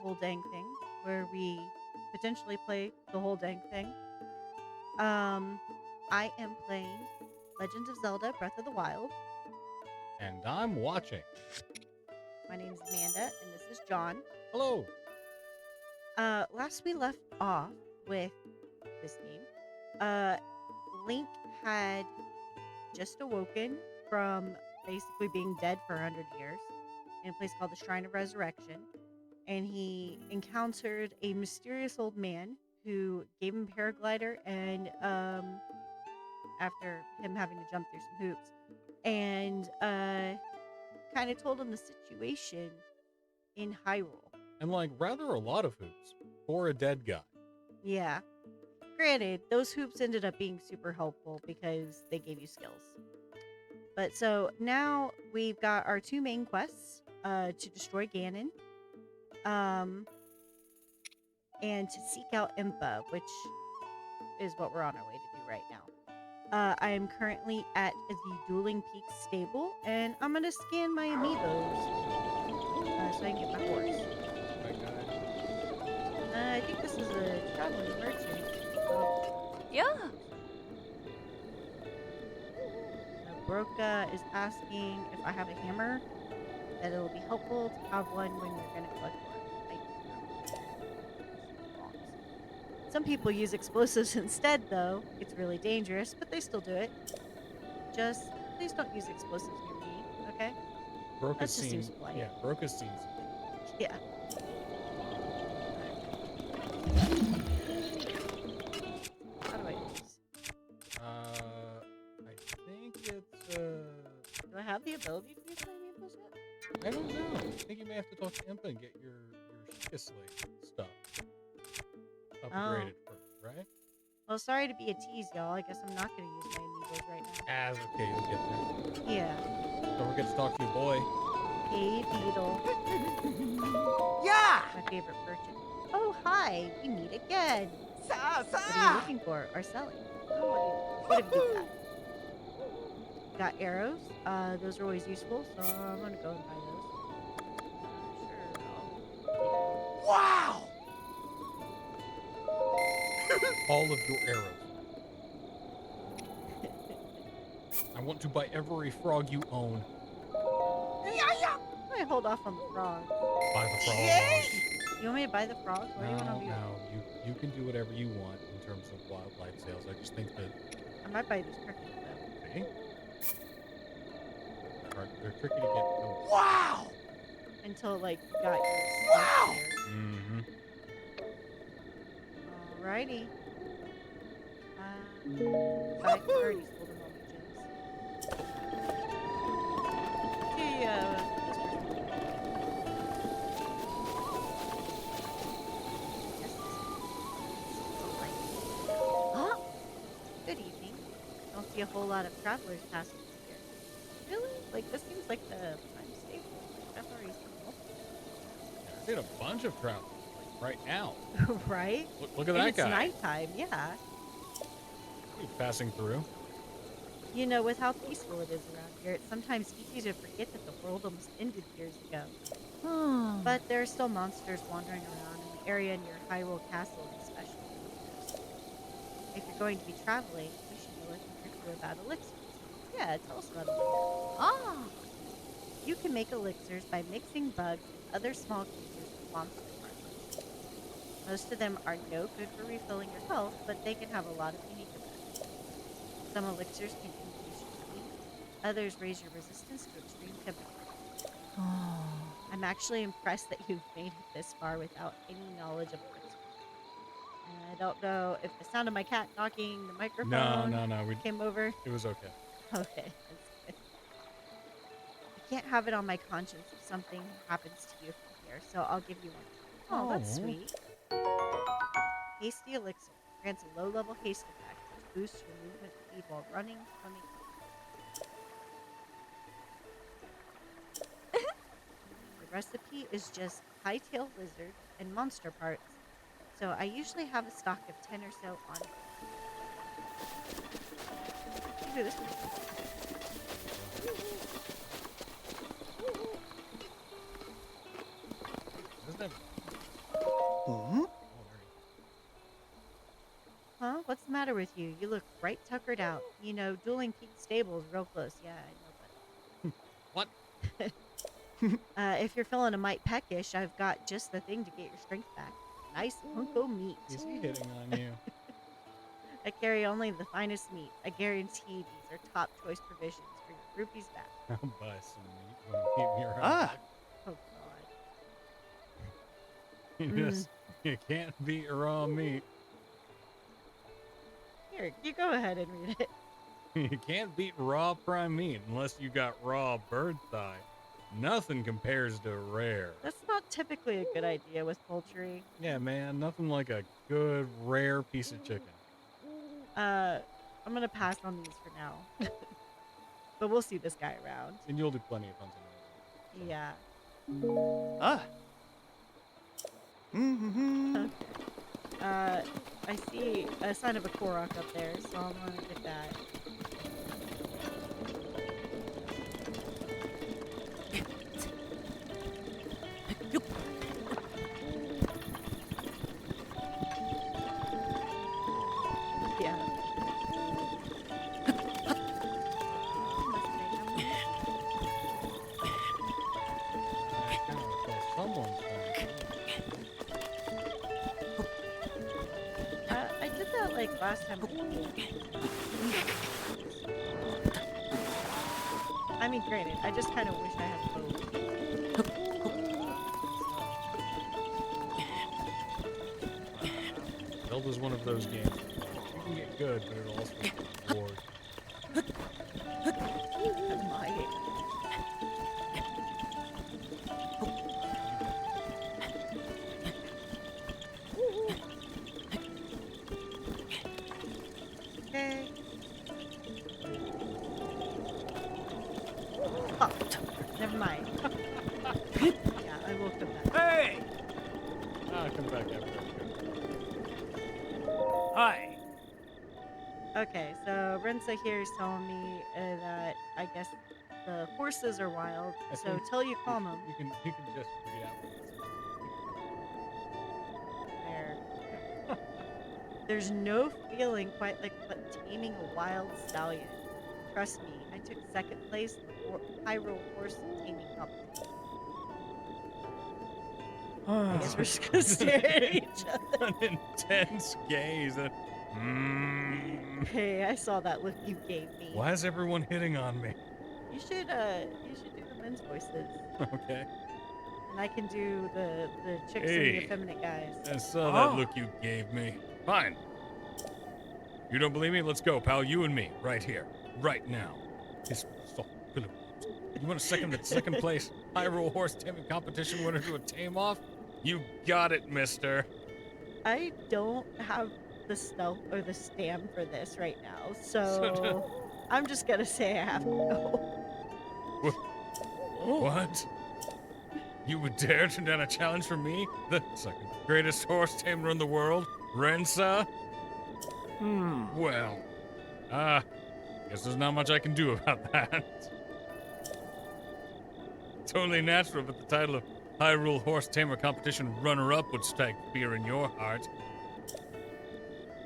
whole dang thing, where we potentially play the whole dang thing. Um, I am playing Legend of Zelda: Breath of the Wild. And I'm watching. My name is Amanda, and this is John. Hello. Last we left off with this game, uh, Link had just awoken from basically being dead for 100 years in a place called the Shrine of Resurrection, and he encountered a mysterious old man who gave him a paraglider, and after him having to jump through some hoops, and kind of told him the situation in Hyrule. And like rather a lot of hoops for a dead guy. Yeah. Granted, those hoops ended up being super helpful because they gave you skills. But so now we've got our two main quests to destroy Ganon and to seek out Impa, which is what we're on our way to do right now. I am currently at the Dueling Peaks stable, and I'm going to scan my amiibos so I can get my horse. I think this is a traveling merchant. Yeah. Broca is asking if I have a hammer, that it'll be helpful to have one when you're going to collect one. Some people use explosives instead, though. It's really dangerous, but they still do it. Just please don't use explosives near me, okay? Broca's just seen. seems polite. Yeah, Broca's seen. Yeah. How do I do this? I think it's Do I have the ability to use my amiibos yet? I don't know. I think you may have to talk to Impa and get your Sheikah Slate stuff upgraded first, right? Well, sorry to be a tease, y'all. I guess I'm not going to use my amiibos right now. Ah, okay, you'll get there. Yeah. Don't forget to talk to your boy. Hey, Beetle. Yeah! My favorite merchant. Oh, hi. We meet again. Sa What are you sa! looking for or selling? What have you got? Got arrows. Those are always useful, so I'm gonna go and buy those. Sure. Wow! All of your arrows. I want to buy every frog you own. Yeah, yeah! I hold off on the frog. Buy the frogs. Yay! You want me to buy the frog? What do you want to do? No. You can do whatever you want in terms of wildlife sales. I just think that I might buy these crickets though. see, they're tricky to get. Oh. Wow! Until like you got your Wow! stuff here. Mm-hmm. Alrighty. I already sold them all the gems. Yeah. Huh? Good evening. Don't see a whole lot of travelers passing through here. Really? Like, this seems like the prime stable. Like, I've already seen multiple. I did a bunch of travel right now. Right? Look at And that it's guy. nighttime, yeah. He's passing through. You know, with how peaceful it is around here, it's sometimes easy to forget that the world almost ended years ago. But there are still monsters wandering around in the area near Hyrule Castle especially. If you're going to be traveling, you should know a thing or two about elixirs. Yeah, tell us about elixirs. You can make elixirs by mixing bugs and other small creatures with monster parts. Most of them are no good for refilling your health, but they can have a lot of unique effects. Some elixirs can increase your speed, others raise your resistance to extreme temperatures. I'm actually impressed that you've made it this far without any knowledge of elixirs. And I don't know if the sound of my cat knocking the microphone No. came over. It was okay. Okay, that's good. I can't have it on my conscience if something happens to you from here, so I'll give you one. Oh, that's Oh. sweet. Hasty Elixir grants a low-level haste effect, which boosts your movement speed while running, swimming. The recipe is just high-tailed lizard and monster parts, so I usually have a stock of 10 or so on hand. Ooh, this one's Doesn't have Oh, Huh? What's the matter with you? You look right tuckered out. You know, Dueling Peak Stable's real close. Yeah, I know, what? but if you're feeling a mite peckish, I've got just the thing to get your strength back. Nice hunk of meat. Is he hitting on you? I carry only the finest meat. I guarantee these are top choice provisions for your groupies back. I'll buy some meat when you meet me around. Ah. Oh God. You can't beat raw meat. Here, you go ahead and read it. You can't beat raw prime meat unless you got raw bird thigh. Nothing compares to rare. That's not typically a good idea with poultry. Yeah, man, nothing like a good rare piece of chicken. I'm gonna pass on these for now. But we'll see this guy around. And you'll do plenty of hunting. Yeah. Ah. Mm-hmm. I see a sign of a Korok up there, so I'm gonna get that. Yeah. I kind of recall someone's going. I did that like last time. I mean, granted, I just kind of wish I had both. Zelda's one of those games. You can get good, but it'll also be bored. My. Okay. Oh, never mind. Yeah, I will come back. Hey! I'll come back after. Hi. Okay, so Rensa here is telling me that I guess the horses are wild. I So think till you calm them. You can just read out. There. There's no feeling quite like taming a wild stallion. Trust me, I took second place in the Hyrule horse taming competition. I guess we're just gonna stare at each other. An intense gaze. Hey, I saw that look you gave me. Why is everyone hitting on me? You should do the men's voices, Okay. and I can do the chicks and Hey. the effeminate guys. I saw Oh. that look you gave me. Fine. You don't believe me? Let's go, pal. You and me, right here, right now. You want to second place Hyrule horse taming competition winner to a tame off? You got it, mister. I don't have the stealth or the stam for this right now, so I'm just gonna say I have to go. What? You would dare turn down a challenge from me? The second greatest horse tamer in the world? Rensa? Well, guess there's not much I can do about that. It's only natural that the title of Hyrule Horse Tamer Competition runner-up would strike fear in your heart.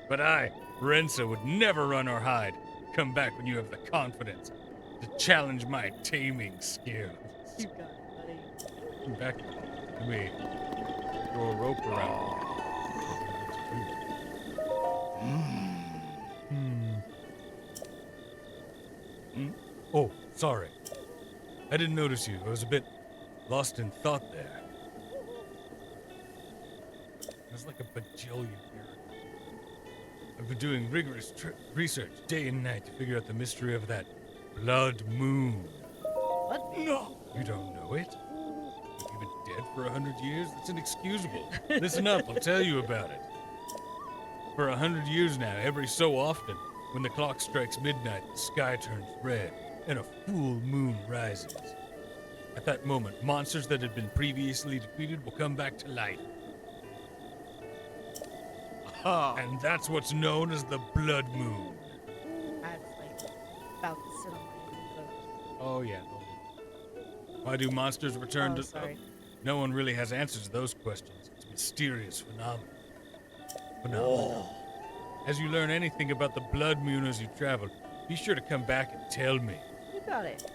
But I, Rensa, would never run or hide. Come back when you have the confidence to challenge my taming skills. You got it, buddy. Come back to me. Throw a rope around. Oh, sorry. I didn't notice you. I was a bit lost in thought there. There's like a bajillion here. I've been doing rigorous research day and night to figure out the mystery of that blood moon. What? No. You don't know it? You've been dead for 100 years? That's inexcusable. Listen up, I'll tell you about it. For 100 years now, every so often, when the clock strikes midnight, the sky turns red, and a full moon rises. At that moment, monsters that had been previously defeated will come back to life. And that's what's known as the blood moon. That's like about to sit on my boat. Oh, yeah. Why do monsters return Oh, to... sorry. No one really has answers to those questions. It's a mysterious phenomenon. As you learn anything about the blood moon as you travel, be sure to come back and tell me. You got it.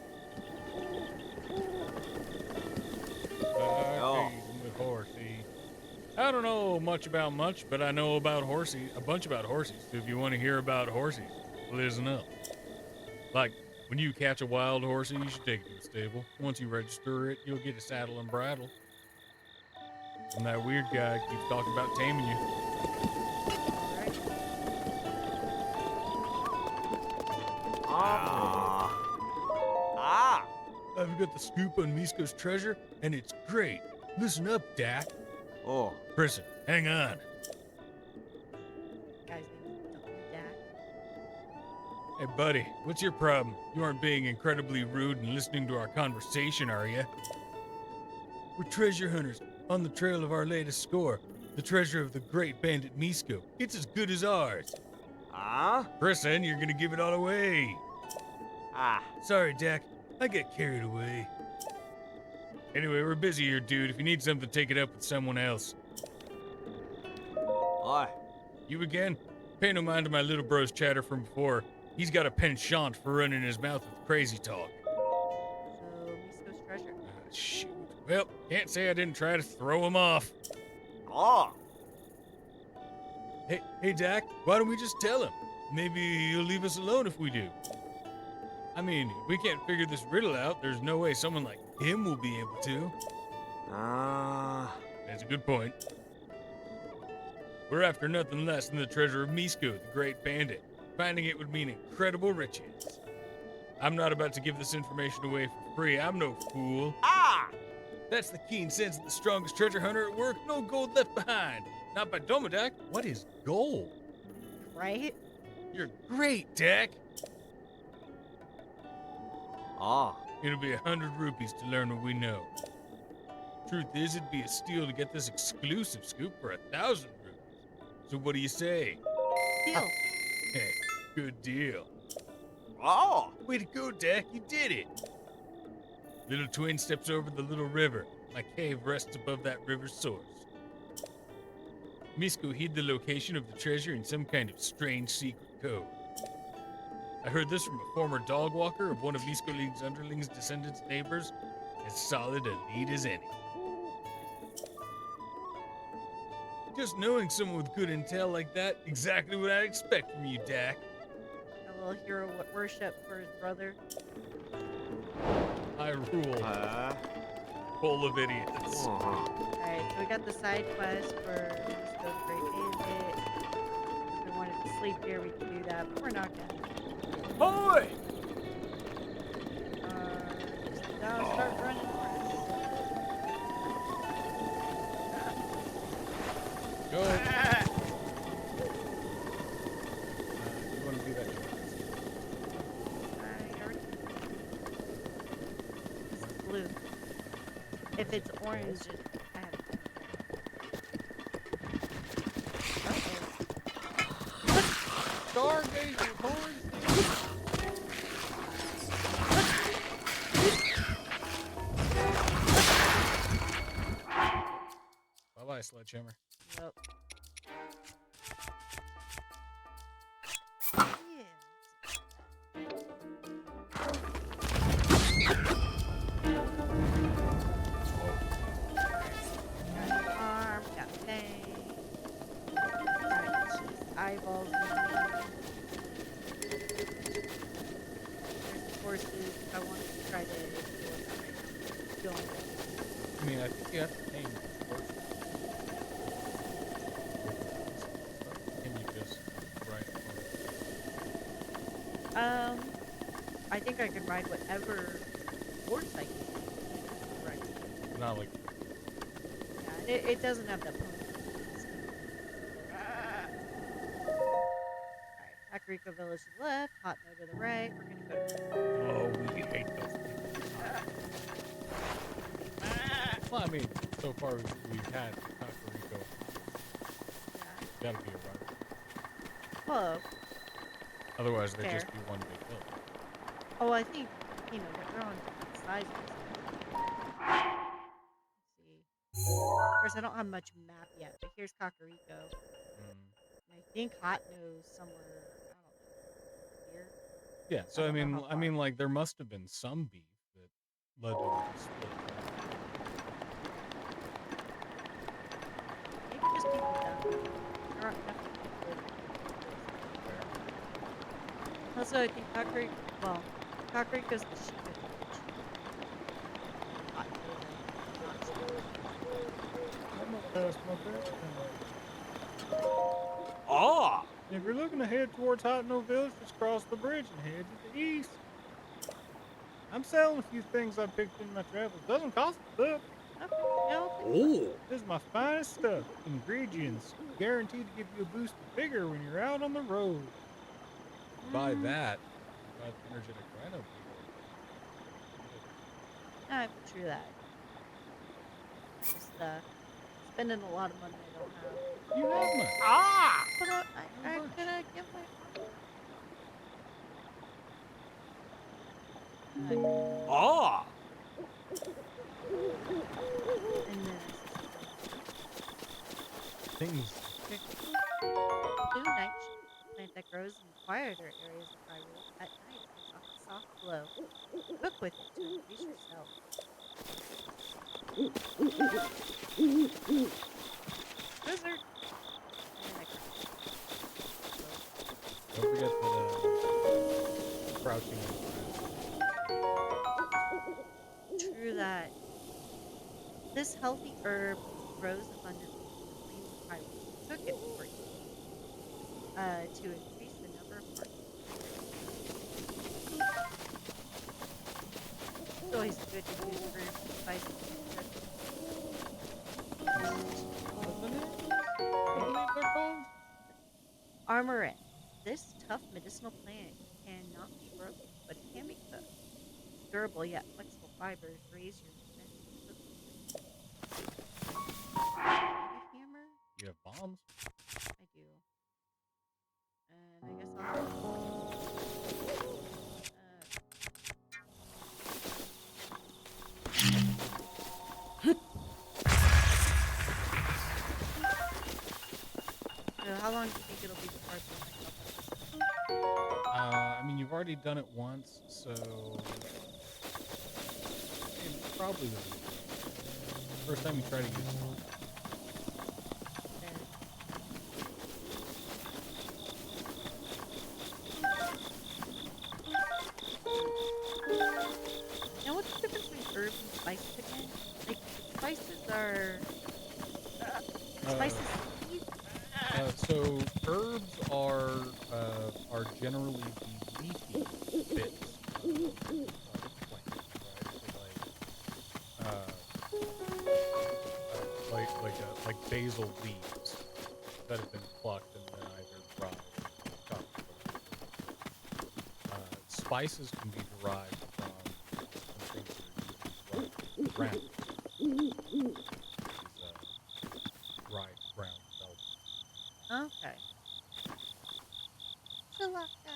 With Horsey. I don't know much about much, but I know about a bunch about horses. So if you want to hear about horses, listen up. Like, when you catch a wild horsey, you should take it to the stable. Once you register it, you'll get a saddle and bridle. And that weird guy keeps talking about taming you. I've got the scoop on Misko's treasure, and it's great. Listen up, Dak. Oh. Prison, hang on. Guy's name is Jack. Hey, buddy, what's your problem? You aren't being incredibly rude and listening to our conversation, are you? We're treasure hunters on the trail of our latest score, the treasure of the great bandit Misko. It's as good as ours. Prison, you're gonna give it all away. Sorry, Dak. I get carried away. Anyway, we're busy here, dude. If you need something, take it up with someone else. Aye. You again? Pay no mind to my little bro's chatter from before. He's got a penchant for running his mouth with crazy talk. So, Misko's treasure. Shoot. Well, can't say I didn't try to throw him off. Hey, Dak, why don't we just tell him? Maybe he'll leave us alone if we do. I mean, if we can't figure this riddle out, there's no way someone like him will be able to. That's a good point. We're after nothing less than the treasure of Misko, the great bandit. Finding it would mean incredible riches. I'm not about to give this information away for free. I'm no fool. That's the keen sense of the strongest treasure hunter at work. No gold left behind. Not by Domodak. What is gold? Right? You're great, Dak. It'll be 100 rupees to learn what we know. Truth is, it'd be a steal to get this exclusive scoop for 1,000 rupees. So what do you say? Deal. Hey, good deal. Way to go, Dak. You did it. Little twin steps over the little river. My cave rests above that river's source. Misko hid the location of the treasure in some kind of strange secret code. I heard this from a former dog walker of one of Misko League's underlings' descendants' neighbors. As solid a lead as any. Just knowing someone with good intel like that, exactly what I'd expect from you, Dak. A little hero worship for his brother. I rule. Full of idiots. Alright, so we got the side quest for Misko's Great Bandit. If we wanted to sleep here, we could do that, but we're not gonna. Boy! Just now start running north. Go. You want to do that? This is blue. If it's orange, I have it. Stargazer, boys. Bye-bye, sledgehammer. Yep. Got an arm, got a thing. Got cheese eyeballs. There's the horses. If I wanted to try to deal with that right now. Don't. I mean, I think you have to tame horses. Can you just ride on it? I think I can ride whatever horse I can ride. Not like Yeah, it doesn't have that pony. Alright, Paprika Village to the left, Hot Note to the right. We're gonna go to oh, we hate those things. Well, I mean, so far we've had Kakariko. Gotta be a rival. Whoa. Otherwise, they'd Fair. just be one big hill. Oh, I think, they're on different sizes. Let's see. Of course, I don't have much map yet. Yeah, but here's Kakariko. Mm. And I think Hot Nose somewhere, I don't know, here. Yeah, I so don't know how far. like there must have been some beef that led to them to split. Maybe just people dumb. There aren't enough people living here. Also, I think Kakariko's the sheep of the village. Hot Nose, I'm not sure. I'm gonna pass my bedtime. Ah! If you're looking to head towards Hot No Village, just cross the bridge and head to the east. I'm selling a few things I picked in my travels. Doesn't cost a buck. Okay, yeah, I'll take a look. Oh! This is my finest stuff. Ingredients guaranteed to give you a boost of vigor when you're out on the road. Buy Mm, that. Buy the energetic rhino beetle. I would true that. Just spending a lot of money I don't have. You have money. Ah! But A I bunch. could give my armor. Ah! And then I Things. suspect blue nightshade, a plant that grows in quieter areas of Hyrule. At night, it gives off a soft glow. Cook with it to increase your stealth. Wizard! And I crouch. Don't forget that crouching is True that. This healthy herb grows abundantly in the plains of Hyrule. Cook it before eating to increase the number of parts. It's always good to use herbs and spices in cooking. what the names are called? Armoret. This tough medicinal plant cannot be broken, but it can be cooked. Its durable yet flexible fibers raise your defense and cooking quickly. Heavy hammer? You have bombs. I do. And I guess I'll have so how long do you think it'll be before I put myself up? I mean, you've already done it once, so it probably will be. First time you try to use it. Then now what's the difference between herbs and spices again? Like spices are spices seeds? So herbs are generally the leafy bits of plants, right? So like basil leaves that have been plucked and then either dried or chopped. Spices can be derived from some things that are usually ground, which is dried ground velvet. Okay. Shalaka.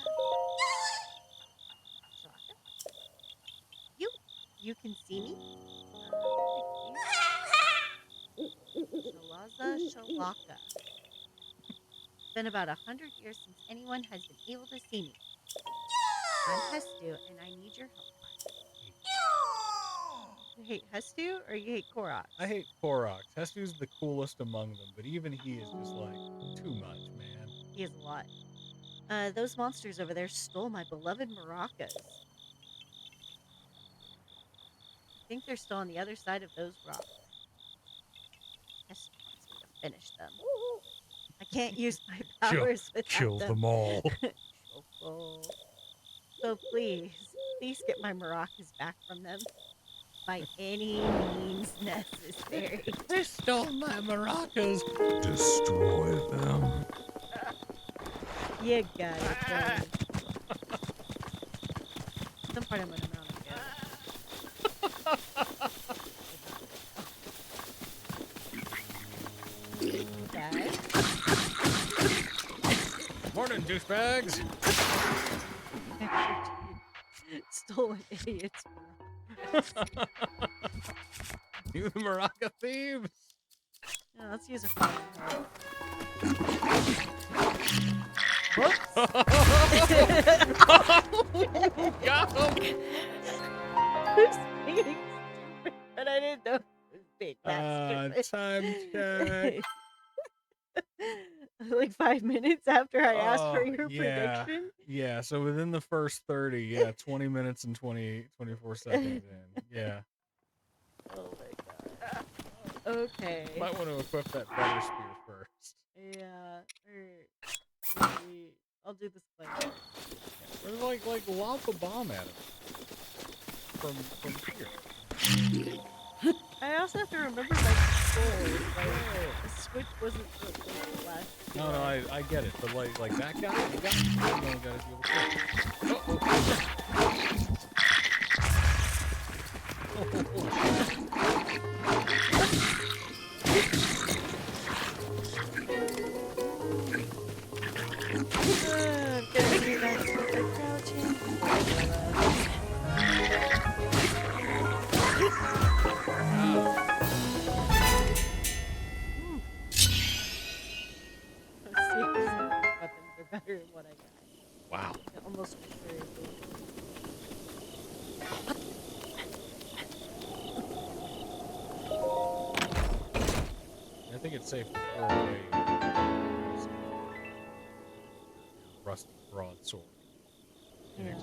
Shalaka? You can see me? Shalaza Shalaka. It's been about 100 years since anyone has been able to see me. I'm Hestu, and I need your help. You hate Hestu or you hate Koroks? I hate Koroks. Hestu's the coolest among them, but even he is just like too much, man. He has a lot. Those monsters over there stole my beloved maracas. I think they're still on the other side of those rocks. Hestu wants me to finish them. I can't use my powers without Kill them. them all. Shuffle. So please get my maracas back from them by any means necessary. They stole my maracas. Destroy them. You got it, buddy. Some part of my mouth is Dad? Morning, douchebags. Stolen idiots. You the maraca thieves. Let's use a phone. Whoops. Got him. Who's being stupid? But I didn't know who's being that Time check. stupid. Like 5 minutes after I asked for Oh, your yeah. prediction. Yeah, so within the first 30, yeah, 20 minutes and 24 seconds in. Yeah. Oh my god. Okay. Might want to equip that butter spear first. Yeah. Maybe I'll do this later. Or like lob a bomb at him from here. I also have to remember my controls. Like, the Switch wasn't built to last. No, I get it, but like that guy, you got you only gotta deal with that. I'm gonna do that super crouching. Let's see if some of these weapons are better than what I got. Wow. Yeah, almost for sure. I think it's safe to throw away your rusty broadsword. Yeah.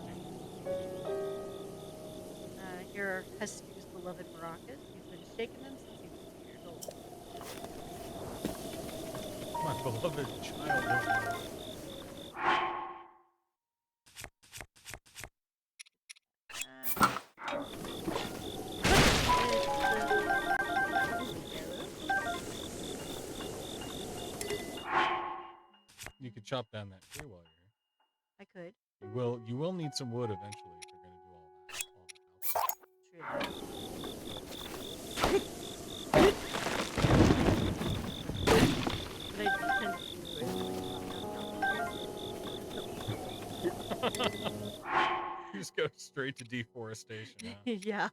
Here are Husky's beloved maracas. He's been shaking them since he was 2 years old. My beloved child. You could chop down that tree while you're here. I could. You will need some wood eventually if you're gonna do all that. True. But I do tend to do it. You just go straight to deforestation. Huh? Yeah.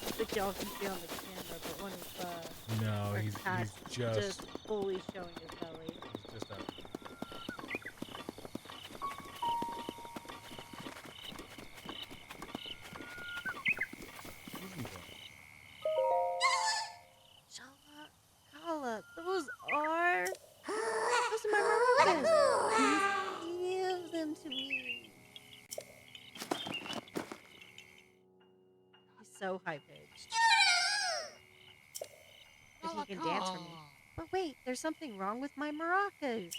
I think y'all can see on the camera, but one of No, our he's cats just fully showing his belly. he's just out. He's enjoying Kala, those are my maracas. Give them to me. He's so high pitched. But he can dance for me. But wait, there's something wrong with my maracas.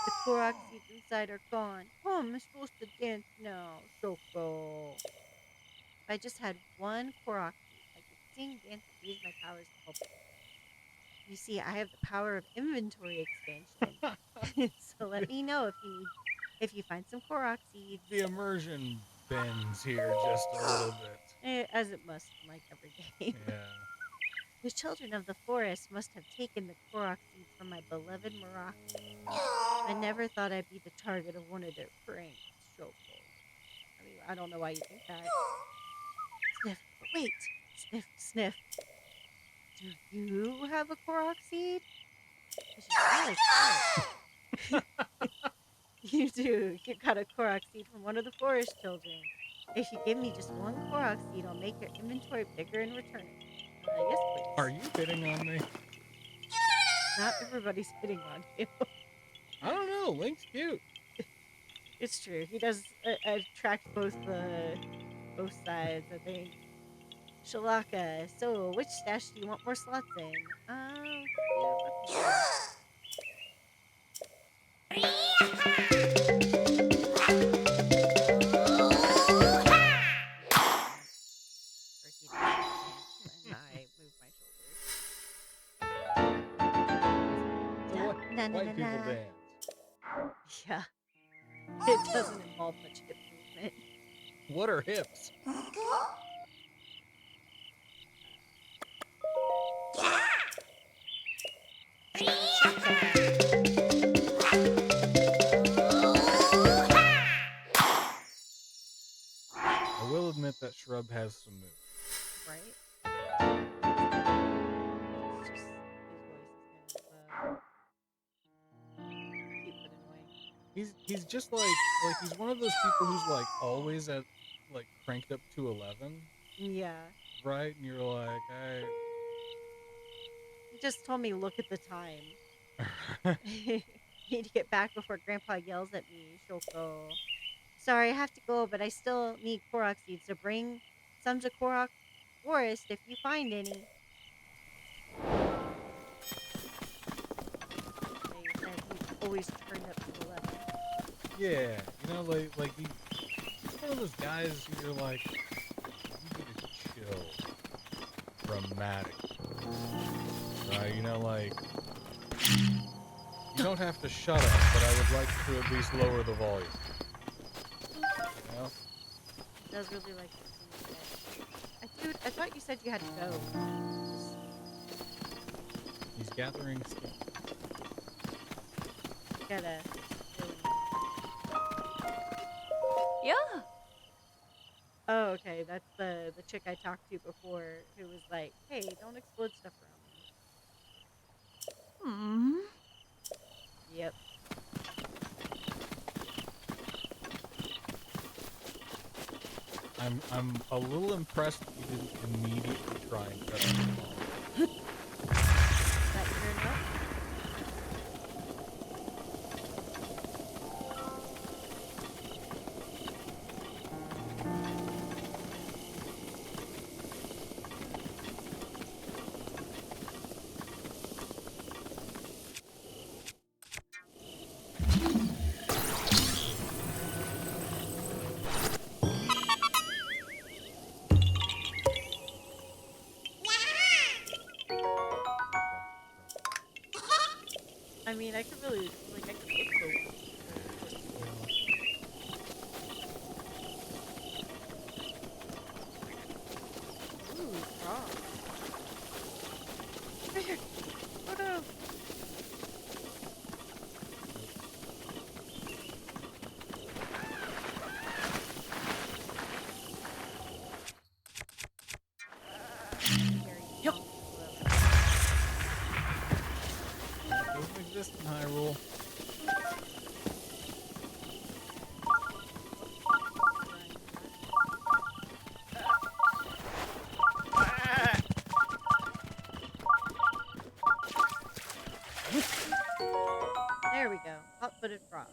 The Korok seeds inside are gone. Oh, I'm supposed to dance now. Shoko. If I just had one Korok seed, I could sing, dance, and use my powers to help. You see, I have the power of inventory expansion. So let me know if you find some Korok seeds. The immersion bends here just a little bit. As it must, like every game. Yeah. The children of the forest must have taken the Korok seeds from my beloved Maraca. I never thought I'd be the target of one of their pranks, Shoko. I mean, I don't know why you think that. Sniff. But wait. Sniff, sniff. Do you have a Korok seed? Because you smell like it. You do. You got a Korok seed from one of the forest children. If you give me just one Korok seed, I'll make your inventory bigger in return. Yes, please. Are you hitting on me? Not everybody's hitting on you. I don't know. Link's cute. It's true. He does attract both sides, I think. Shalaka, so which stash do you want more slots in? I move my shoulders. White people dance. Yeah. It doesn't involve much hip movement. What are hips? will admit that shrub has some moves. Right? It's just his voice is kind of cute but annoying. He's just like he's one of those people who's like always at like cranked up to 11, Yeah. right? And you're like, He just told me look at the time. I Need to get back before Grandpa yells at me, Shoko. Sorry, I have to go, but I still need Korok seeds, so bring some to Korok Forest if you find any. Yeah, you said he's always turned up to 11. yeah, he's one of those guys who you're like, you need to chill dramatically, right? You don't have to shut up, but I would like to at least lower the volume. You know? He does really like to sing again. Dude, I thought you said you had to go. He's gathering steam. You gotta really... Yeah. Oh, okay. That's the chick I talked to before who was like, hey, don't explode stuff around me. Hmm. Yep. I'm a little impressed that you didn't immediately try and cut off the phone. Is that clear enough? I mean, I could really, like, I could look for one. Ooh, frog. There! Oh no! Yep. It doesn't exist in Hyrule. There we go. Hot-footed frog.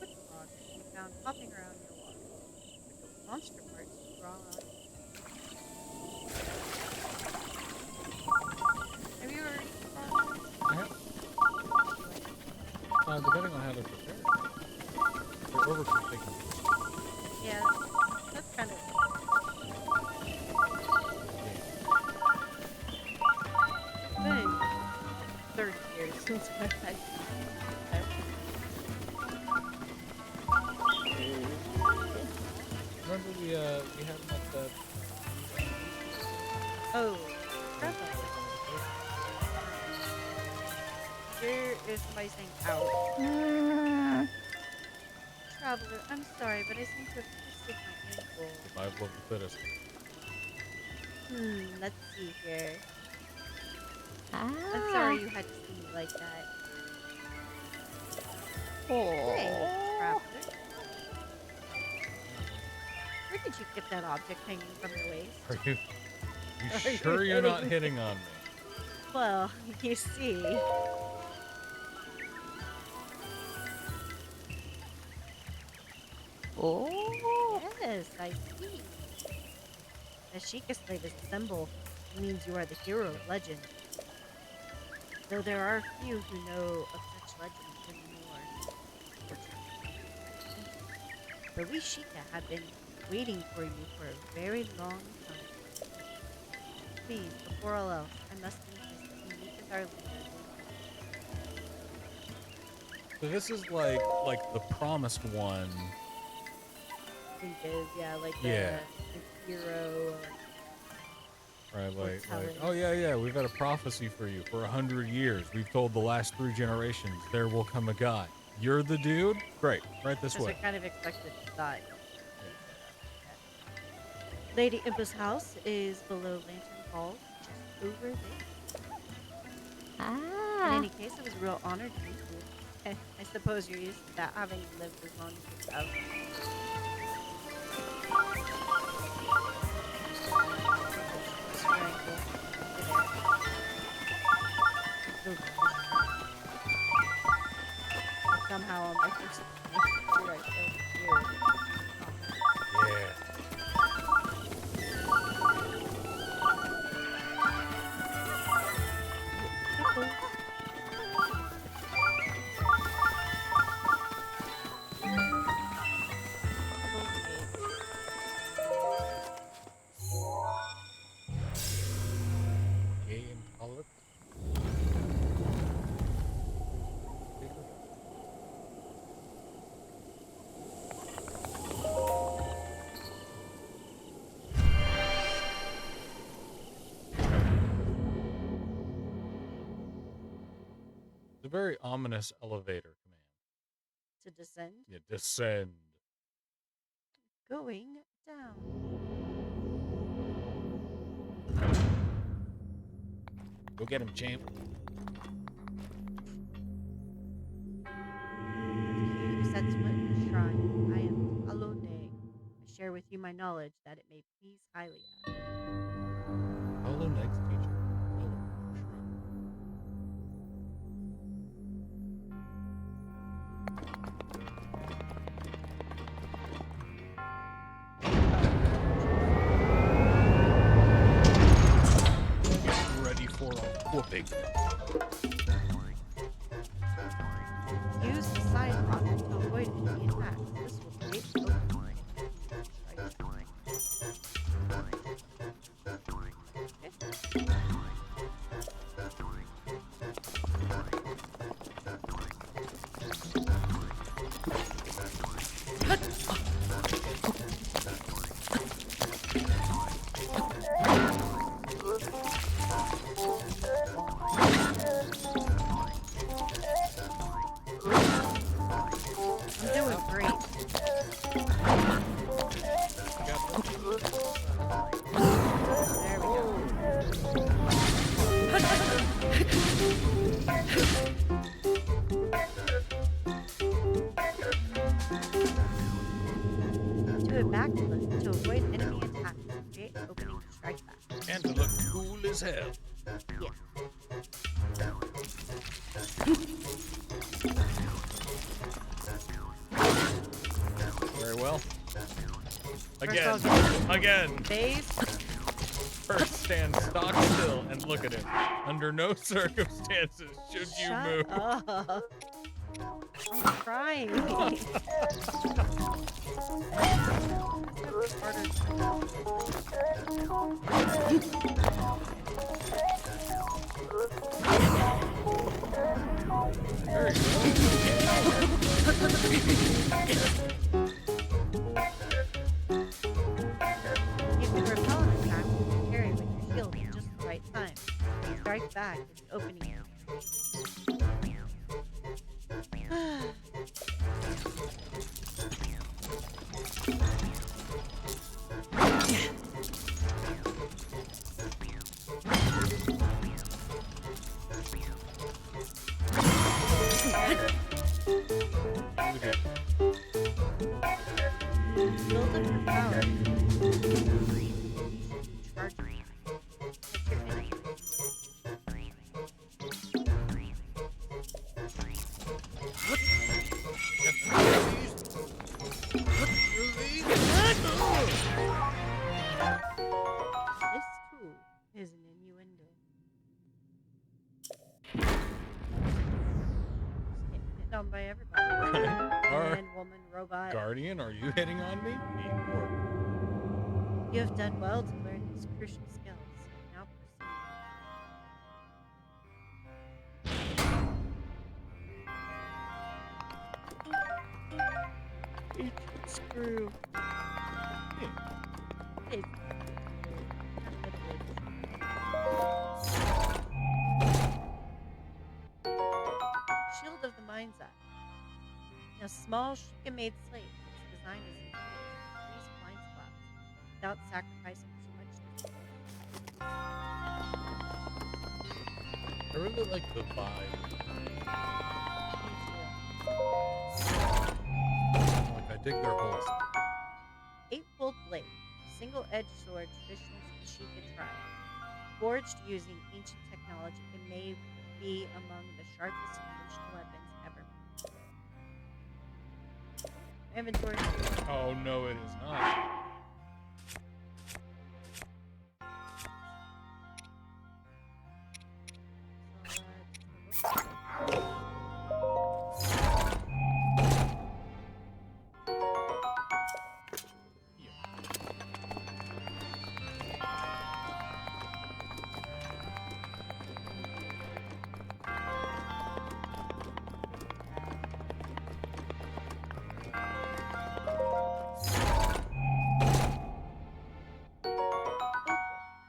Which frog can be found hopping around your water? Pick up monster parts to draw out. Have you ever eaten frog? I have, depending on how they're prepared. If they're overcooked, they can be. Yeah, that's kind of... It's been 30 years since I've had that. Remember we had them at the... Oh, crap. Here is somebody saying, ow. Traveler, I'm sorry, but I seem to have twisted my ankle. Survival of the fittest. Let's see here. Ah. I'm sorry you had to see me like that. Hey, traveler. Where did you get that object hanging from your waist? Are you Are you sure you're not hitting hitting on me? Well, you see. Oh. Yes, I see. The Sheikah slate is a symbol. It means you are the hero of legend. Though there are few who know of such legends anymore. But we Sheikah have been waiting for you for a very long time. Please, before all else, I must meet with our leader. So this is like the promised one. I think is, yeah, like Yeah. the hero. Right, like, telling. oh yeah, we've had a prophecy for you for 100 years. We've told the last 3 generations, there will come a guy. You're the dude? Great, right this Because way. we're kind of expected to die. Lady Impa's house is below Lantern Hall, just over there. In Ah. any case, it was a real honor to meet you. I suppose you're used to that, having lived as long as you have. I swear I feel today. I feel distant. And somehow on my first day here, I feel weird. Yeah. Sniffles. Sniffles gate. Gay and colored. It's a very ominous elevator command. To descend. You descend. Going down. Go get him, champ. He who sets foot in the shrine. I am Alone. I share with you my knowledge that it may please Hylia. Hello, next teacher. Hello, shrine. Ready for a whooping. Use the side rock to avoid enemy attacks. This will create open I'm doing great. There we go. Do a backflip to avoid enemy attacks and create an opening to strike back. And to look cool as hell. Yeah. Very well. First I'll Again. Again. Phase. First, stand stock still and look at him. Under no circumstances should you Shut move. up. I'm crying. Very good. You can repel an attack with your parry with your shield at just the right time. Strike back with the opening. Okay. Build up your power. Charge your This too is an innuendo. Just getting hit on by everybody. Alright. Man, woman, robot. Guardian, are you hitting on me? Or You have done well to learn these crucial skills. Now proceed. Screw. It's Shield of the Mind's Eye. A small Shika-made slate. Its design is intended to increase blind spots without sacrificing too much. I really like the vibe. Like, I dig their whole style. Eight-fold blade, single-edged sword traditional to the Sheikah tribe. Forged using ancient technology, it may be among the sharpest conventional weapons ever made. Inventory. Oh, no, it is not.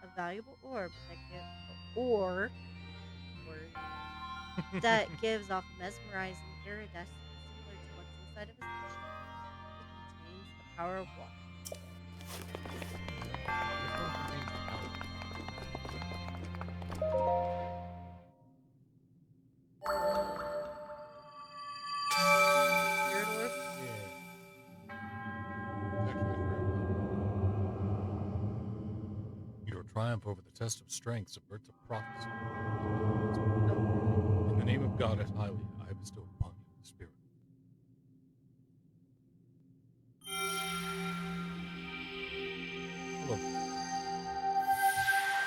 A valuable orb that that gives off mesmerizing iridescence similar to what's inside of a station. It contains the power of water. Spirit orb? Yeah. Actually, your triumph over the test of strength subverts a prophecy. In the name of Goddess Hylia, I bestow upon you the spirit. Look,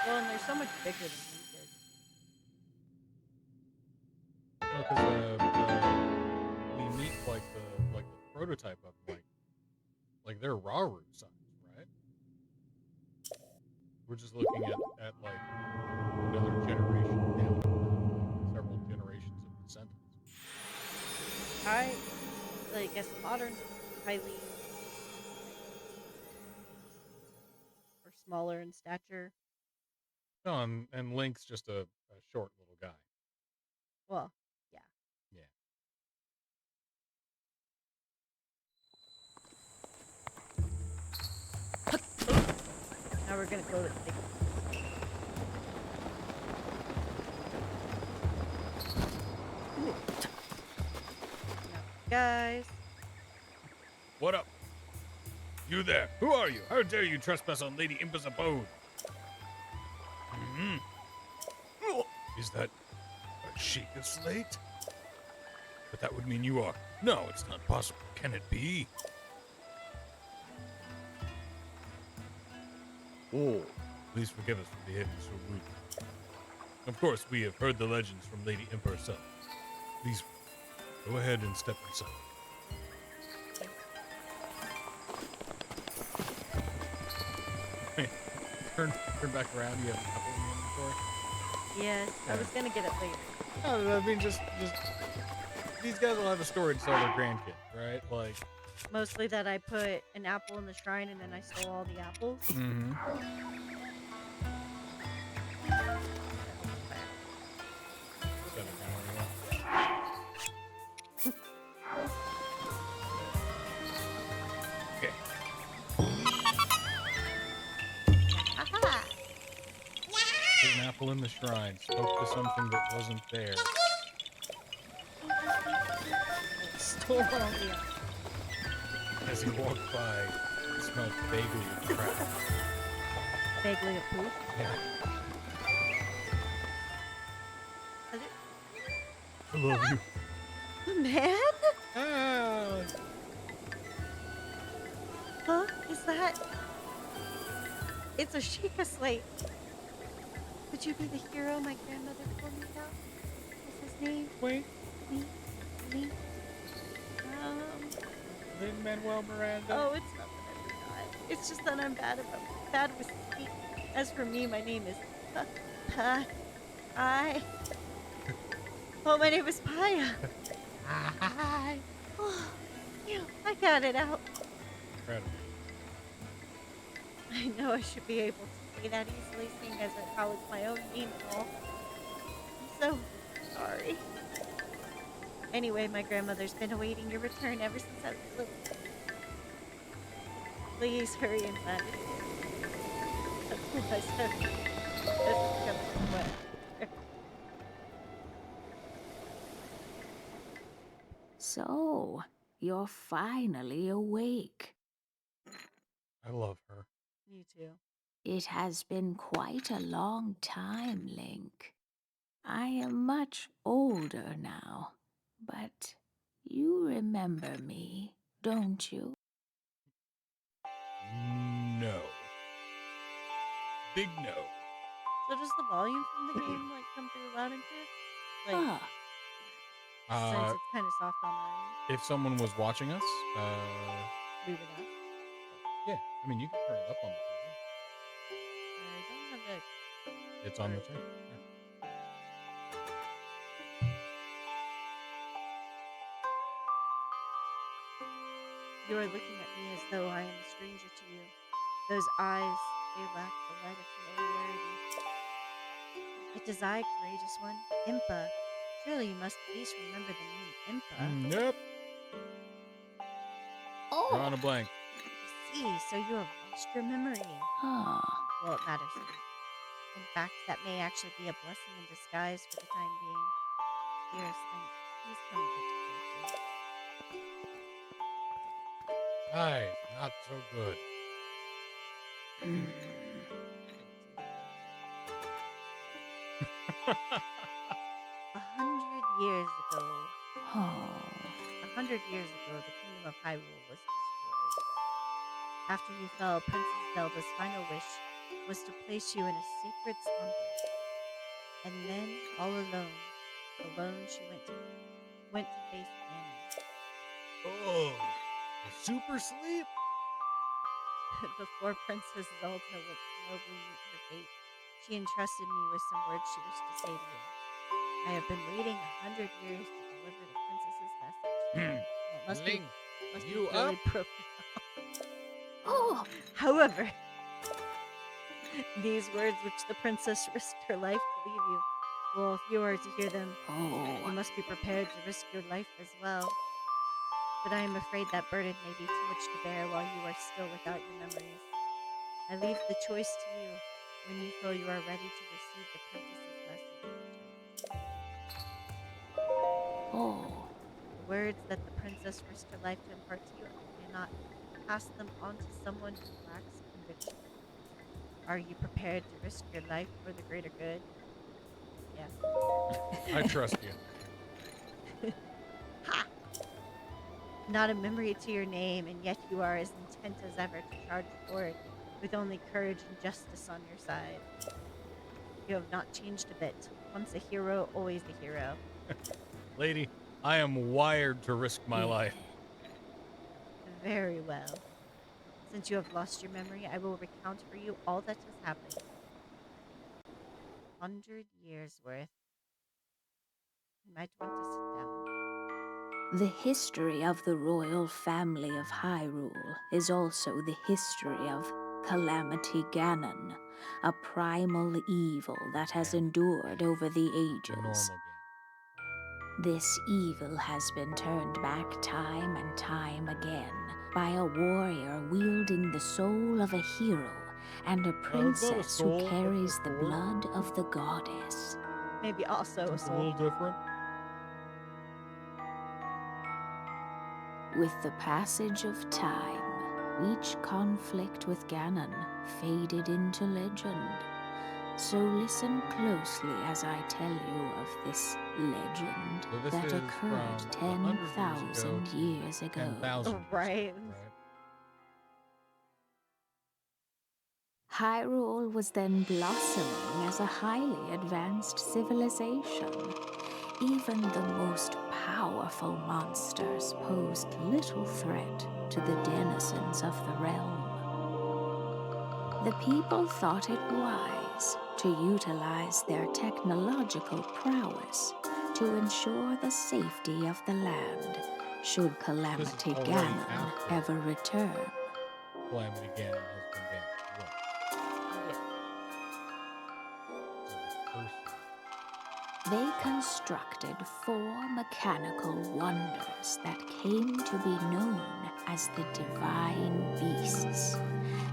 Well, and they're so much bigger than we did. because we meet like the prototype of them, like they're Raru size, right? We're just looking at like another generation down, several generations of descendants. I guess modern highly or smaller in stature. No, and Link's just a short little guy. Well, yeah. Yeah. Now we're gonna go to the big. Now, guys. What up? You there? Who are you? How dare you trespass on Lady Impa's abode? Is that a Sheikah slate? But that would mean you are. No, it's not possible. Can it be? Oh, please forgive us for behaving so rude. Of course, we have heard the legends from Lady Impa herself. Please, go ahead and step inside. Hey, turn back around. You have an apple in the inventory. Yes, I was gonna get it later. No, I mean just these guys will have a story to tell their grandkids, right? Like, Mostly that I put an apple in the shrine and then I stole all the apples. mm-hmm. Okay. Aha! Put an apple in the shrine. Spoke to something that wasn't there. Stole all the apples. As he walked by, he smelled vaguely of crap. Vaguely a poop. Yeah. Is it I love you. man? Ah. Huh? Is that? It's a Sheikah slate. Could you be the hero my grandmother told me about? What's his name? Wait. Me? Lin-Manuel Miranda. Oh, it's not that I forgot. It's just that I'm bad with speak. As for me, my name is Oh, my name is Paya. Hi. Oh, I got it out. Incredible. I know I should be able to say that easily, seeing as how it's my own name and all. I'm so sorry. Anyway, my grandmother's been awaiting your return ever since I was little. Please hurry inside. I said, this is becoming wet. So, you're finally awake. I love her. Me too. It has been quite a long time, Link. I am much older now, but you remember me, don't you? No. Big no. So does the volume from the game like come through loud and clear? Like Huh. since Uh, it's kind of soft on our end, if someone was watching us, we would ask. yeah. I mean, you can turn it up on the I don't have the TV. It's on the chair. Yeah. You are looking at me as though I am a stranger to you. Those eyes, they lack the light of familiarity. It is I, courageous one, Impa. Surely you must at least remember the name Impa. Nope. Oh! Drawing a blank. I see, so you have lost your memory. Huh. Well, it matters not. In fact, that may actually be a blessing in disguise for the time being. Dearest Link, please come a bit closer. Eyes, not so good. Hmm. A hundred years ago, Oh. 100 years ago, the kingdom of Hyrule was destroyed. After you fell, Princess Zelda's final wish was to place you in a sacred slumber. And then, all alone she went to face Ganon. Oh, a super sleep? Before Princess Zelda would nobly meet her fate, she entrusted me with some words she wished to say to you. I have been waiting 100 years to deliver the princess's message. Well, it Link, must be you really up? profound. Oh! However, these words which the princess risked her life to leave you, well, if you are to hear them, you Oh. must be prepared to risk your life as well. But I am afraid that burden may be too much to bear while you are still without your memories. I leave the choice to you when you feel you are ready to receive the princess's message returned. Oh. The words that the princess risked her life to impart to you, I cannot pass them on to someone who lacks conviction. Are you prepared to risk your life for the greater good? Yes. I trust you. Ha! Not a memory to your name, and yet you are as intent as ever to charge forward with only courage and justice on your side. You have not changed a bit. Once a hero, always a hero. Lady, I am wired to risk my Yeah. life. Very well. Since you have lost your memory, I will recount for you all that has happened. 100 years worth. You might want to sit down. The history of the royal family of Hyrule is also the history of Calamity Ganon, a primal evil that has endured over the The normal ages. game. This evil has been turned back time and time again by a warrior wielding the soul of a hero and a It's not a princess who soul, that's a carries the sword. blood of the goddess. Maybe also a It's a soul. little different. With the passage of time, each conflict with Ganon faded into legend. So listen closely as I tell you of this legend So this that is occurred from 100 10,000 years ago. 10,000 years Right. ago, right? Hyrule was then blossoming as a highly advanced civilization. Even the most powerful monsters posed little threat to the denizens of the realm. The people thought it wise to utilize their technological prowess to ensure the safety of the land should Calamity already Ganon after. ever return. Calamity Ganon has been damaged. Yes. They constructed 4 mechanical wonders that came to be known as the Divine Beasts.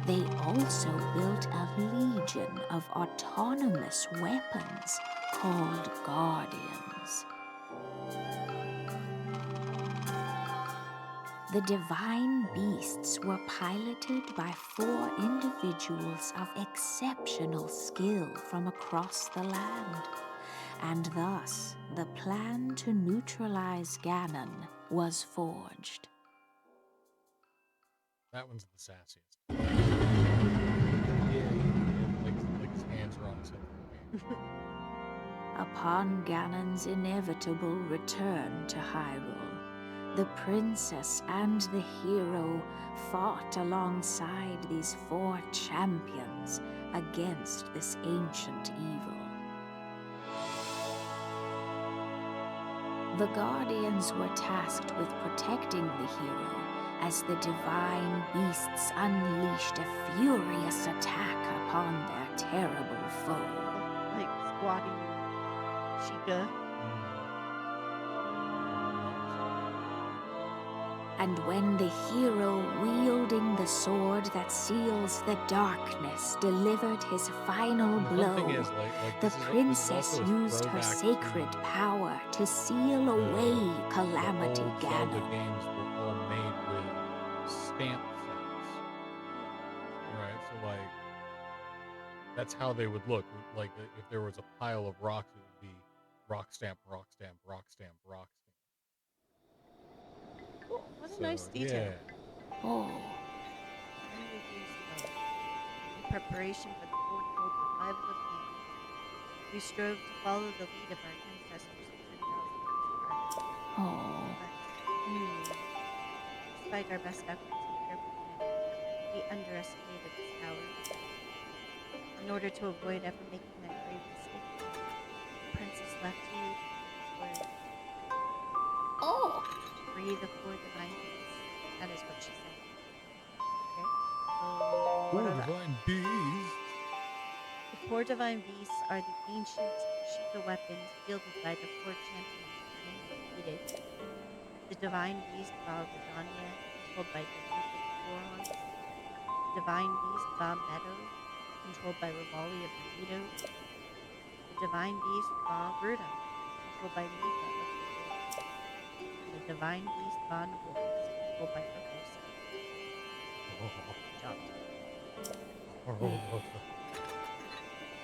They also built a legion of autonomous weapons called Guardians. The divine beasts were piloted by 4 individuals of exceptional skill from across the land, and thus the plan to neutralize Ganon was forged. That one's the sassiest. Yeah, like his hands are on his head. Upon Ganon's inevitable return to Hyrule, the princess and the hero fought alongside these 4 champions against this ancient evil. The Guardians were tasked with protecting the hero as the divine beasts unleashed a furious attack upon their terrible foe. Like squatting Sheikah. And when the hero wielding the sword that seals the darkness delivered his final The fun blow, thing is, the this is princess also a used her throwback sacred to power to seal away Calamity the old Zelda Ganon. games were all made with stamp sets. Right, so that's how they would look. Like if there was a pile of rocks, it would be rock stamp, rock stamp, rock stamp, rock stamp. Cool. What a nice detail. Yeah. Oh, 100 years ago, in preparation for the foretold revival of Ganon, we strove to follow the lead of our ancestors 10,000 years prior. oh. Despite our best efforts and careful planning, we underestimated its power. In order to avoid ever making that grave mistake again, the princess left you these words. Oh! Free the 4 divine beasts. That is what she said. Okay? So, what 4 are that? divine beasts. The 4 divine beasts are the ancient Sheikah weapons wielded by the 4 champions Ganon defeated. The divine beast Ba Redania, controlled by David with the Gorons. The divine beast Ba Meadow, controlled by Revali of the Meadow. The divine beast Ba Ruda, controlled by Mipha of the Wood. And the divine beast Ba Noise, controlled by Urbosa. Good job, team.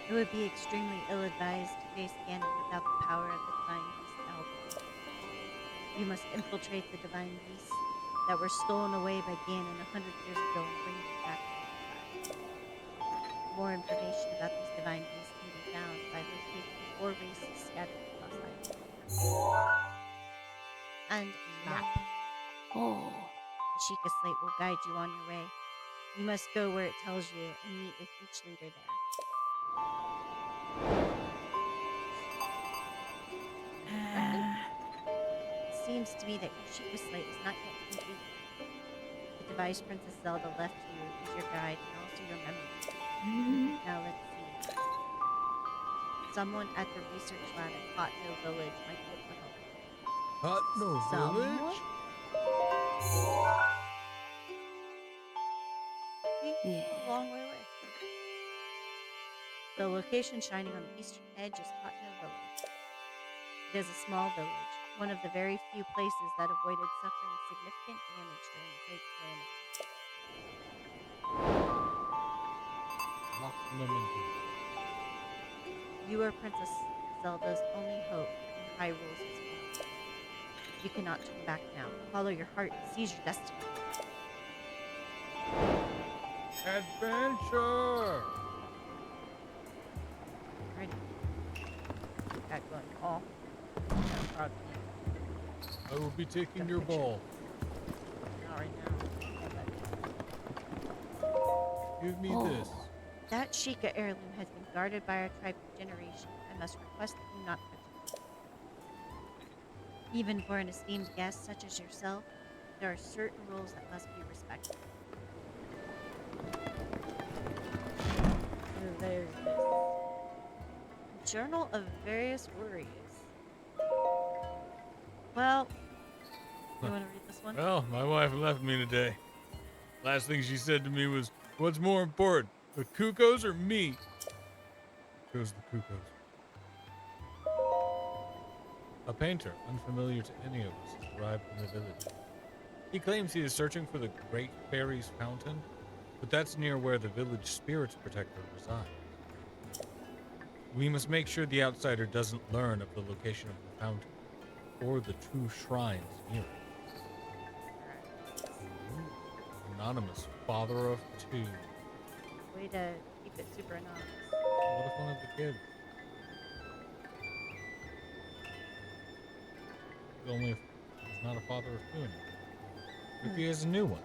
It would be extremely ill-advised to face Ganon without the power of the divine beast to help him. You must infiltrate the divine beasts that were stolen away by Ganon 100 years ago and bring them back to your side. More information about these divine beasts can be found by locating the 4 races scattered across Hyrule. And map. Oh. The Sheikah Slate will guide you on your way. You must go where it tells you and meet with each leader there. It seems to me that your Sheikah Slate is not yet complete. The device Princess Zelda left you is your guide and also your memory. Now let's see. Someone at the research lab at Hotno Village might be able to help you. Hot no village? See? A long way away. The location shining on the eastern edge is Hotno Village. It is a small village, one of the very few places that avoided suffering significant damage during the Great Calamity. Lock them into. You are Princess Zelda's only hope in Hyrule's as well. You cannot turn back now. Follow your heart and seize your destiny. Adventure! Ready? Got going all. I will be taking your ball. Not right now. Give me this. That Sheikah heirloom has been guarded by our tribe for generations. I must request that you not touch it. Even for an esteemed guest such as yourself, there are certain rules that must be respected. So there's this. Journal of Various Worries. Well, you want to read this one? Well, my wife left me today. Last thing she said to me was, "What's more important, the Cuckoos or me?" Chose the Cuckoos. A painter, unfamiliar to any of us, has arrived in the village. He claims he is searching for the Great Fairy's Fountain, but that's near where the village spirits protector resides. We must make sure the outsider doesn't learn of the location of the fountain, or the true shrines near it. Ooh. Anonymous, father of two. Way to keep it super anonymous. What if one of the kids? Only if he's not a father of two anymore. If he is a new one.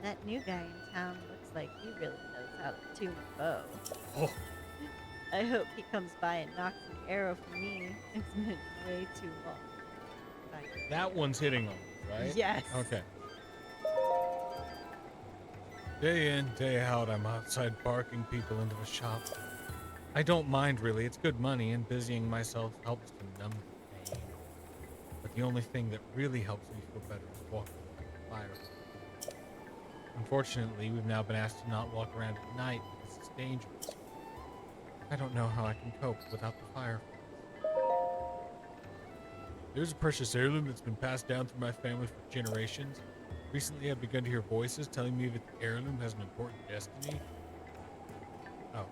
That new guy in town looks like he really knows how to tune a bow. Oh, I hope he comes by and knocks an arrow for me. It's been way too long. Bye. that one's hitting on me, right? Yes. Okay. Day in, day out, I'm outside barking people into the shop. I don't mind, really. It's good money, and busying myself helps to numb the pain. But the only thing that really helps me feel better is walking around the fire. Unfortunately, we've now been asked to not walk around at night because it's dangerous. I don't know how I can cope without the fire. There's a precious heirloom that's been passed down through my family for generations. Recently, I've begun to hear voices telling me that the heirloom has an important destiny. Oh,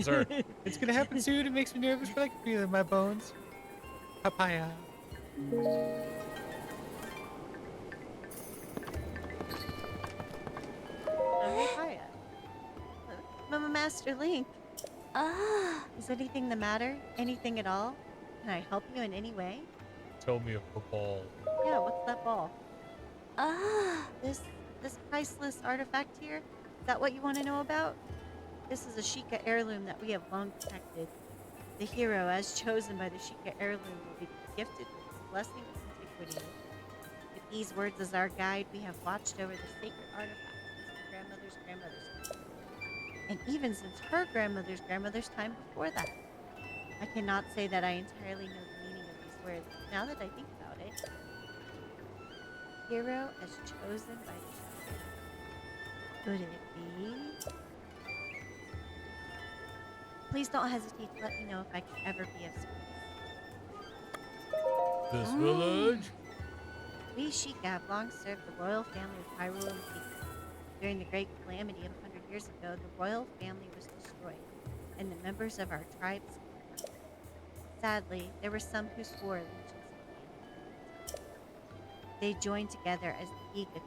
sorry. It's gonna happen soon. It makes me nervous, but I can feel it in my bones. Papaya. Oh, hey, hiya. Mama Master Link, Ah, is anything the matter? Anything at all? Can I help you in any way? Tell me of the ball. Yeah, what's that ball? ah. This priceless artifact here? Is that what you want to know about? This is a Sheikah heirloom that we have long protected. The hero, as chosen by the Sheikah heirloom, will be gifted with the blessing of antiquity. With these words as our guide, we have watched over the sacred artifact since my grandmother's grandmother's time. And even since her grandmother's grandmother's time before that. I cannot say that I entirely know the meaning of these words, now that I think about it. Hero as chosen by the Sheikah. Could it be? Please don't hesitate to let me know if I can ever be of service. This village? We Sheikah have long served the royal family of Hyrule and Peace. During the Great Calamity of 100 years ago, the royal family was destroyed, and the members of our tribes split up. Sadly, there were some who swore allegiance to Ganon. They joined together as the Giga Clan,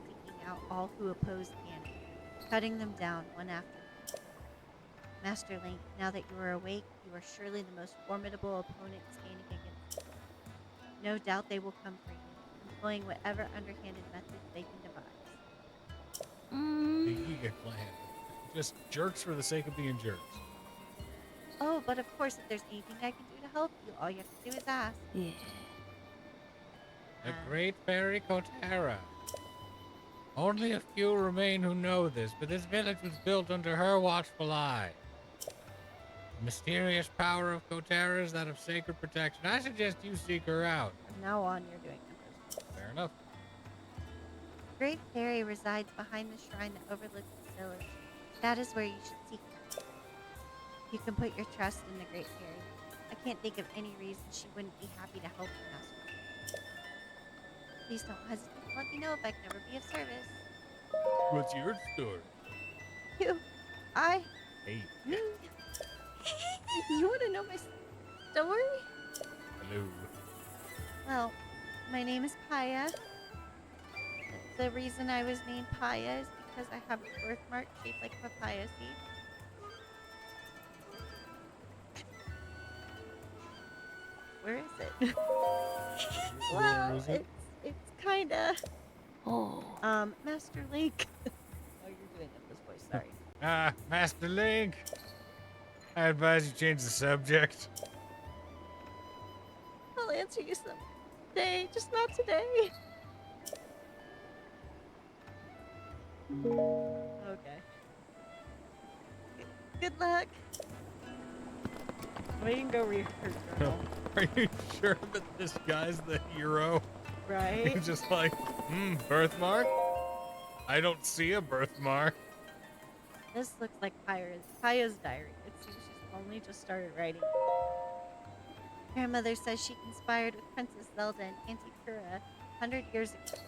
seeking out all who opposed Ganon, cutting them down one after another. Master Link, now that you are awake, you are surely the most formidable opponent standing against them. No doubt they will come for you, employing whatever underhanded methods they can devise. The Mm. Giga Clan. Just jerks for the sake of being jerks. Oh, but of course, if there's anything I can do to help you, all you have to do is ask. Yeah. The Great Fairy Kotara. Only a few remain who know this, but this village was built under her watchful eye. The mysterious power of Kotara is that of sacred protection. I suggest you seek her out. From now on, you're doing numbers. Fair enough. The Great Fairy resides behind the shrine that overlooks the village. That is where you should seek her. You can put your trust in the Great Fairy. I can't think of any reason she wouldn't be happy to help you, Master. Please don't hesitate to let me know if I can ever be of service. What's your story? You, I, Hey. me. You want to know my story? Hello. Well, my name is Paya. The reason I was named Paya is because I have a birthmark shaped like a papaya seed. Where is it? Well, is it? it's kinda Oh. Master Link. Oh, you're doing this voice. Sorry. Ah, Master Link. I advise you change the subject. I'll answer you someday, just not today. Okay. Good luck. We can go read her journal, Are you sure that this guy's the hero? right? He's just like, birthmark? I don't see a birthmark. This looks like Kaya's diary. It seems she's only just started writing. Grandmother says she conspired with Princess Zelda and Auntie Kura 100 years ago.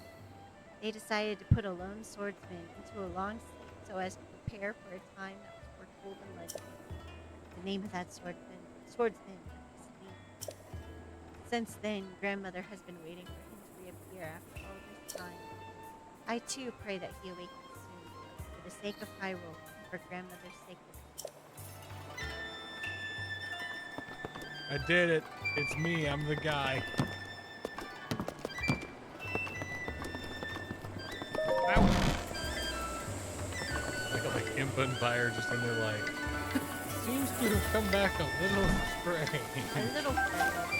They decided to put a lone swordsman into a long sleep so as to prepare for a time that was foretold in legend. The name of that swordsman is Lee. Since then, Grandmother has been waiting for him to reappear after all this time. I too pray that he awakens soon, for the sake of Hyrule and for Grandmother's sake as well. I did it. It's me. I'm the guy. Ow. Like Impa and Fire just in there like, seems to have come back a little strange. A little friendly.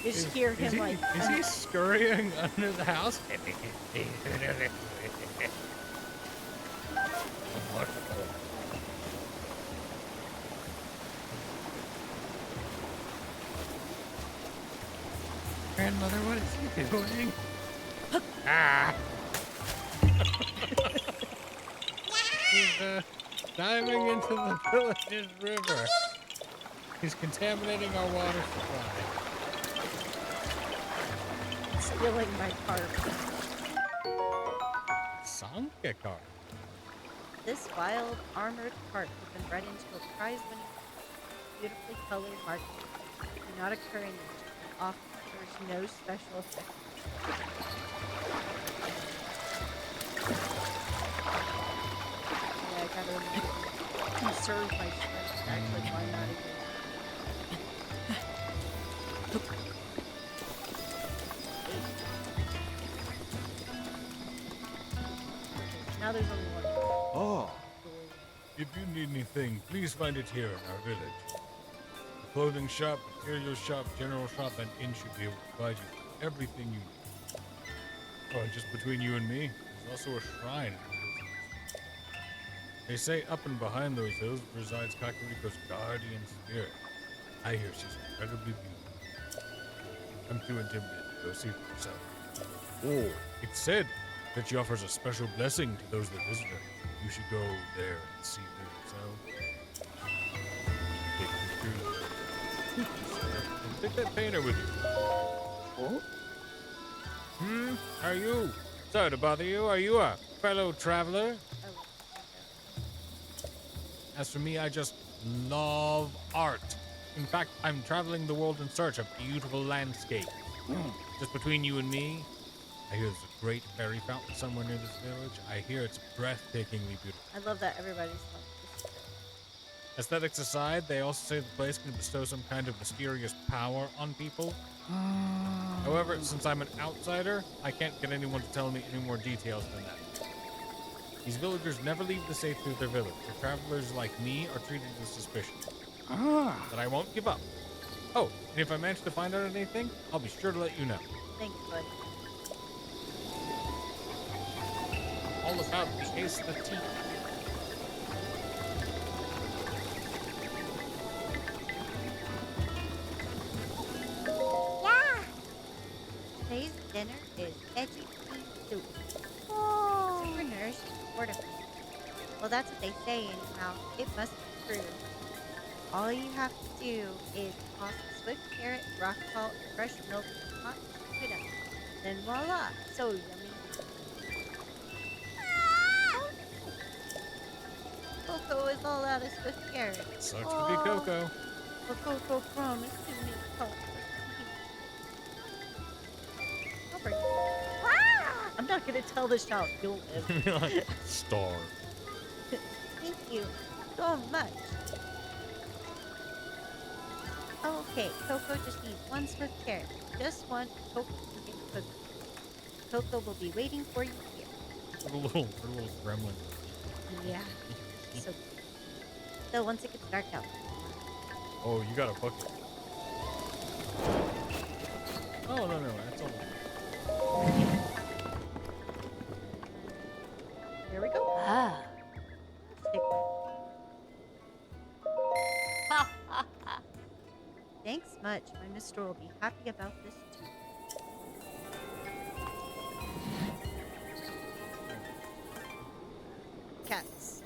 You just hear him like... Is he scurrying under the house? Grandmother, what is he doing? Ah! He's diving into the village's river. He's contaminating our water supply. Stealing my cart. Sanka cart. This wild, armored cart has been bred into a prize-winning, beautifully colored market. Do not occur in nature and offers no special effects. Yeah, I gotta conserve my strength. Actually, why not again? Now there's only one. Oh. If you need anything, please find it here in our village. The clothing shop, material shop, general shop, and inn should be able to provide you with everything you need. Oh, and just between you and me, there's also a shrine. They say up and behind those hills resides Kakariko's guardian spirit. I hear she's incredibly beautiful. I'm too intimidated to go see for myself. Oh, it's said that she offers a special blessing to those that visit her. You should go there and see for yourself. Take that painter with you. Oh? Are you? Sorry to bother you. Are you a fellow traveler? As for me, I just love art. In fact, I'm traveling the world in search of beautiful landscapes. Just between you and me, I hear there's a great fairy fountain somewhere near this village. I hear it's breathtakingly beautiful. I love that everybody's like this. Aesthetics aside, they also say the place can bestow some kind of mysterious power on people. However, since I'm an outsider, I can't get anyone to tell me any more details than that. These villagers never leave the safety of their village, so travelers like me are treated with suspicion. But I won't give up. Oh, and if I manage to find out anything, I'll be sure to let you know. Thanks, bud. All about the case of the tea. Yeah! Today's dinner is veggie pea soup. Super nourishing and fortifying. Well, that's what they say anyhow. It must be true. All you have to do is toss a swift carrot, rock salt, fresh milk, and hot put up. Then voila! So yummy. Coco is all out of swift carrot. Sucks to be Coco. But Coco promised to make hot. I'll bring it. I'm not gonna tell the shout. You'll live. Star. Thank you so much. Okay, Coco just needs one swift carrot. Just one. Coco can get cooking. Coco will be waiting for you here. Her little gremlin. Yeah. So, so once it gets dark out. Oh, you got a bucket. Oh, no, that's all. Here we go. Ah. Take one. Thanks much. My mister will be happy about this too. cats.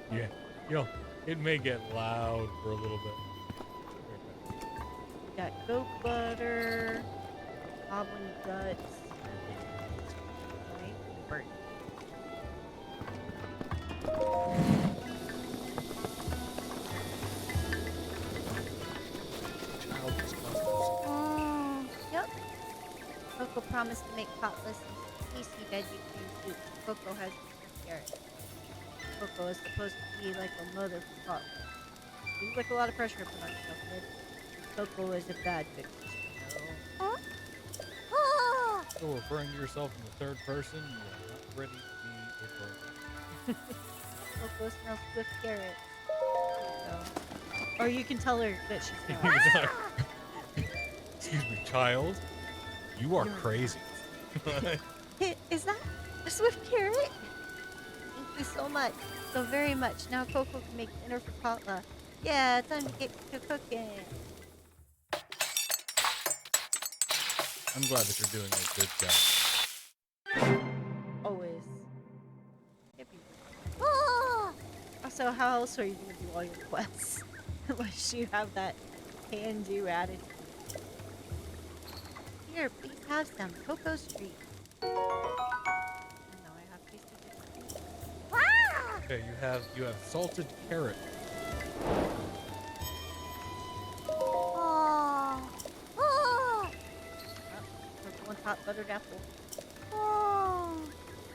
Yeah. Yo, it may get loud for a little bit. We got goat butter, goblin guts, and bird. Child disgusting. Yep. Coco promised to make potluck some tasty veggie cream soup. Coco has carrot. Coco is supposed to be like a mother for potluck. Seems like a lot of pressure put on yourself, kid. Coco is a bad big sister, no. So referring to yourself in the third person, you are not ready to be a brother. Coco smells swift carrots. So. Or you can tell her that she You smells. can tell- Excuse me, child. You are You're crazy. Hey, is that a swift carrot? Thank you so much. So very much. Now Coco can make dinner for potluck. Yeah, time to get to cooking. I'm glad that you're doing a good job. Always. Also, how else are you going to do all your quests? Unless you have that can-do attitude. Here, please have some Coco Street. And now I have tasted it. Okay, you have salted carrot. Coco and hot buttered apple.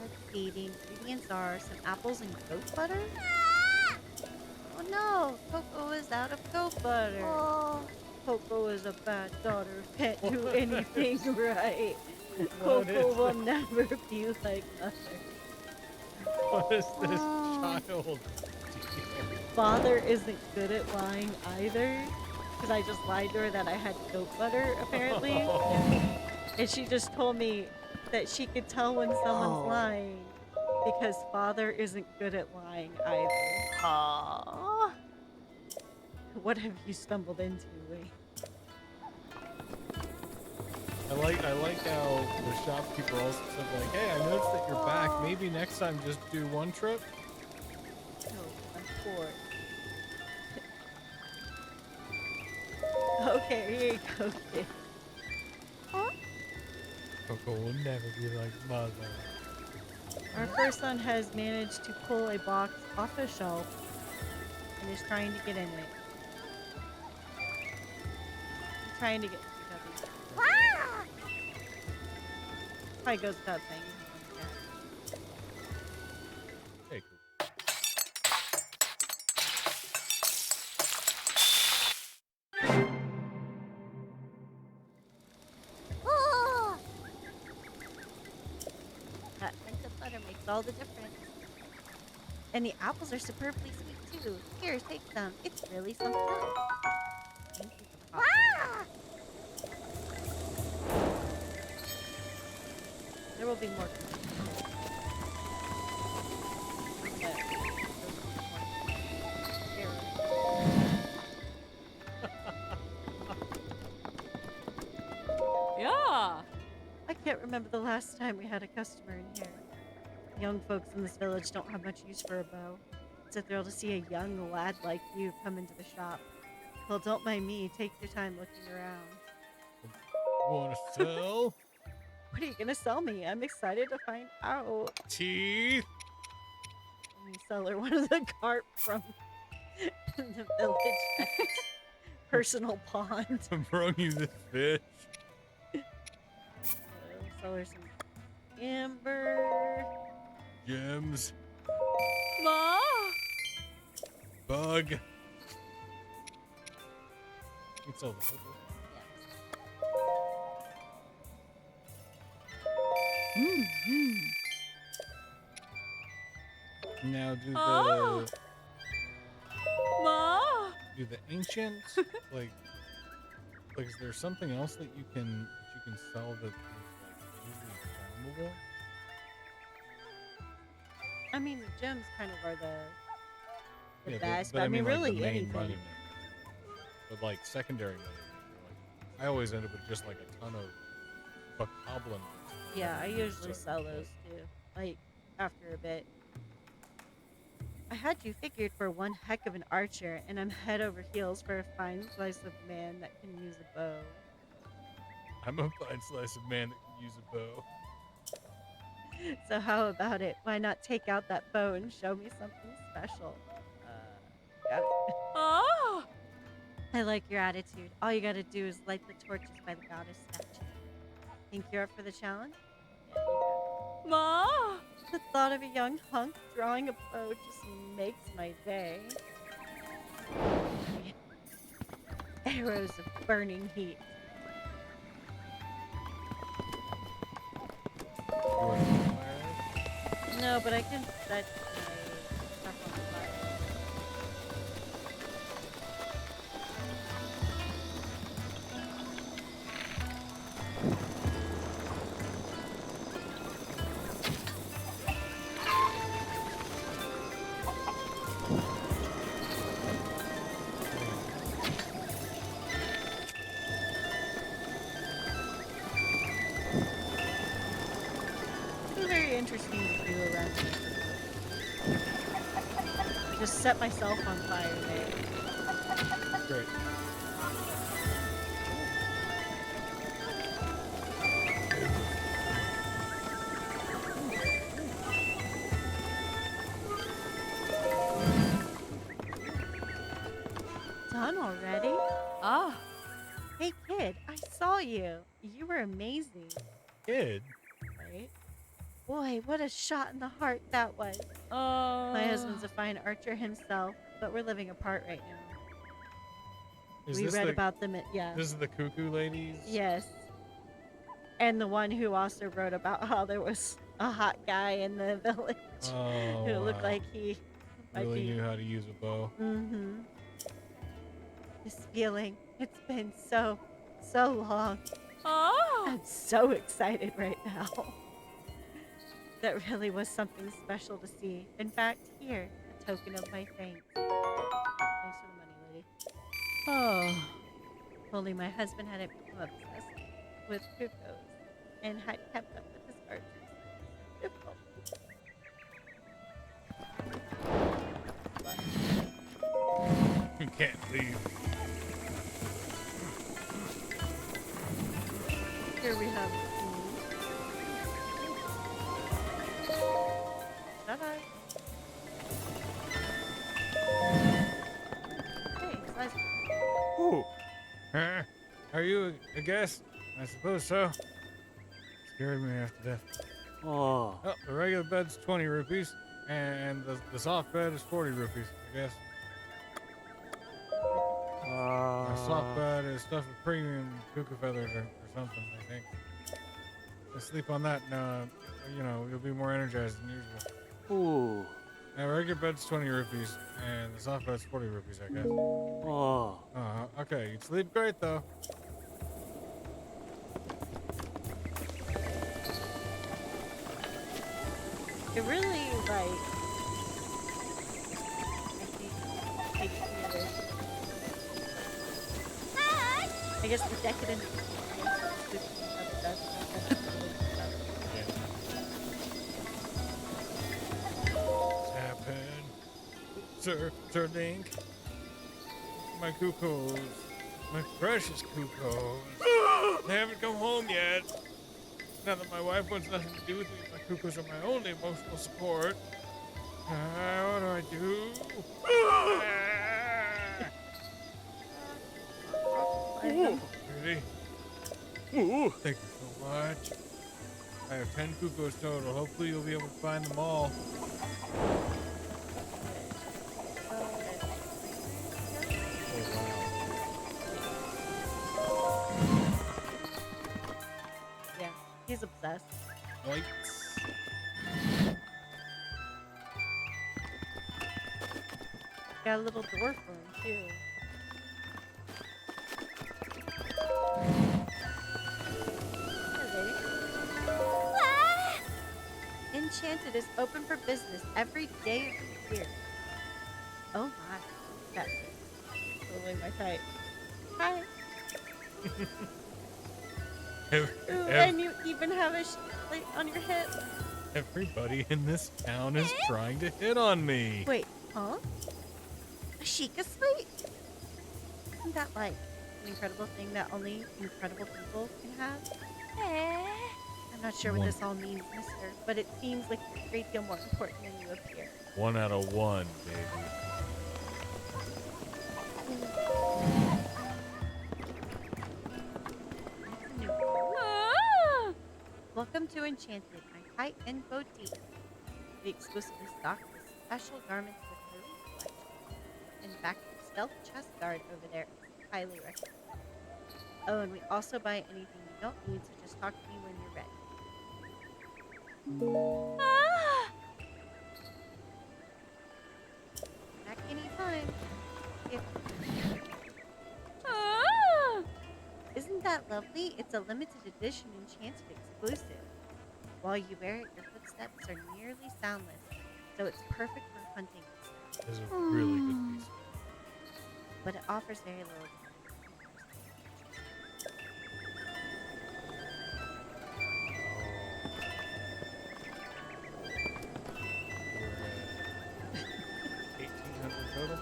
Let's see, the ingredients are some apples and goat butter. Oh no, Coco is out of goat butter. Coco is a bad daughter, can't do anything right. Coco will never be like mother. What is this child? Father isn't good at lying either. Because I just lied to her that I had goat butter, apparently. And she just told me that she could tell when someone's lying. Because father isn't good at lying either. What have you stumbled into, Lee? I like how the shopkeeper also said like, hey, I noticed that you're back. Maybe next time just do one trip. No, I'm poor. Okay, here you go, kid. Coco will never be like mother. Our first son has managed to pull a box off a shelf and is trying to get in it. He's trying to get probably goes without saying. Hey, cool. That hint of butter makes all the difference. And the apples are superbly sweet too. Here, take some. It's really something else. Thank you for the hot butter. There will be more. Yeah. I can't remember the last time we had a customer in here. Young folks in this village don't have much use for a bow. It's a thrill to see a young lad like you come into the shop. Well, don't mind me. Take your time looking around. Want to sell? What are you gonna sell me? I'm excited to find out. Teeth? And you sell her one of the carp from the village vet's personal pond. I brought you this fish. Sell her some amber. Gems. Ma. Bug. You can sell the hooker. Now do Oh. Ma. the ancient like is there something else that you can sell that is like easily farmable? I mean, the gems kind of are the Yeah, best, but but I mean, like, really the main anything. money maker. But like secondary money maker, like I always end up with just like a ton of bokoblin. Yeah, I usually So, sell those too. Like after a bit. I had you figured for one heck of an archer, and I'm head over heels for a fine slice of man that can use a bow. I'm a fine slice of man that can use a bow. So how about it? Why not take out that bow and show me something special? Got it. Oh! I like your attitude. All you gotta do is light the torches by the goddess statue. Think you're up for the challenge? Yeah, you Ma! got it. The thought of a young hunk drawing a bow just makes my day. Arrows of burning heat. You want to fire? No, but I can set my stuff on fire. It's very interesting to do around here. Just set myself on fire there. Great. Done already? Ah! Hey kid, I saw you. You were amazing, Kid? right? Boy, what a shot in the heart that was. My husband's a fine archer himself, but we're living apart right now. Is We this read the, about them This is the cuckoo ladies? yes. And the one who also wrote about how there was a hot guy in the village Oh, who looked wow. like he might Really be. knew how to use a bow. Mm-hmm. This feeling, it's been so long. Oh! I'm so excited right now. That really was something special to see. In fact, here, a token of my thanks. Thanks for the money, lady. Oh. If only my husband hadn't become obsessed with cuckoos and had kept up with his archery. Difficult. You can't leave. Here we have. Bye-bye. Hey, it's nice. Ooh. Are you a guest? I suppose so. Scared me half to death. Oh. Oh, the regular bed's 20 rupees, and the soft bed is 40 rupees, I guess. The soft bed is stuffed with premium cuckoo feathers or something, I think. I sleep on that, and you'll be more energized than usual. Ooh. Now, regular bed's 20 rupees, and the soft bed's 40 rupees, I guess. Oh. Okay, you'd sleep great, though. It really, like, takes me away. I guess the decadent Happen. Sir Link. My cuckoos. My precious cuckoos. They haven't come home yet. Now that my wife wants nothing to do with me, my cuckoos are my only emotional support. What do I do? Really? Thank you so much. I have 10 cuckoos total. Hopefully you'll be able to find them all. Yeah, he's obsessed. Lights. Got a little door for him, too. Enchanted is open for business every day of the year. Oh my, that's totally my type. Hi. Ooh, and you even have a plate on your hip. Everybody in this town is trying to hit on me. Wait, Huh? A Sheikah slate? Isn't that like an incredible thing that only incredible people can have? Eh? I'm not sure what One, this all means, mister, but it seems like you're a great deal more important than you appear. 1 out of 1, baby. Nice to meet you. Ah! Welcome to Enchanted, my high-end boutique. We exclusively stock this special garments with elite collection. In fact, the stealth chest guard over there is highly recommended. Oh, and we also buy anything you don't need, so just talk to me when you're ready. Ah! Back anytime. If Ah! Isn't that lovely? It's a limited edition Enchanted exclusive. While you wear it, your footsteps are nearly soundless, so it's perfect for hunting and stuff. This is a really good piece. But it offers very little time. We're at 1,800 total.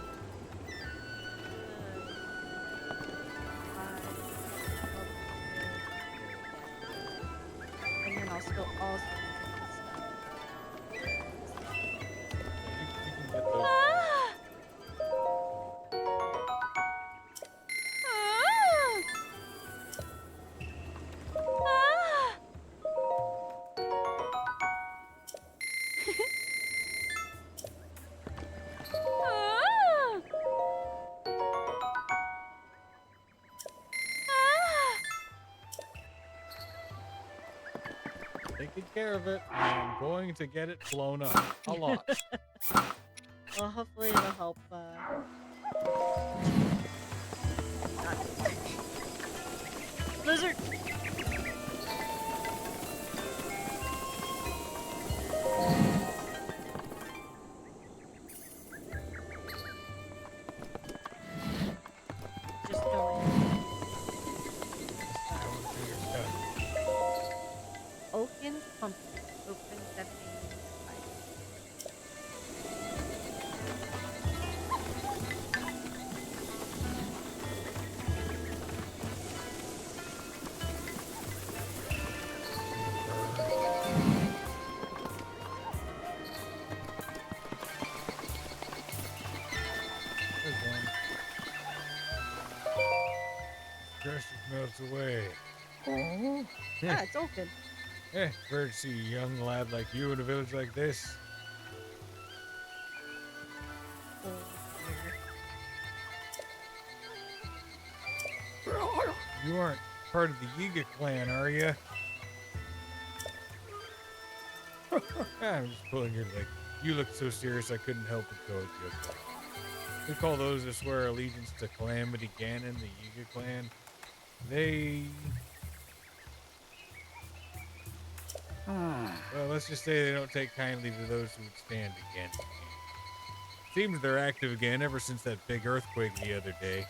And then I'll still also need this stuff. Yeah, you can get those. Ah! Ah! Ah! Ah! Ah! Taking care of it. I'm going to get it blown up. A lot. Well, hopefully it'll help. Lizard! Just go in. Going through your stuff. Oaken Pumpkin. Open 7 a.m. There's one. Stress just melts away. Ah, it's open. Eh, rare to see a young lad like you in a village like this. Oh, You aren't part of the Yiga clan, are you? I'm just pulling your leg. You look so serious I couldn't help but go with you. We call those that swear allegiance to Calamity Ganon, the Yiga clan. They... Well, let's just say they don't take kindly to those who would stand against you. Seems they're active again ever since that big earthquake the other day.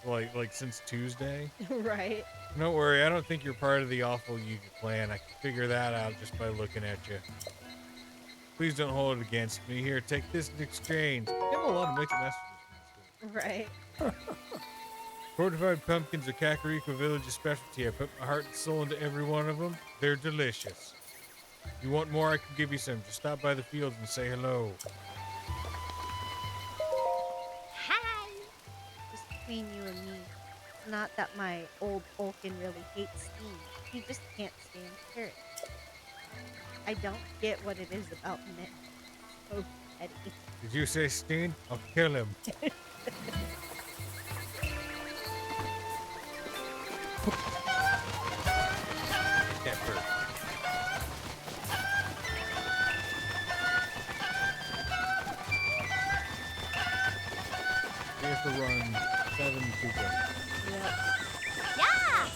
Like since Tuesday. right. Don't worry, I don't think you're part of the awful Yuga clan. I can figure that out just by looking at you. Please don't hold it against me. Here, take this in exchange. I have a lot of mixed messages. Right. Fortified pumpkins are Kakariko Village's specialty. I put my heart and soul into every one of them. They're delicious. If you want more, I can give you some. Just stop by the fields and say hello. Hi! Just between you and me, it's not that my old Ulkin really hates steam. He just can't stand carrots. I don't get what it is about men. So petty. Did you say Steen? I'll kill him. That bird. We have to run 7 people. Yep. Yeah!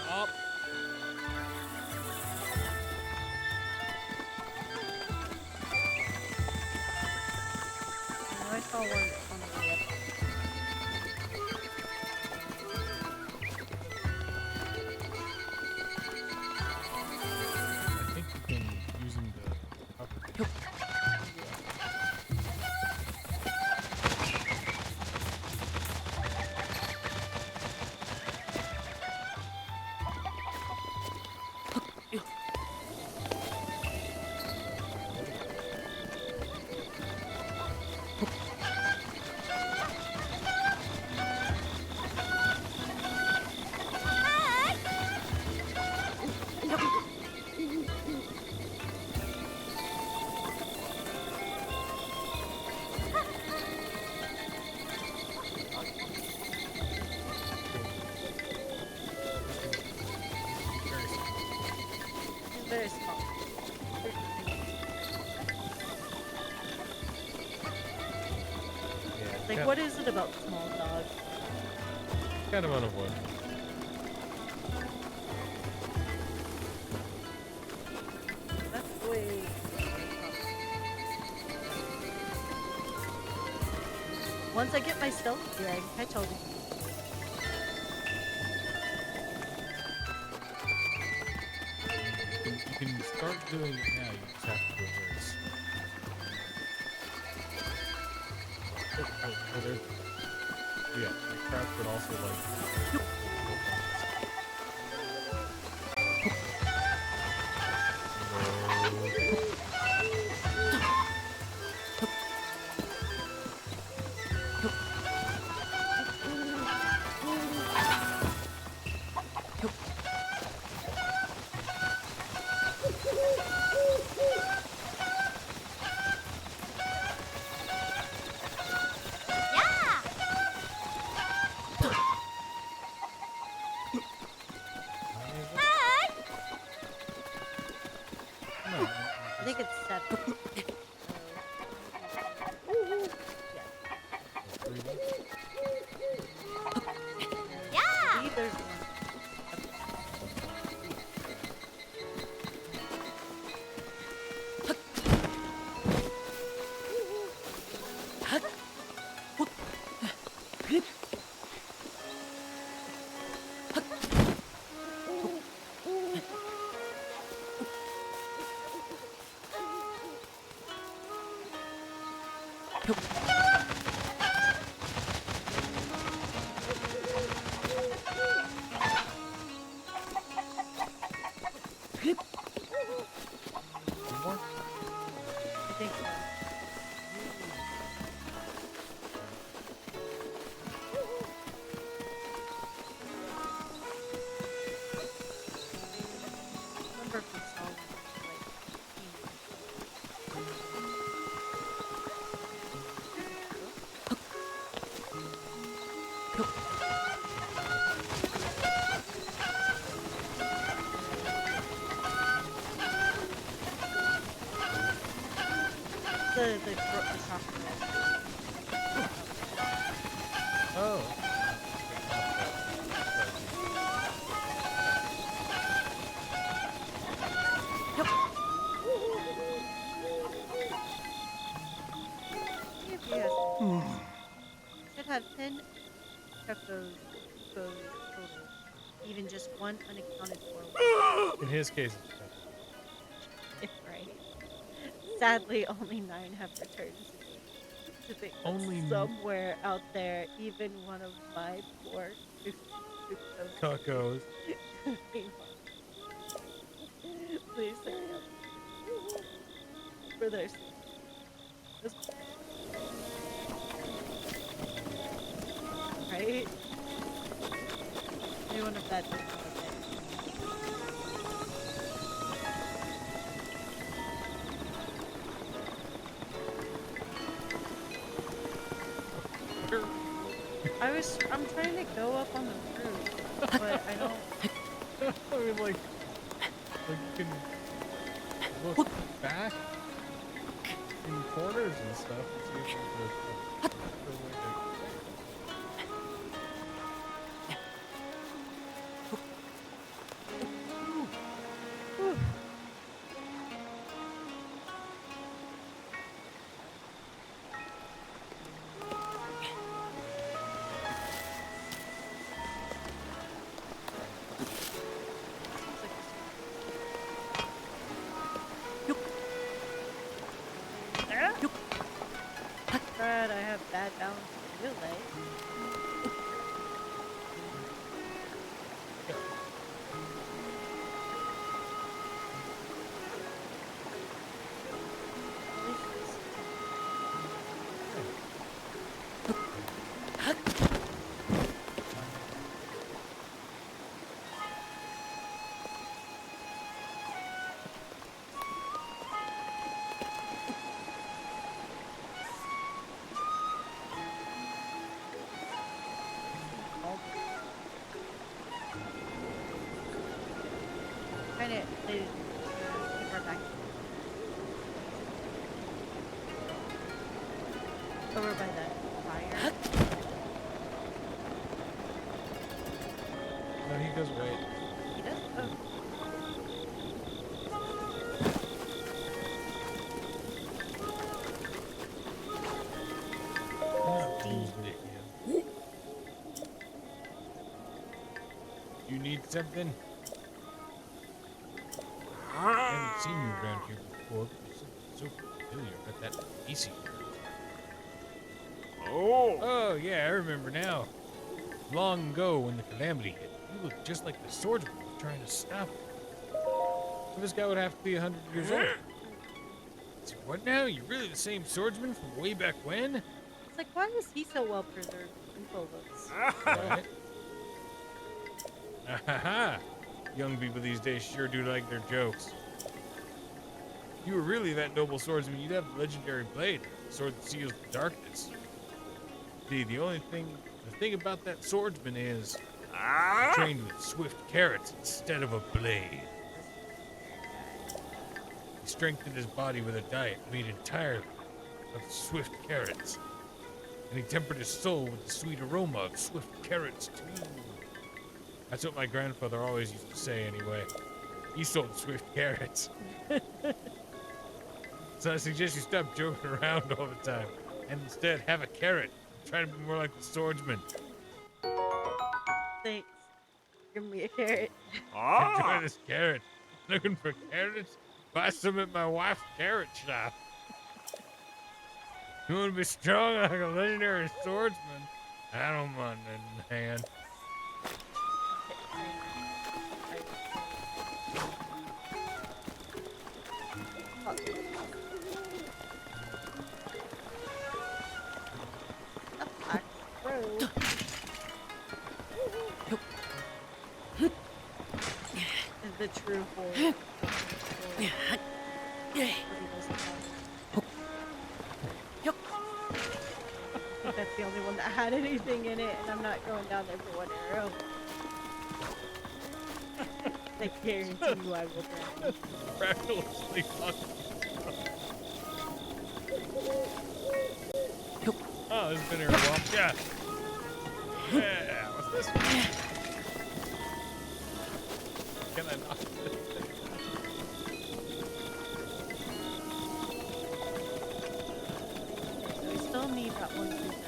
Stop. I saw one on the way up. I think you can use them to cover. very small. Yeah, it's Like, what is it about small dogs? kind of unavoidable. That's way. Once I get my stealth gear, I can catch all these. You can start doing it now. You just have to reverse. There's, yeah, the crouch, but also like. Yeah! Hi! No, I think it's 7. Yeah. Yeah! See, there's one. more? I think so. Remember if we saw one the crocodile. Oh. See if he has should have 10 Chocos total. Even just one unaccounted for one. In his case, it's Right. Sadly, only 9 have returned to think that only somewhere out there, even one of my poor Chocos cuckoos. could be home. Please hurry up. For their sake. That's right? Maybe one of that does not I'm trying to go up on the roof, but I don't. I mean, like you can look back in corners and stuff and see if there's a faster way to. Fred, I have bad balance in real life. At least this- all kind of related. back over by the fire. No, he goes away. He does. Oh, Not losing it yet. You need something? I haven't seen you around here before, but you seem so familiar with that easy. Oh, yeah, I remember now. Long ago, when the calamity hit, you looked just like the swordsman was trying to stop it. Well, this guy would have to be 100 years old. So what now? You're really the same swordsman from way back when? it's like, why is he so well preserved? Info looks. Right? Ahaha! Young people these days sure do like their jokes. If you were really that noble swordsman, you'd have the legendary blade, the sword that seals the darkness. See, the thing about that swordsman is he trained with swift carrots instead of a blade. He strengthened his body with a diet made entirely of swift carrots. And he tempered his soul with the sweet aroma of swift carrots, too. That's what my grandfather always used to say, anyway. He sold swift carrots. So I suggest you stop joking around all the time and instead have a carrot. Try to be more like the swordsman. Thanks. Give me a carrot. Enjoy this carrot. Looking for carrots? Buy some at my wife's carrot shop. You want to be strong like a legendary swordsman? I don't mind that hand. The true horror. That's the only one that had anything in it, and I'm not going down there for one arrow. I guarantee you I will drown. Miraculously fucking. Oh, this has been here a while. Yeah. Yeah, what's this? Can I knock this? We still need that one piece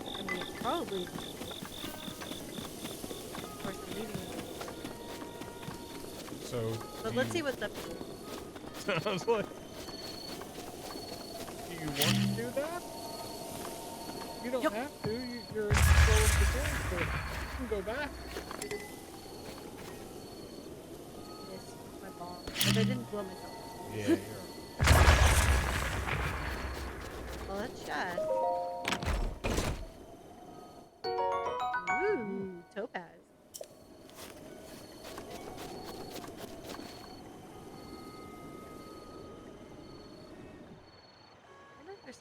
I mean, it's probably. Of course, I'm leaving it. So. But let's see what's up here. I was like, do you want to do that? You don't have to. You're in control of the game, so you can go back. Yes, my bomb. But I didn't blow myself. Yeah, you're. Well, let's chat. Ooh, topaz. I know there's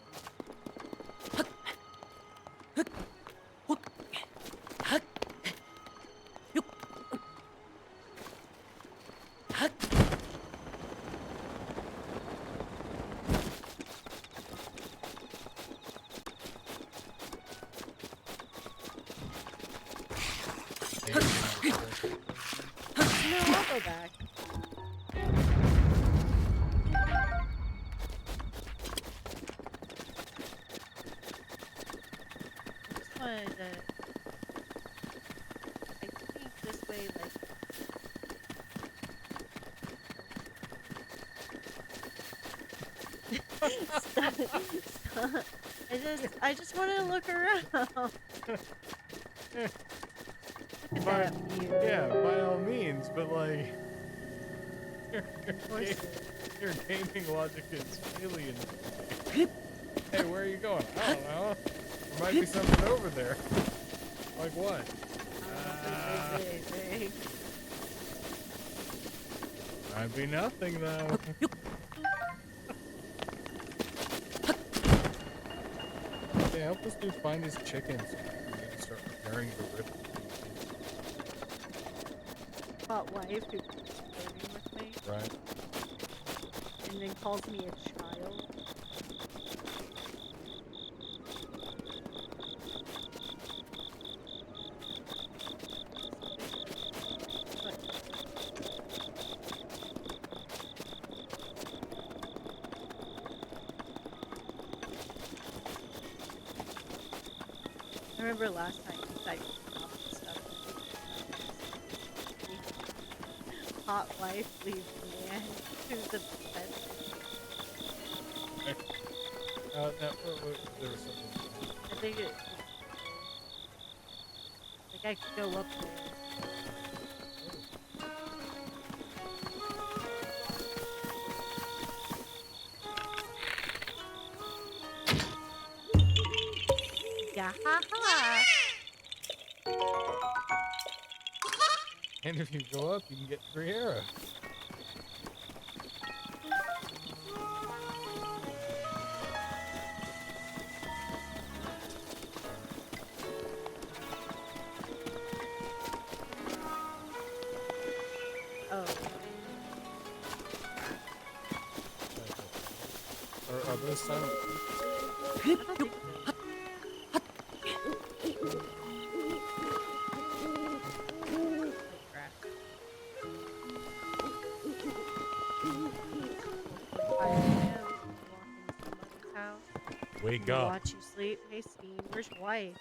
no, I'll go back. I just wanted to. I think this way, like. Stop. Stop. I just wanted to look around. Look at that view. Yeah, by all means, but like. Horses. Your gaming logic is alien. Hey, where are you going? I don't know. There might be something over there. Like what? Might be nothing though. Okay, help this dude find his chickens. We need to start preparing the rip. hot wife who keeps flirting with me Right. and then calls me a child. But I remember last time he tried to pop and stuff. Hot wife leaves man who's obsessed. Now, there was something. I think it's like I could go up there. Yeah, ha ha. And if you go up, you can get 3 arrows. Oh, Are those silent? I don't think so. Oh crap. I am walking somebody's house. Wake We'll up, watch you sleep. Hey, Steen, where's your wife?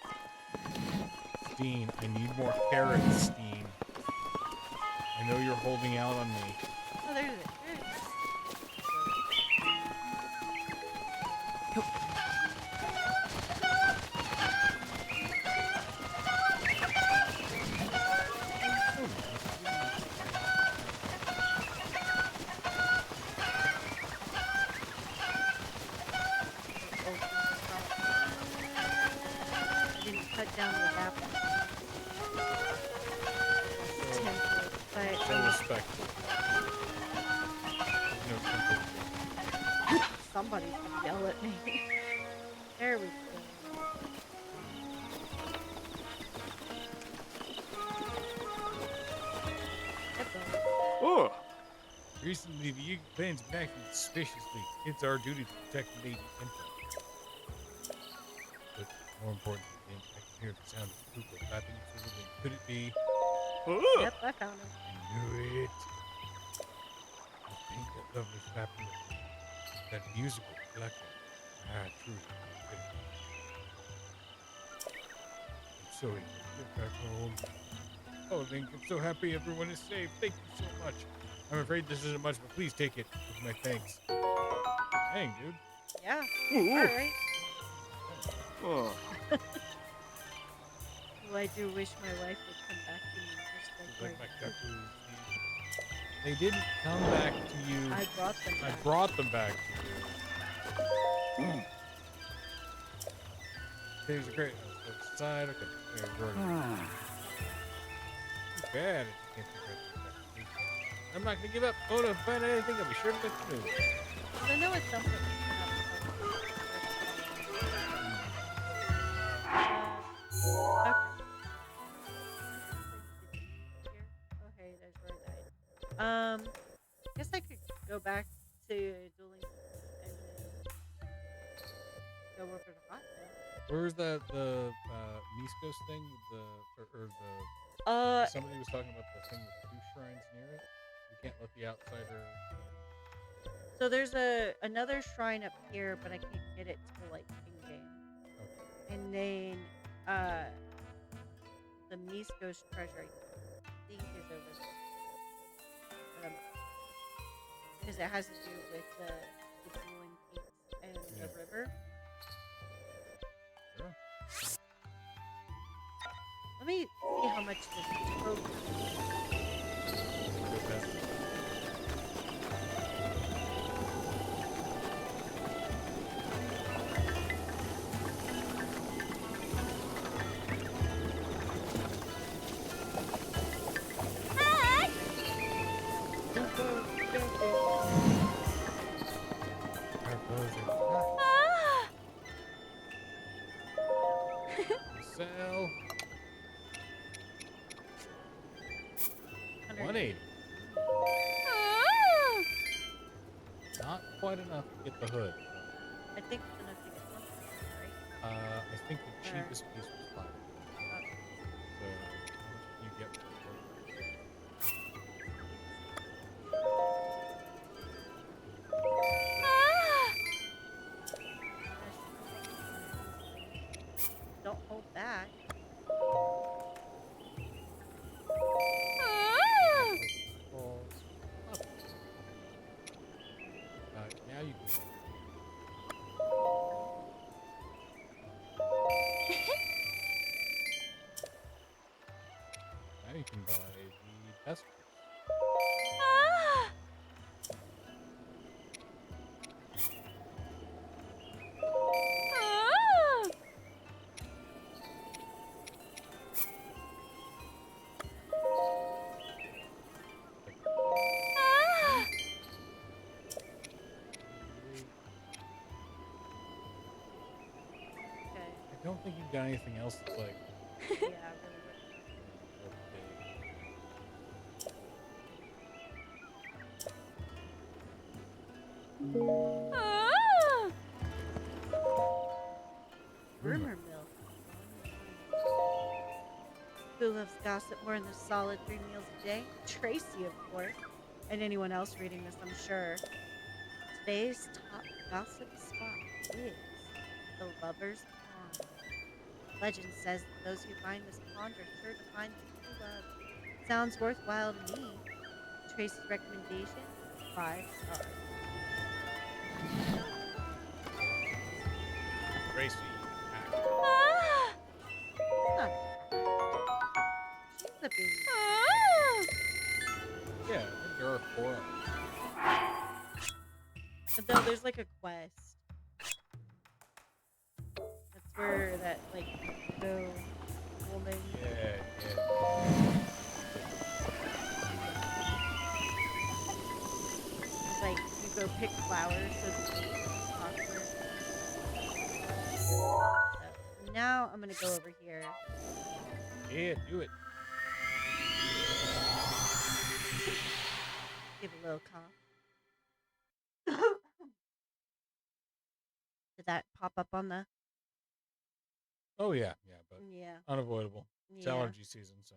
Steen. I need more carrots, Steen. I know you're holding out on me. Oh, there's it. There it is. I didn't cut down the apple. Tempted, but So respectful. No temper. somebody's gonna yell at me. There we go. Oh. Recently, the Yugi clan's been acting suspiciously. It's our duty to protect the Lady Temple. But more importantly, I can hear the sound of Kuko clapping through the wind. Could it be? Oh. Yep, I found him. I knew it. I think that lovely flapping of that musical collector. Ah, truly. I'm so eager to get back home. Oh, Link, I'm so happy everyone is safe. Thank you so much. I'm afraid this isn't much, but please take it with my thanks. Dang, dude. Yeah. Ooh. All right. Oh. Well, I do wish my wife would come back to me just It's like like my my kapoos. They didn't come back to you. I brought them I back. brought them back to you. These are great. Let's go side. Okay. Yeah, we're going. Too bad. I can't figure out the exact. I'm not gonna give up. Oh, to find anything, I'll be sure to let you know. I know it's something. Okay. Oh, hey, there's where I died. Guess I could go back to dueling and then go over to Hot now. Where's that the Miskos thing with the or the somebody was talking about the thing with 2 shrines near it. You can't let the outsider. So there's another shrine up here, but I can't get it till like in game. Okay. And then the Miskos treasure I think is over there. Because it has to do with the dueling peaks and Yeah. the river. Sure. Let me see how much this trophy Good bet. Our clothes are Ah! sell. 180. Not quite enough to get the hood. I think it's enough to get one piece, right? I think the Or- cheapest piece was 5. Okay. So, how much can you get for the hood? Don't hold back. Balls. Now you can. Now you can buy the best. Okay. I don't think you've got anything else that's like Yeah, really real big. Rumor mill. Who loves gossip more than the solid 3 meals a day? Tracy, of course. And anyone else reading this, I'm sure. Today's top gossip spot is the Lover's Pond. Legend says that those who find this pond are sure to find the true love. Sounds worthwhile to me. Tracy's recommendation, 5 stars. Tracy. It's not she's a baby. Yeah, I think there are 4. But though there's like a quest. That's where that like no woman. Yeah. Like you go pick flowers so the bee talk to her. So now I'm gonna go over here. Yeah, do it. Give a little cough. Did that pop up on the? Oh yeah, but Yeah. unavoidable. It's Yeah. allergy season, so.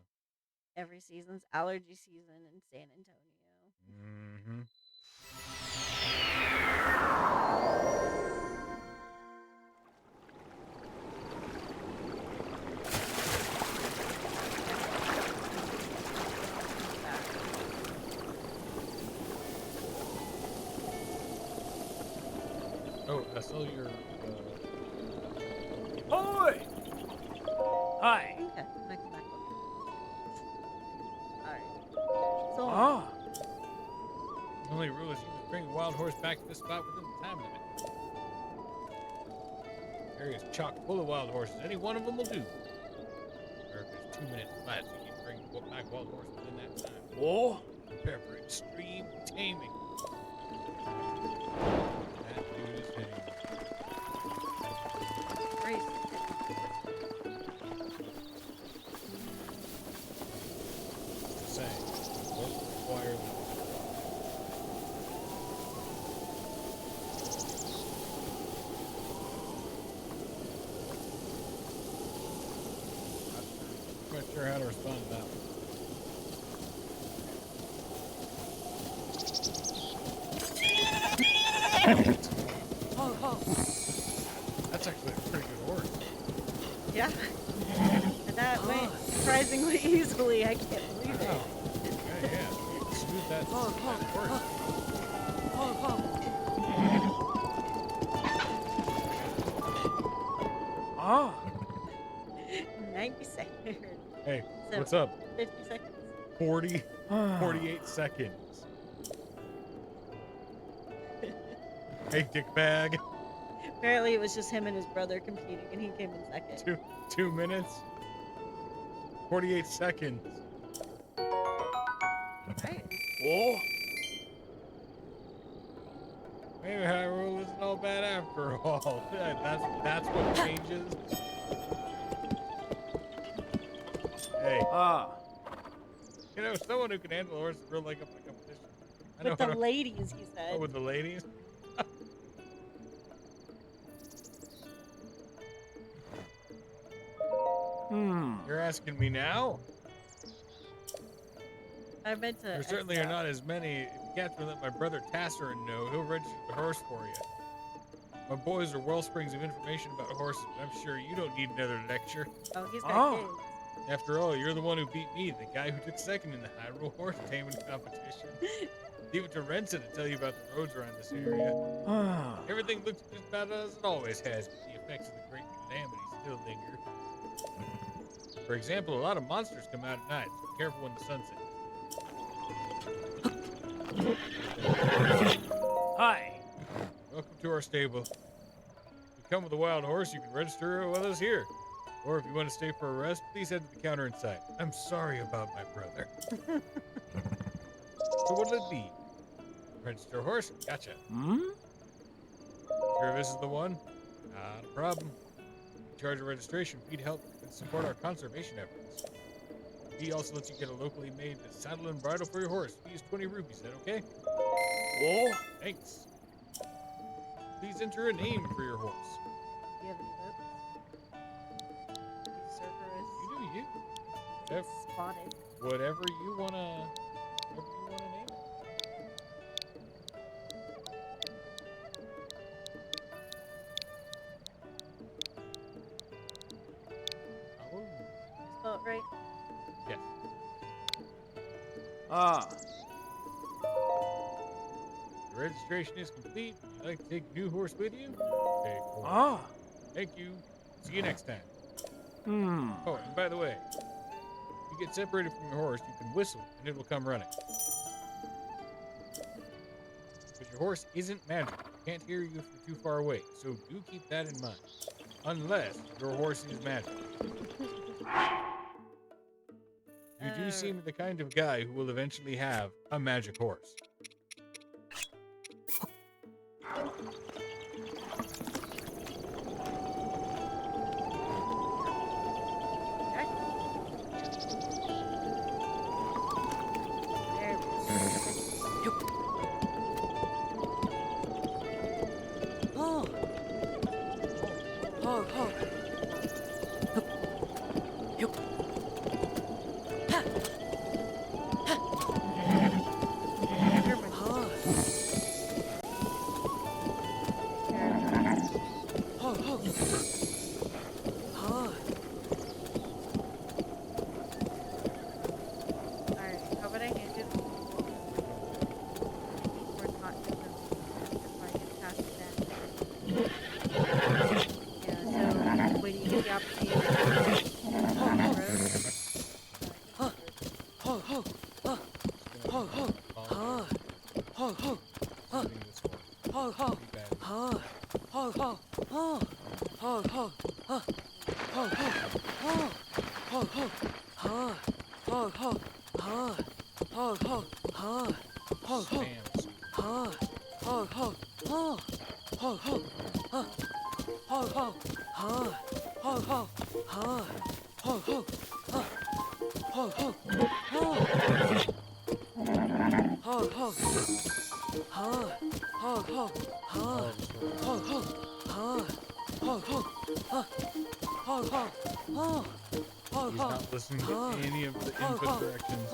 Every season's allergy season in San Antonio. Mm-hmm. Oh, I saw your. Ahoy! Hi. Okay, I'm gonna come back over. Alright. So, Ah. The only rule is you must bring a wild horse back to this spot within the time limit. The area is chock full of wild horses. Any one of them will do. Or if there's 2 minutes flat, so you can bring back wild horse within that time. Oh. Prepare for extreme taming. That dude is hitting. Grace. Just saying. Both require I'm not quite sure how to respond to that one. That's actually a pretty good horse. Yeah. And that went surprisingly easily. I can't believe it. Wow. Yeah. Smooth that horse. Ah. 90 seconds. Hey, So, what's up? 50 seconds. 48 seconds. Hey, dickbag. Apparently, it was just him and his brother competing, and he came in second. 2 minutes. 48 seconds. Right. Oh. Maybe Hyrule isn't all bad after all. That's what changes. Hey, Ah. You know, someone who can handle a horse is real like up in a competition. I know With the what ladies, he said. oh, with the ladies. You're asking me now? I meant to. There certainly are not as many. If you catch me, let my brother Tasserin know. He'll register the horse for you. My boys are wellsprings of information about horses, but I'm sure you don't need another lecture. Oh, he's got Oh. kids. After all, you're the one who beat me, the guy who took second in the Hyrule horse taming competition. Leave it to Rensa to tell you about the roads around this area. Everything looks just about as it always has, but the effects of the great calamity still linger. For example, a lot of monsters come out at night, so be careful when the sun sets. Hi. Welcome to our stable. If you come with a wild horse, you can register with us here. Or if you want to stay for a rest, please head to the counter inside. I'm sorry about my brother. So what'll it be? Register a horse? Gotcha. Sure this is the one? Not a problem. We charge a registration fee to help and support our conservation efforts. The fee also lets you get a locally made saddle and bridle for your horse. Fee is 20 rupees. Is that okay? Oh. Thanks. Please enter a name for your horse. Do you have any votes? Cerberus. You do you. It's spotted. Whatever you wanna name. Oh, Spell it right. yes. The registration is complete. Would you like to take a new horse with you? Okay, cool. Thank you. See you next time. Oh, and by the way, if you get separated from your horse, you can whistle and it will come running. But your horse isn't magic. It can't hear you if you're too far away, so do keep that in mind. Unless your horse is magic. You do seem the kind of guy who will eventually have a magic horse. There we Alright, how about I hand it or not give them if I get past that. Yeah, so when you get the opportunity He's not listening to any of the input directions.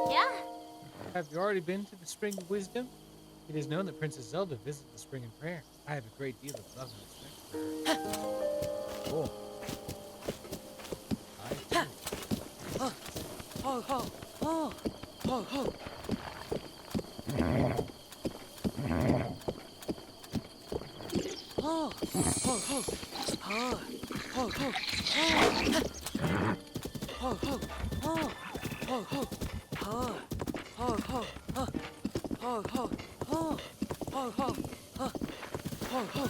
Yeah. Have you already been to the Spring of Wisdom? It is known that Princess Zelda visited the Spring in prayer. I have a great deal of love and respect for her. Cool. I too. Boop, boop,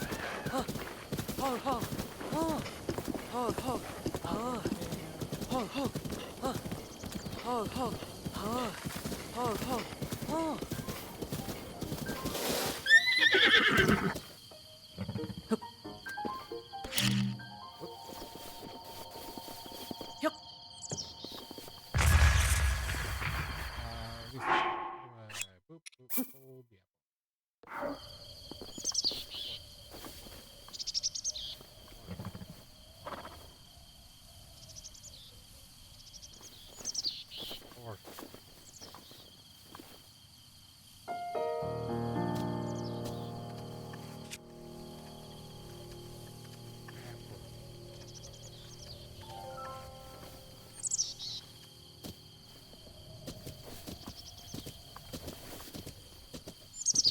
hold the apple.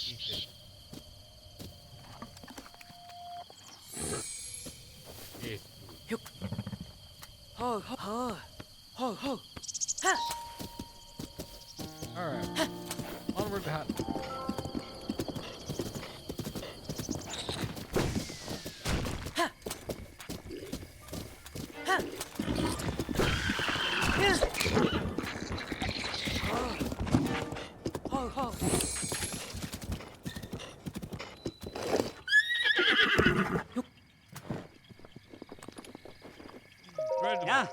Eat it. Yes. All right. Onward to hot. Yeah.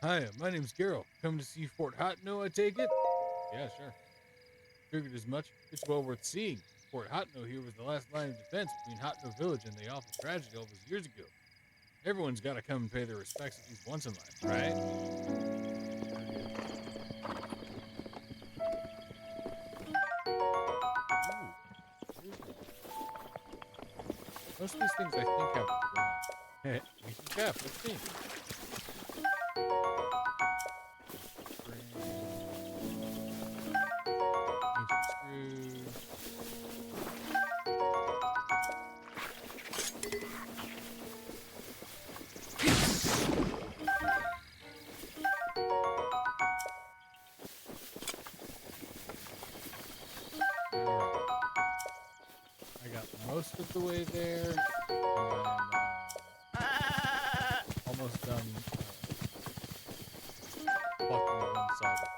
Hi, my name's Carol. Come to see Fort Hotno, I take it? Yeah, sure. Figured as much. It's well worth seeing. Fort Hotno here was the last line of defense between Hotno Village and the awful tragedy all those years ago. Everyone's got to come and pay their respects at least once in life, right? Ooh. Most of these things I think have one. Ancient cap, let's see. Ancient screws. I got most of the way there, and I'm almost done plucking the one side of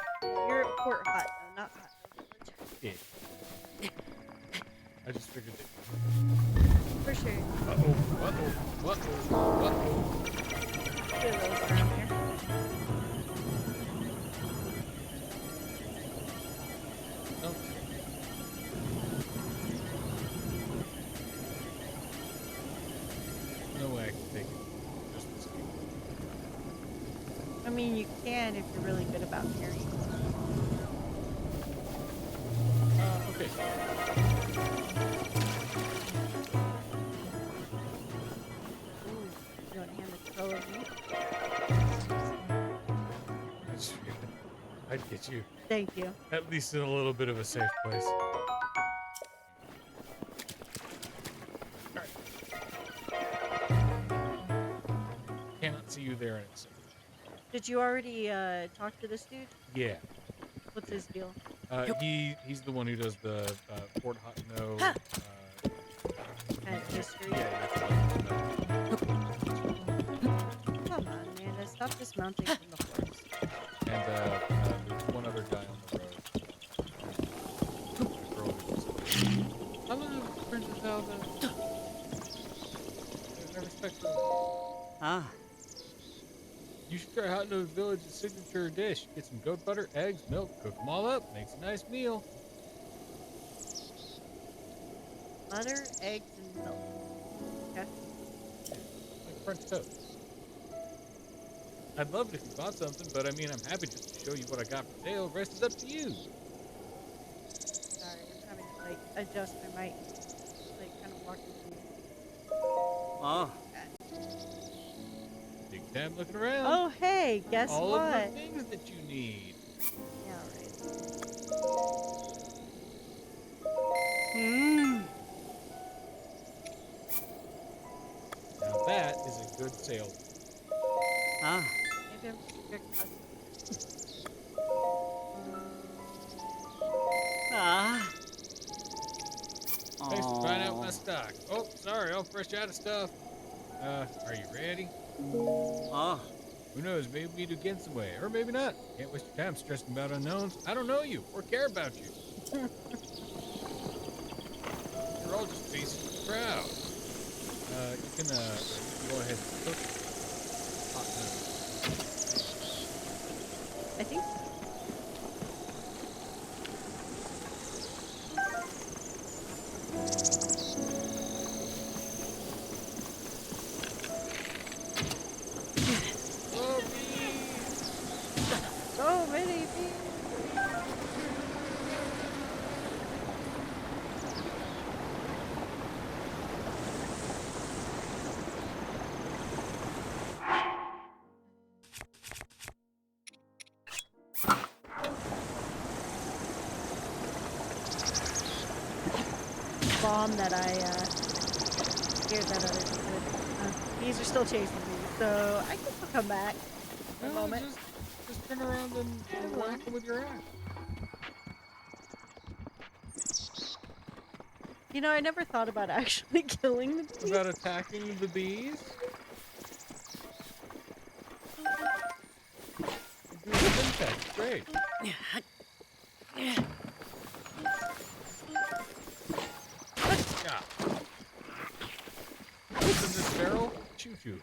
ancient You're at Port Hot, though, not Hot Village. Yeah. I just figured that. For sure. Uh-oh. Two of those around here. Nope. No way I can take it. Just this few. I mean, you can if you're really good about carrying. Okay. Ooh, you want to hand the control over me? I just figured I'd get you Thank you. at least in a little bit of a safe place. Alright. Cannot see you there in a second. Did you already talk to this dude? Yeah. What's his deal? He's the one who does the Fort Hotno. Kind of history. Yeah. Come on, Amanda. Stop dismounting from the horse. And there's one other guy on the road. Hello, Princess Zelda. I respect her. Ah. You should try Hot Nose Village's signature dish. Get some goat butter, eggs, milk, cook them all up. Makes a nice meal. Butter, eggs, and milk. Okay. Like French toast. I'd love it if you bought something, but I mean, I'm happy just to show you what I got for sale. The rest is up to you. Sorry, I'm having to like adjust my mic. Like kind of walking through. Oh. Big tab looking around. Oh, hey, guess all what? of the things that you need. Yeah, right. Now that is a good sale. Ah. Maybe I'm just a good cousin. Ah. Trying out my stock. Oh, sorry, all fresh out of stuff. Are you ready? Oh. Who knows, maybe meet again some way, or maybe not. Can't waste your time stressing about unknowns. I don't know you, or care about you. You're all just faces of the crowd. You can go ahead and cook hot noodles. I think so. Oh, bees! So many bees. Bomb that I scared that other dude. Bees are still chasing me, so I guess I'll come back in a No, moment. just turn around and whack them with your axe. You know, I never thought about actually killing the bees. About attacking the bees? Do the insects, great. Yeah. Open this barrel, shoot you.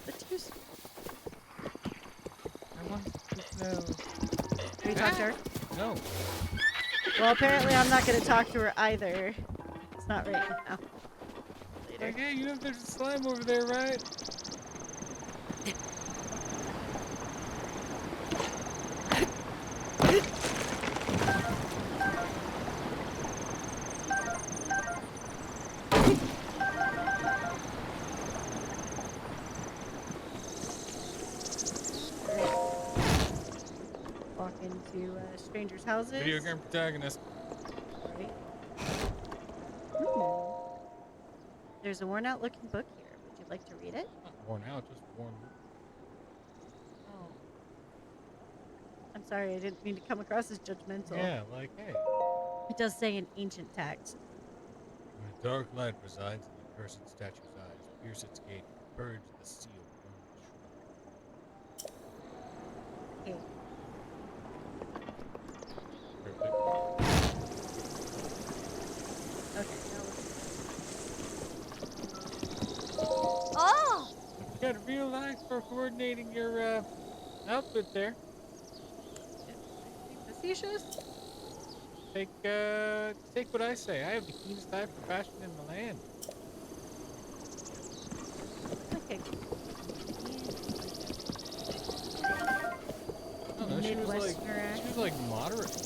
The two. I want to know. Can we talk to her? No. Well, apparently I'm not going to talk to her either. It's not right now. Later. Like, hey, you know there's a slime over there, right? Walk into strangers' houses. Video game protagonist. Right. Hmm. There's a worn-out looking book here. Would you like to read it? Not worn out, just worn. Oh. I'm sorry, I didn't mean to come across as judgmental. Yeah, like, hey. It does say an ancient text. When a dark light resides in the cursed statue's eyes, pierce its gate, purge the seal from the shrine. Okay. Perfect. Okay, now Oh! You got a real eye for coordinating your outfit there. facetious? Take what I say. I have the keenest eye for fashion in the land. Okay. I don't know, she Midwesterner was like moderate.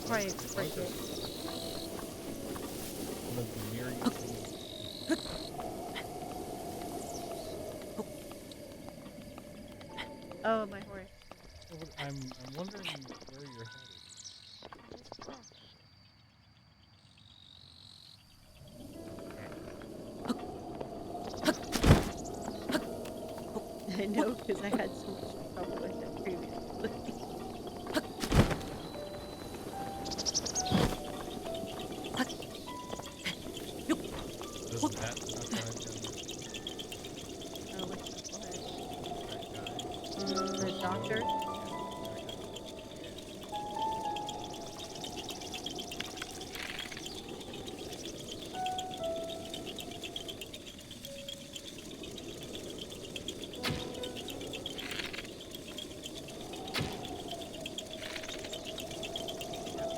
Right, right. Oh, my horse. I'm wondering where you're headed. I know, because I had so much trouble with it previously. Doesn't that not drive down Oh, which knucklehead? The doctor?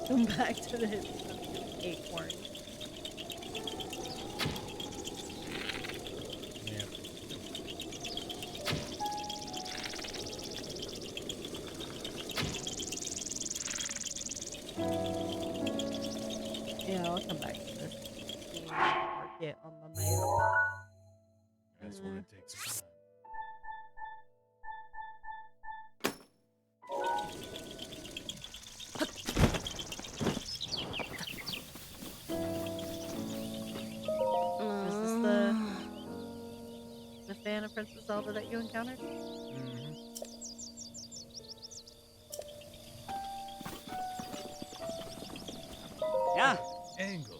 Come back to the acorn. Yeah. Yeah, I'll come back to this. Market on my map. That's when it takes time. Princess Zelda that you encountered? Mm-hmm. Yeah. Angle.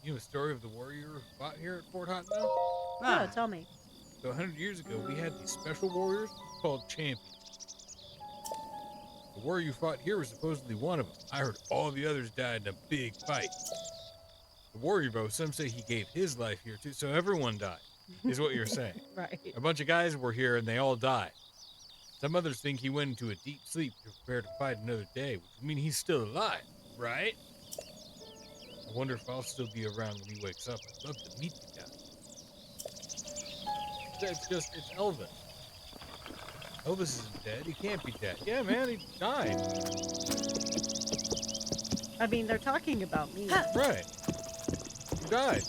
You know a story of the warrior who fought here at Fort Hot Mill? No, Ah. tell me. So 100 years ago, we had these special warriors called champions. The warrior who fought here was supposedly one of them. I heard all the others died in a big fight. The warrior, though, some say he gave his life here too, so everyone died, is what you're saying. Right. A bunch of guys were here and they all died. Some others think he went into a deep sleep to prepare to fight another day, which would mean he's still alive, right? I wonder if I'll still be around when he wakes up. I'd love to meet the guy. It's Elvis. Elvis isn't dead. He can't be dead. Yeah, man, he died. I mean, they're talking about me. Right. He died.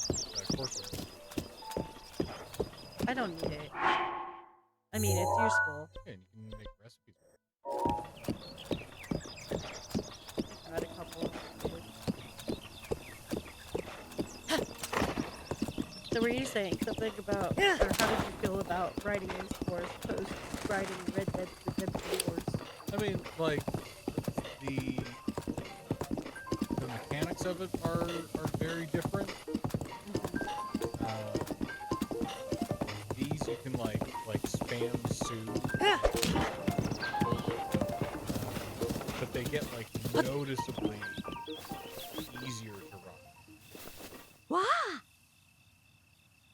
Of course. I don't need it. I mean, it's useful. Yeah, and you can make recipes. I got a couple. So were you saying something about, or how did you feel about writing in scores post writing Red Dead Redemption Wars? I mean, like the mechanics of it are very different. These you can like spam Sue, but they get like noticeably easier to run. Wow.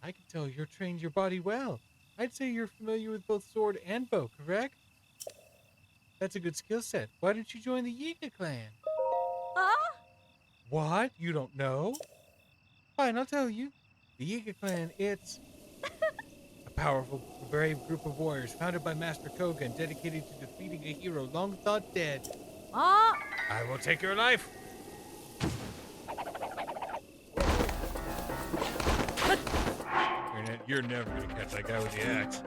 I can tell you're trained your body well. I'd say you're familiar with both sword and bow, correct? That's a good skill set. Why didn't you join the Yiga clan? Huh? What? You don't know? Fine, I'll tell you. The Yiga clan, it's a powerful, brave group of warriors founded by Master Koga and dedicated to defeating a hero long thought dead. Ah. I will take your life. You're never gonna catch that guy with the axe.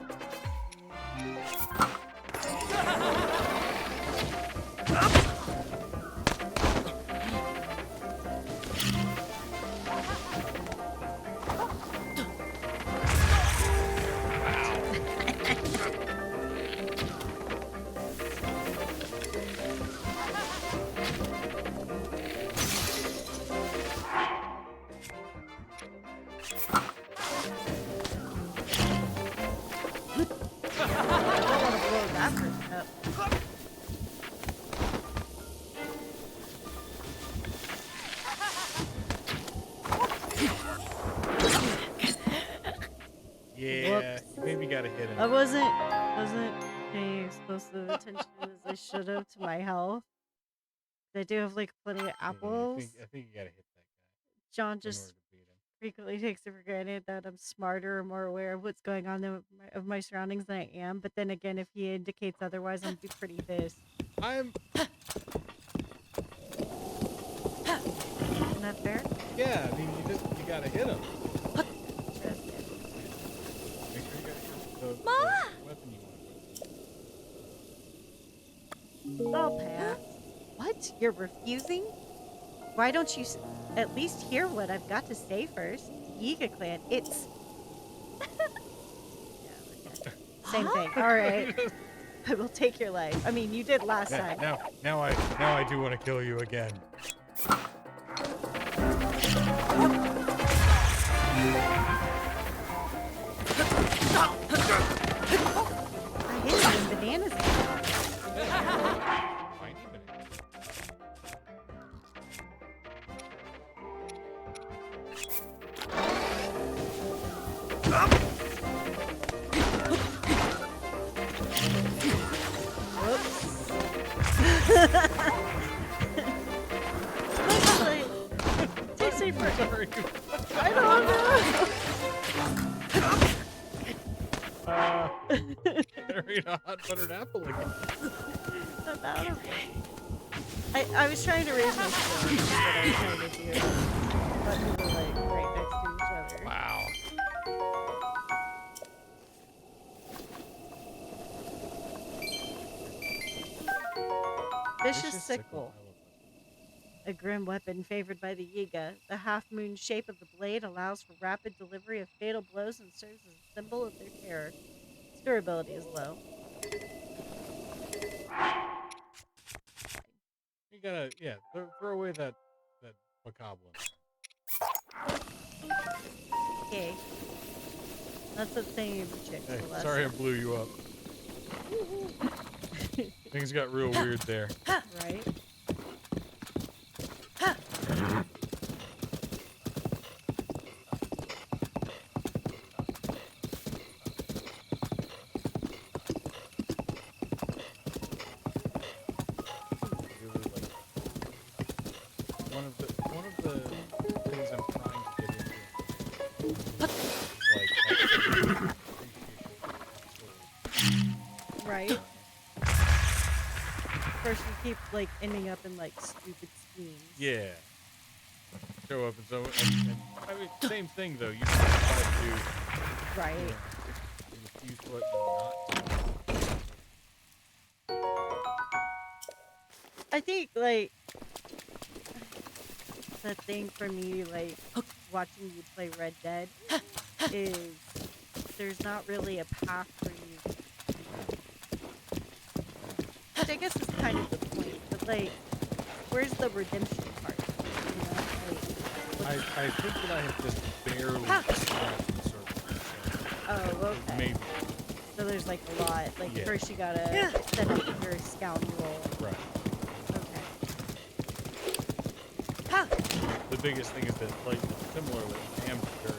I don't want to blow that person up. Yeah, Whoops. maybe gotta hit him. I wasn't paying explosive attention as I should have to my health. I do have like plenty of apples. I think you gotta hit that John guy in order just to beat him. frequently takes it for granted that I'm smarter or more aware of what's going on of my surroundings than I am. But then again, if he indicates otherwise, I'm gonna be pretty pissed. I'm Isn't that fair? yeah. I mean, you gotta hit him. Just Make sure you gotta hit the weapon you want. I'll pass. What? You're refusing? Why don't you at least hear what I've got to say first? Yiga clan, it's... Yeah, okay. Same thing. All right. I will take your life. I mean, you did last time. Now I do want to kill you again. I hit you in bananas. Tiny banana. Tasty for Sorry. I don't Better eat a hot buttered apple again. know. About it. I was trying to raise my skills. Is what I was trying to do. But we were like right next to each other. Wow. Vicious sickle. I love a grim weapon favored by the Yiga. The half-moon shape of the blade allows for rapid delivery of fatal blows and serves as a symbol of their terror. Its durability is low. You gotta, yeah, throw away that macabre. Okay. That's the thing of the chick, Hey, Celeste. sorry I blew you up. Things got real weird there. Right? Really like one of the things I'm trying to get into is like that appreciation for Right? First you keep, like, ending up in, like, stupid schemes. yeah. Show up and so and I mean same thing though. You just try to do Right. you refuse what you're not. I think, like, the thing for me, like, watching you play Red Dead is there's not really a path for you. Which I guess is kind of the point, but, like, where's the redemption part? You know, I think that I have just barely scratched the surface. oh, okay. Maybe. So there's, like, a lot. Like, Yeah. first you gotta set up your scoundrel. Right. Okay. The biggest thing is that, like, similarly, I am very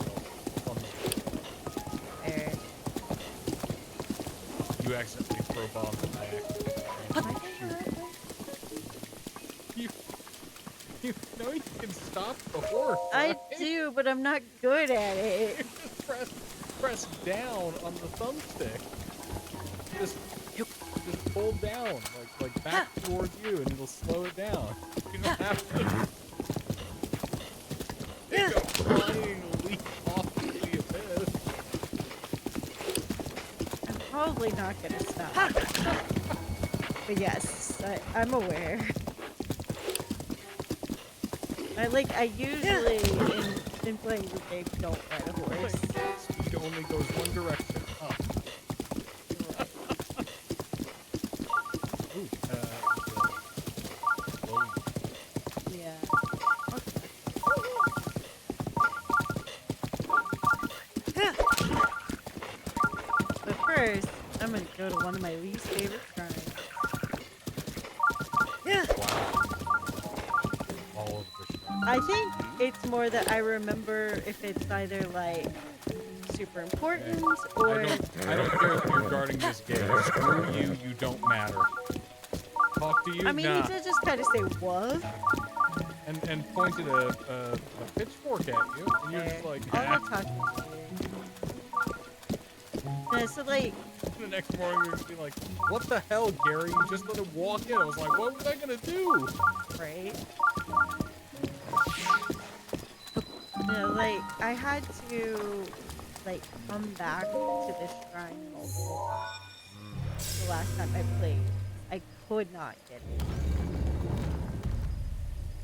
There. you accidentally throw bombs and I accidentally shoot. You know you can stop the horse. I Right? do, but I'm not good at it. You just press down on the thumbstick. Just pull down, like back towards you, and it'll slow it down. You don't have to take a flying leap off the abyss. I'm probably not gonna stop. But yes, I'm aware. I usually in playing the game don't ride a horse. Speed only goes one direction, up. Ooh, Yeah. But first, I'm gonna go to one of my least favorite shrines. all of the shrines. I think it's more that I remember if it's either like super important or I don't care if you're guarding this gate. Screw you, you don't matter. Talk to you, I mean, nah. he did just kind of say what? And pointed a pitchfork at you, and you're just like, I'll nah. go talk to you. Yeah, so like, The next morning you're just be like, what the hell, Gary? You just let him walk in. I was like, what was I gonna do? right? No, like I had to like come back to this shrine multiple times. The last time I played, I could not get it.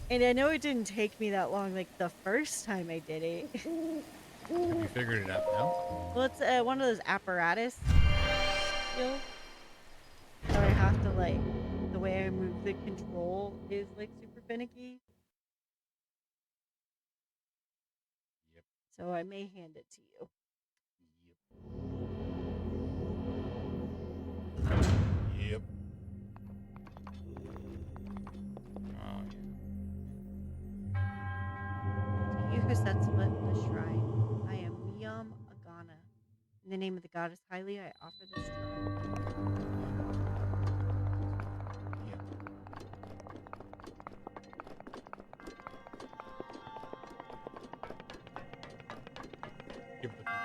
And I know it didn't take me that long, like the first time I did it. Have you figured it out now? Well, it's one of those apparatus skills. So I have to like, the way I move the control is like super finicky. Yep. So I may hand it to you. Yep. Oh, To you who sets foot in the shrine, I am Miyam Agana. In the name of the goddess Hylia, I offer this shrine. yeah. Give the people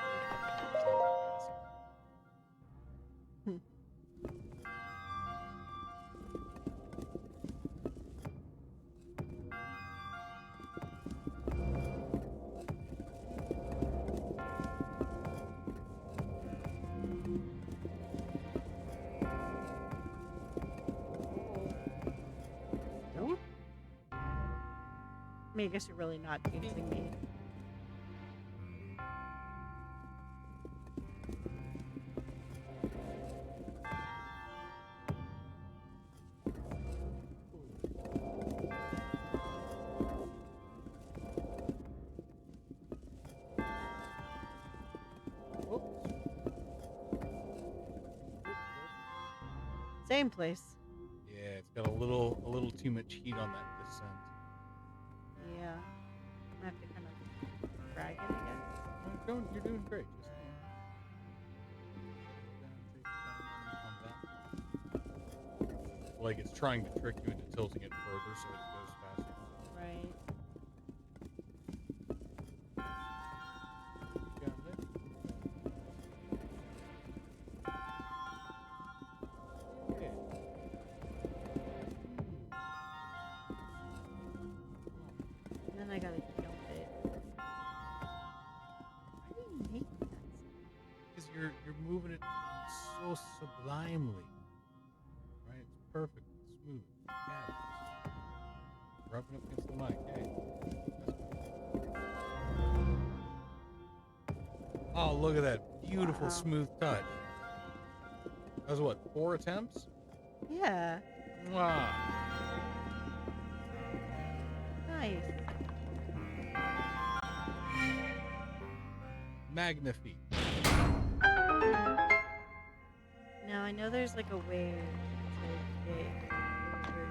mean, I guess you're really not teasing me. Same place. Yeah, it's got a little too much heat on that descent. Yeah. I have to kind of drag it, I guess. You're doing great. Just like it's trying to trick you into tilting it further so it goes faster. Right. Down there. Yeah. And then I gotta jump it. Why do you make that sound? Because you're moving it so sublimely. Right? It's perfect. Smooth. Yeah. Rubbing up against the mic. Hey. Oh, look at that beautiful Wow. smooth touch. That was what, 4 attempts? Yeah. Wow. Nice. Magnifique. Now I know there's like a way to get over.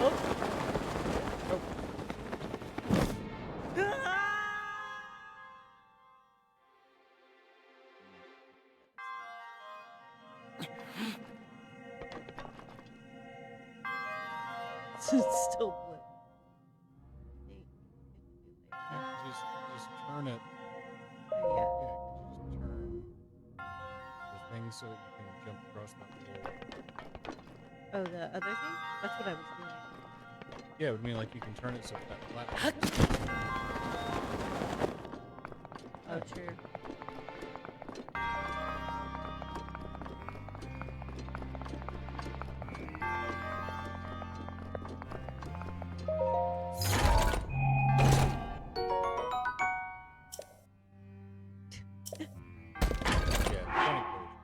Oh. It's still blue. Just turn it. Yeah. Yeah, could you just turn the thing so that you can jump across that whole. Oh, the other thing? That's what I was doing. Yeah, but I mean, like you can turn it so that flat. Oh, true. Yeah, Sonic version.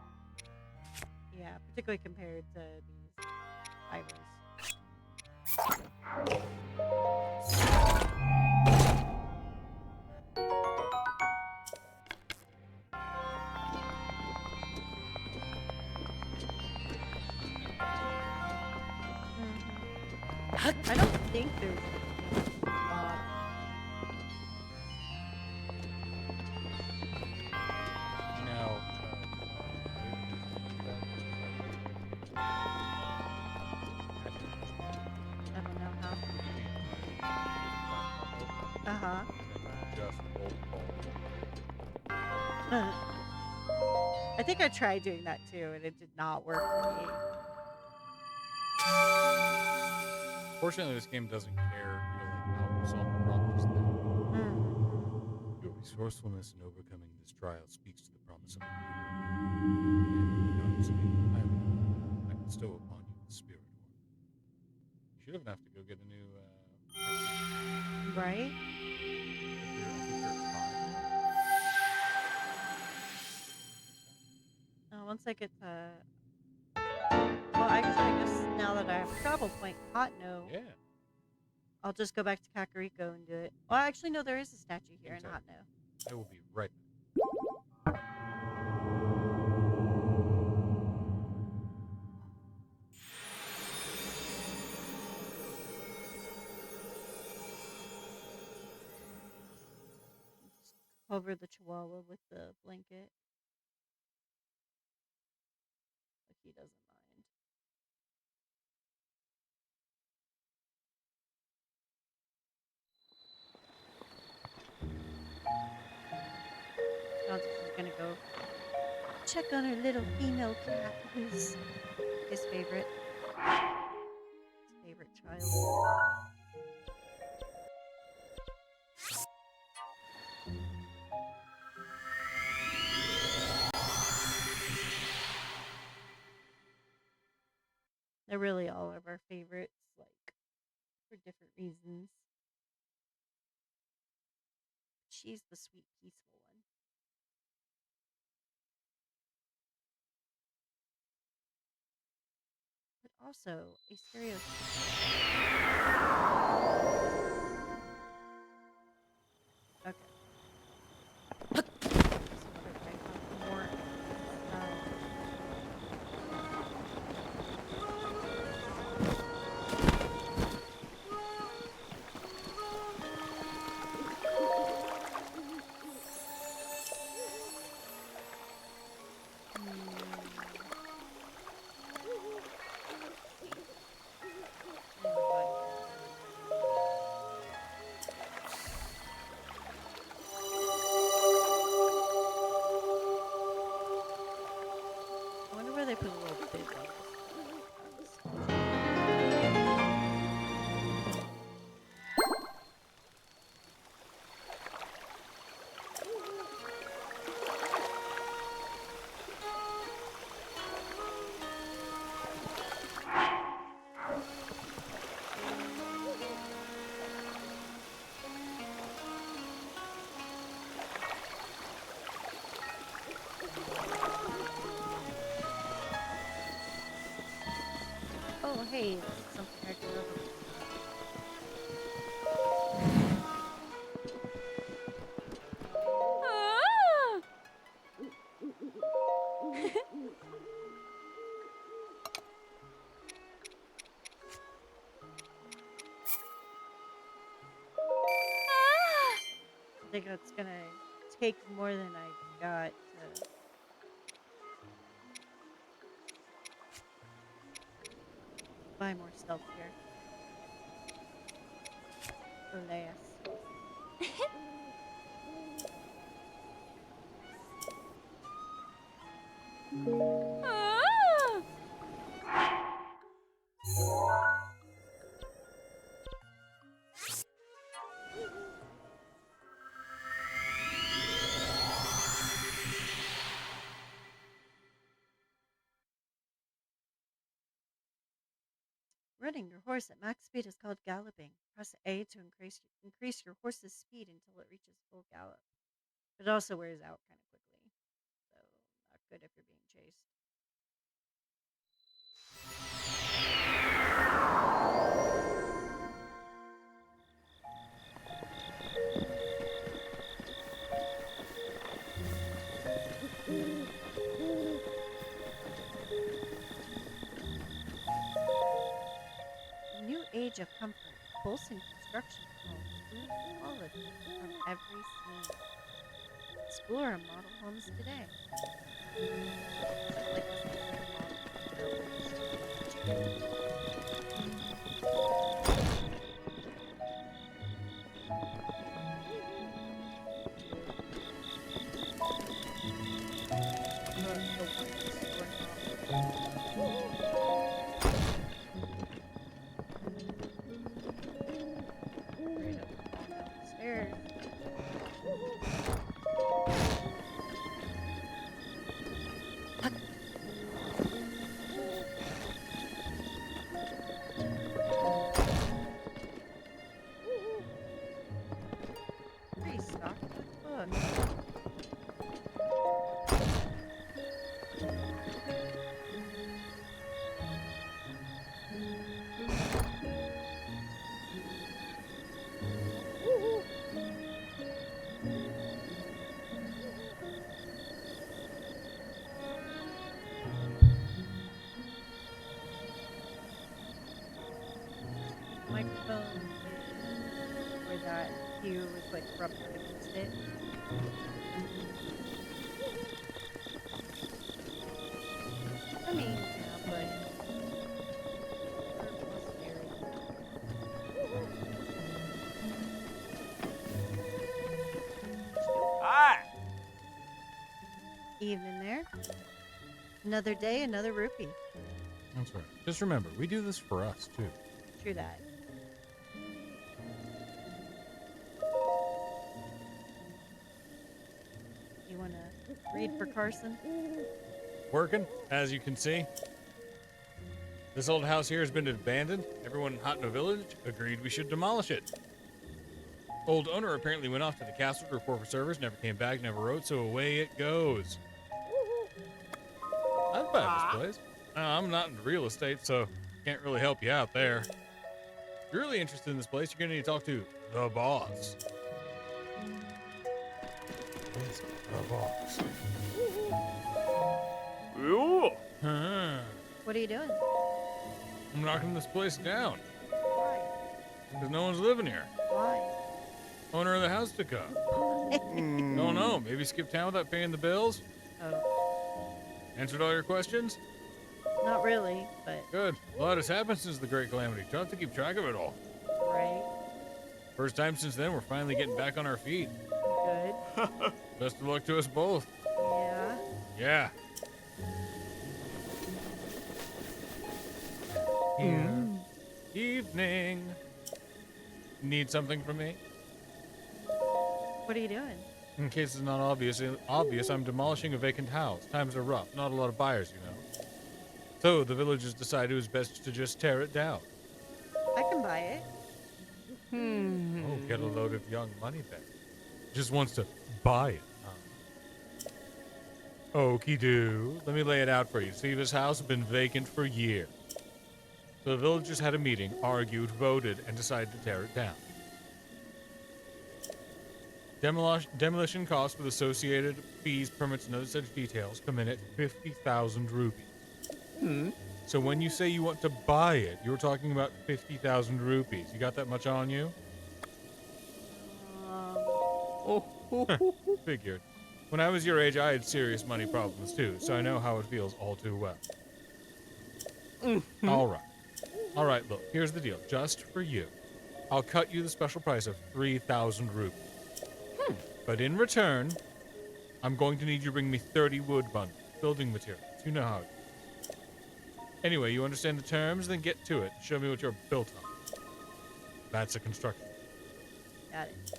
Yeah, particularly compared to these ivers. I don't think there's anything Now, I don't know how. Uh-huh. just hold I think I tried doing that too, and it did not work for me. Fortunately, this game doesn't care, how you solve the problems. Your resourcefulness in overcoming this trial speaks to the promise of a new I bestow upon you the spirit orb. You should even have to go get a new. Right? Once I get to... Well, actually, I guess now that I have a travel point, Hotno, Yeah. I'll just go back to Kakariko and do it. Well, actually, no, there is a statue here in Hotno. I will be right back. Just cover the Chihuahua with the blanket. Like he doesn't mind. Francis is gonna go check on her little female cat, who's his favorite child. They're really all of our favorites, like for different reasons. She's the sweet, peaceful one. But also a stereotypical. Okay. Some other type of more I wonder where they put a little bib on this. Oh, hey, this is something I grew up with. Ah! Ah! I think it's gonna take more than I got to buy more stealth gear. Alas. Ah! Running your horse at max speed is called galloping. Press A to increase your horse's speed until it reaches full gallop. But it also wears out kind of quickly, so not good if you're being chased. A new age of comfort, pulsing construction homes, smooth quality from every scene. Explore model homes today. Like this model home built. The one right up down the stairs. Restocked with books. Microphone is where that cue was like rubbed up against it. I mean, yeah, but for posterity. Hi. Evening there. Another day, another rupee. That's right. Just remember, we do this for us, too. True that. You want to read for Carson? Working, as you can see. This old house here has been abandoned. Everyone in Hotno Village agreed we should demolish it. Old owner apparently went off to the castle to report for service, never came back, never wrote, so away it goes. I'd buy this place. I'm not in real estate, so can't really help you out there. If you're really interested in this place, you're going to need to talk to the boss. Who's the boss? Huh. What are you doing? I'm knocking this place down Why? because no one's living here. Why? Owner of the house took up. Don't know. Maybe skip town without paying the bills? Oh, Answered all your questions? not really, but Good. A lot has happened since the Great Calamity. Tough to keep track of it all. right. First time since then, we're finally getting back on our feet. Good. Best of luck to us both. Yeah. Yeah. Here. Evening. Need something from me? What are you doing? In case it's not obvious, I'm demolishing a vacant house. Times are rough. Not a lot of buyers, you know. So the villagers decided it was best to just tear it down. I can buy it. Oh, get a load of young money then. Just wants to buy it. Okie doo. Let me lay it out for you. See, this house has been vacant for years. So the villagers had a meeting, argued, voted, and decided to tear it down. Demolition costs with associated fees, permits, and other such details come in at 50,000 rupees. So when you say you want to buy it, you're talking about 50,000 rupees. You got that much on you? Figured. When I was your age, I had serious money problems too, so I know how it feels all too well. All right, look, here's the deal. Just for you, I'll cut you the special price of 3,000 rupees. But in return, I'm going to need you to bring me 30 wood bundles, building materials. You know how it is. Anyway, you understand the terms? Then get to it. Show me what you're built on. That's a construction. Got it.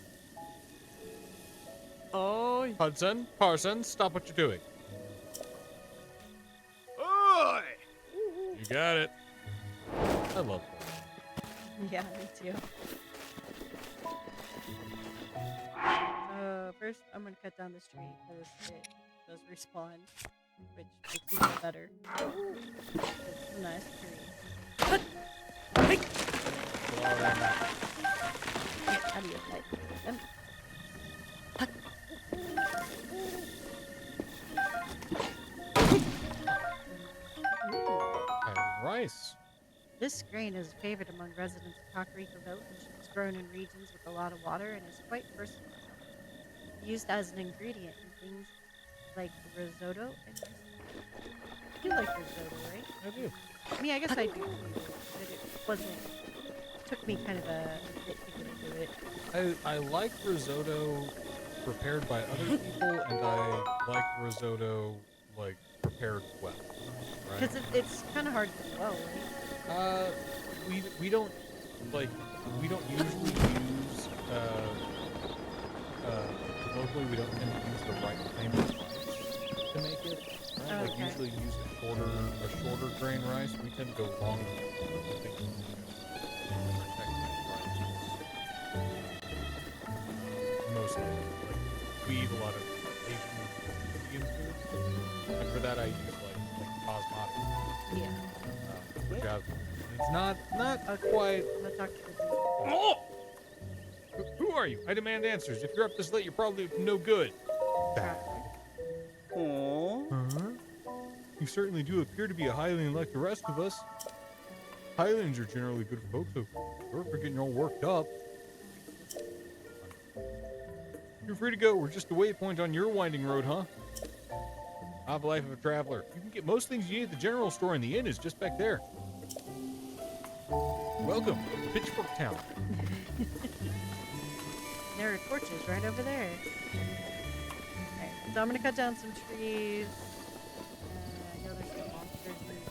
Oi. Hudson, Parson, stop what you're doing. Oi. You got it. I love that. Yeah, me too. First, I'm gonna cut down this tree because it does respawn, which makes me feel better. It's a nice tree. How do you like them? Rice. This grain is favored among residents of Kakarika Village. It's grown in regions with a lot of water and is quite versatile. Used as an ingredient in things like risotto and rice. You like risotto, right? I do. I mean, I guess I do too, but it wasn't. It took me kind of a bit to get into it. I like risotto prepared by other people, and I like risotto like prepared well. Right? Because it's kind of hard to flow, right? We don't usually use locally we don't tend to use the right kind of rice to make it. Right? Like Okay. usually use a shorter grain rice. We tend to go longer with the mostly. Like we eat a lot of Asian Indian food, and for that I use like basmati. Yeah. Which it's not Okay. quite. I'm gonna talk to the dude. Oh! Who are you? I demand answers. If you're up this late, you're probably no good. Oh. Huh? You certainly do appear to be a Highlander like the rest of us. Highlands are generally good folks, so sorry for getting all worked up. You're free to go. We're just a waypoint on your winding road, huh? I have a life of a traveler. You can get most things you need at the general store, and the inn is just back there. Welcome to Pitchfork Town. There are torches right over there. Okay, so I'm gonna cut down some trees. I know there's some monsters in these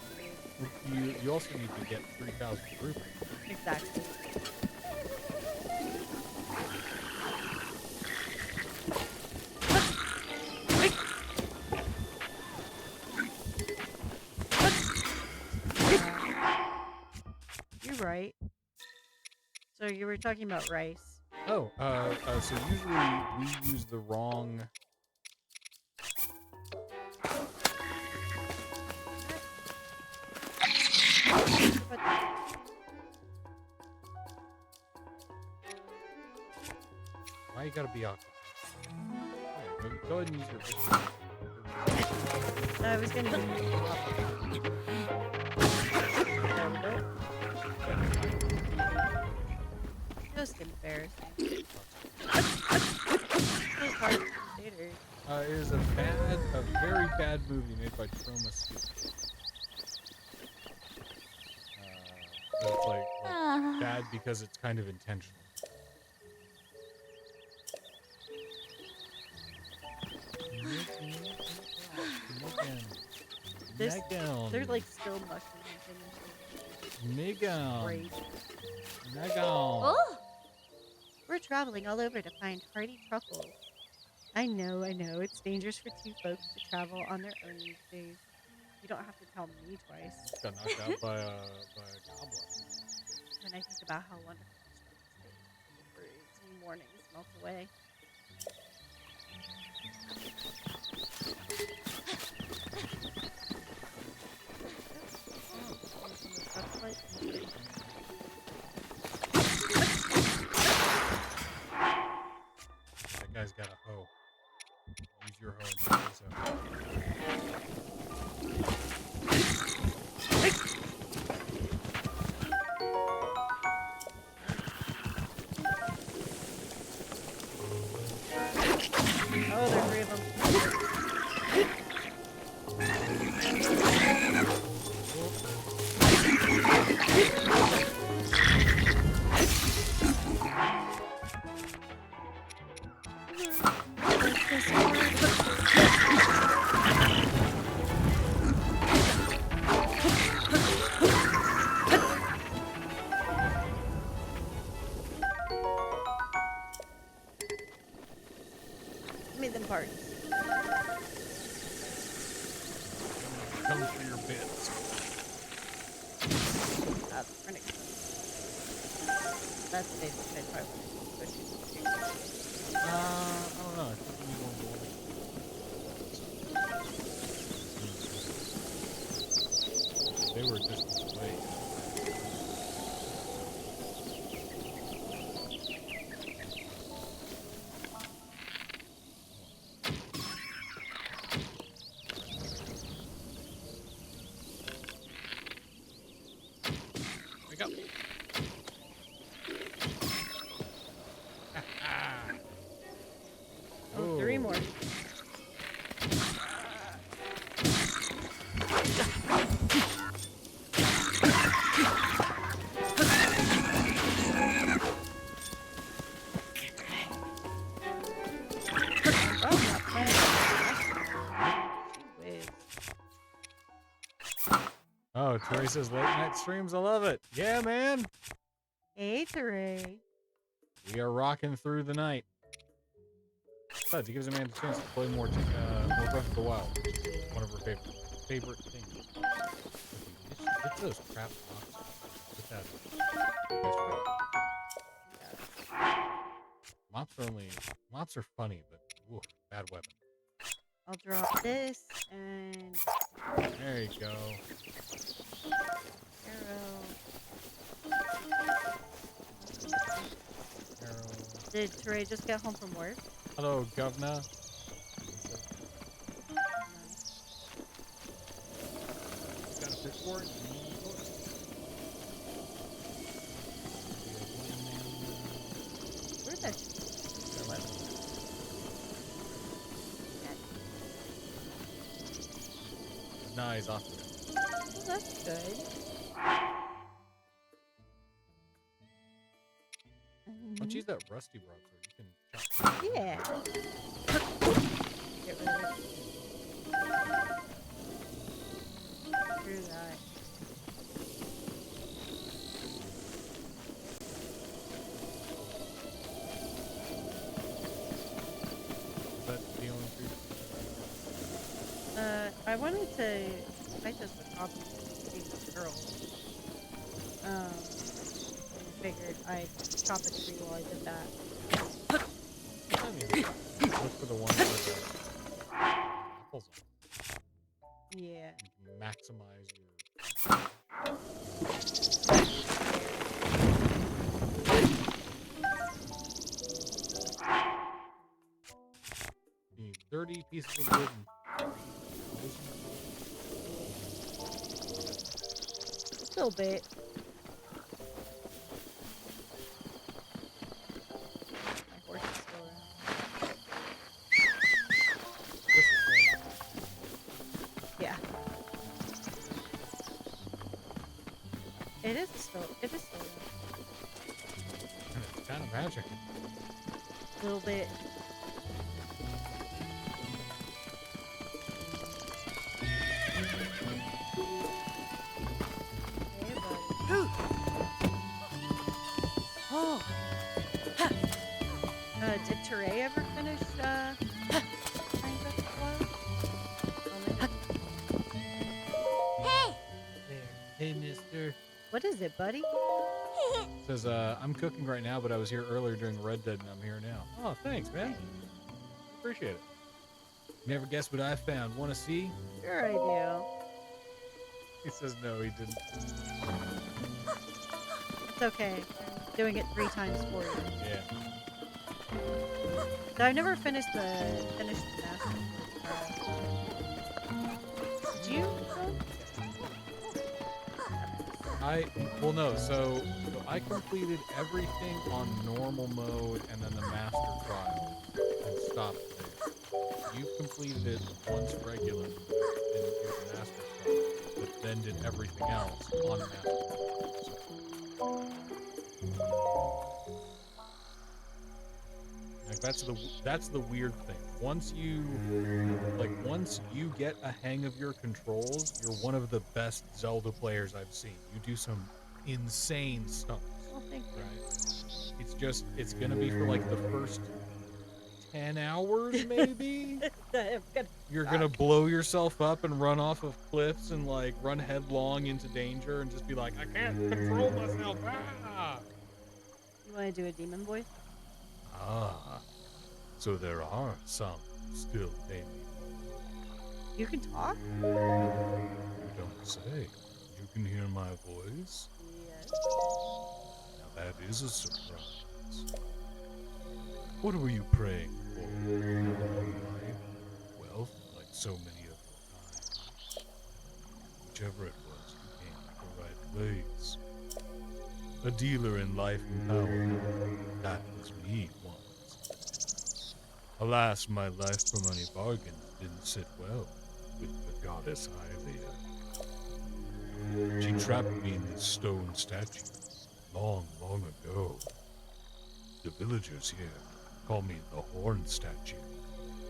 trees. You also need to get 3,000 rupees. Exactly. you were talking about rice. Oh, so usually we use the wrong. But Why you gotta be octopus? Yeah, go ahead and use your victory. I was gonna use the Just embarrassing. Those hard potatoes. It is a very bad movie made by Troma Studio. So it's like bad because it's kind of intentional. They're like still mushy and great. Oh! We're traveling all over to find hardy truffles. I know, it's dangerous for two folks to travel on their own these days. You don't have to tell me twice. Got knocked out by a goblin. When I think about how wonderful these truffles taste, the mornings melt away. That guy's got a hoe. Use your hoe and take his hoe. Oh, there are three of them. Give me them parts. Come for your bits. That's pretty good. That's basic. I probably wouldn't I don't know. I think we need one more. They were a distance away. Wake up. Oh, three more. Oh, Terry says late night streams. I love it. Yeah, man. Hey, Teray. We are rocking through the night. Besides, it gives a man a chance to play more Breath of the Wild, which is one of her favorite things. Get those crap boxes. Get that. Mops are funny, but oof, bad weapon. I'll drop this and There you go. arrow. Arrow. Did Teray just get home from work? Hello, governor. Got a fish for it? Where'd that? Nah, he's off. Well, that's good. Why don't you use that rusty broadsword? You can chop. Yeah. Get rid of it. Screw that. Is that the only food? I wanted to fight this with Poppy, the girl. figured I'd chop a tree while I did that. I mean, look for the ones with the apples on. Yeah. You can maximize your. You need 30 pieces of wood and Still bit. My horse is still around. this is one. Yeah. It is still around. And it's kind of magic. A little bit. Hey, buddy. Oh. Did Teray ever finish, Minecraft Wild? There. Hey, mister. What is it, buddy? Says, I'm cooking right now, but I was here earlier during Red Dead and I'm here now. Oh, thanks, man. Appreciate it. Never guess what I found. Want to see? Sure I do. He says no, he didn't. It's okay. I'm doing it 3 times for you. Yeah. So I've never finished the master. Did you? Well, no, so I completed everything on normal mode and then the master trial and stopped there. You completed it once regular and did the master trial, but then did everything else on master trial. Like that's the weird thing. Once you get a hang of your controls, you're one of the best Zelda players I've seen. You do some insane stuff. Well, thank you. Right? It's gonna be for like the first 10 hours maybe. You're gonna blow yourself up and run off of cliffs and like run headlong into danger and just be like, I can't control myself. Ah! You want to do a demon voice? Ah, so there are some still maybe. You can talk? You don't say. You can hear my voice? Yes. Now that is a surprise. What were you praying for? Life? Wealth, like so many of your kind. Whichever it was, you came to the right place. A dealer in life and power. That was me once. Alas, my life for money bargains didn't sit well with the goddess Hylia. She trapped me in this stone statue long, long ago. The villagers here call me the Horn Statue,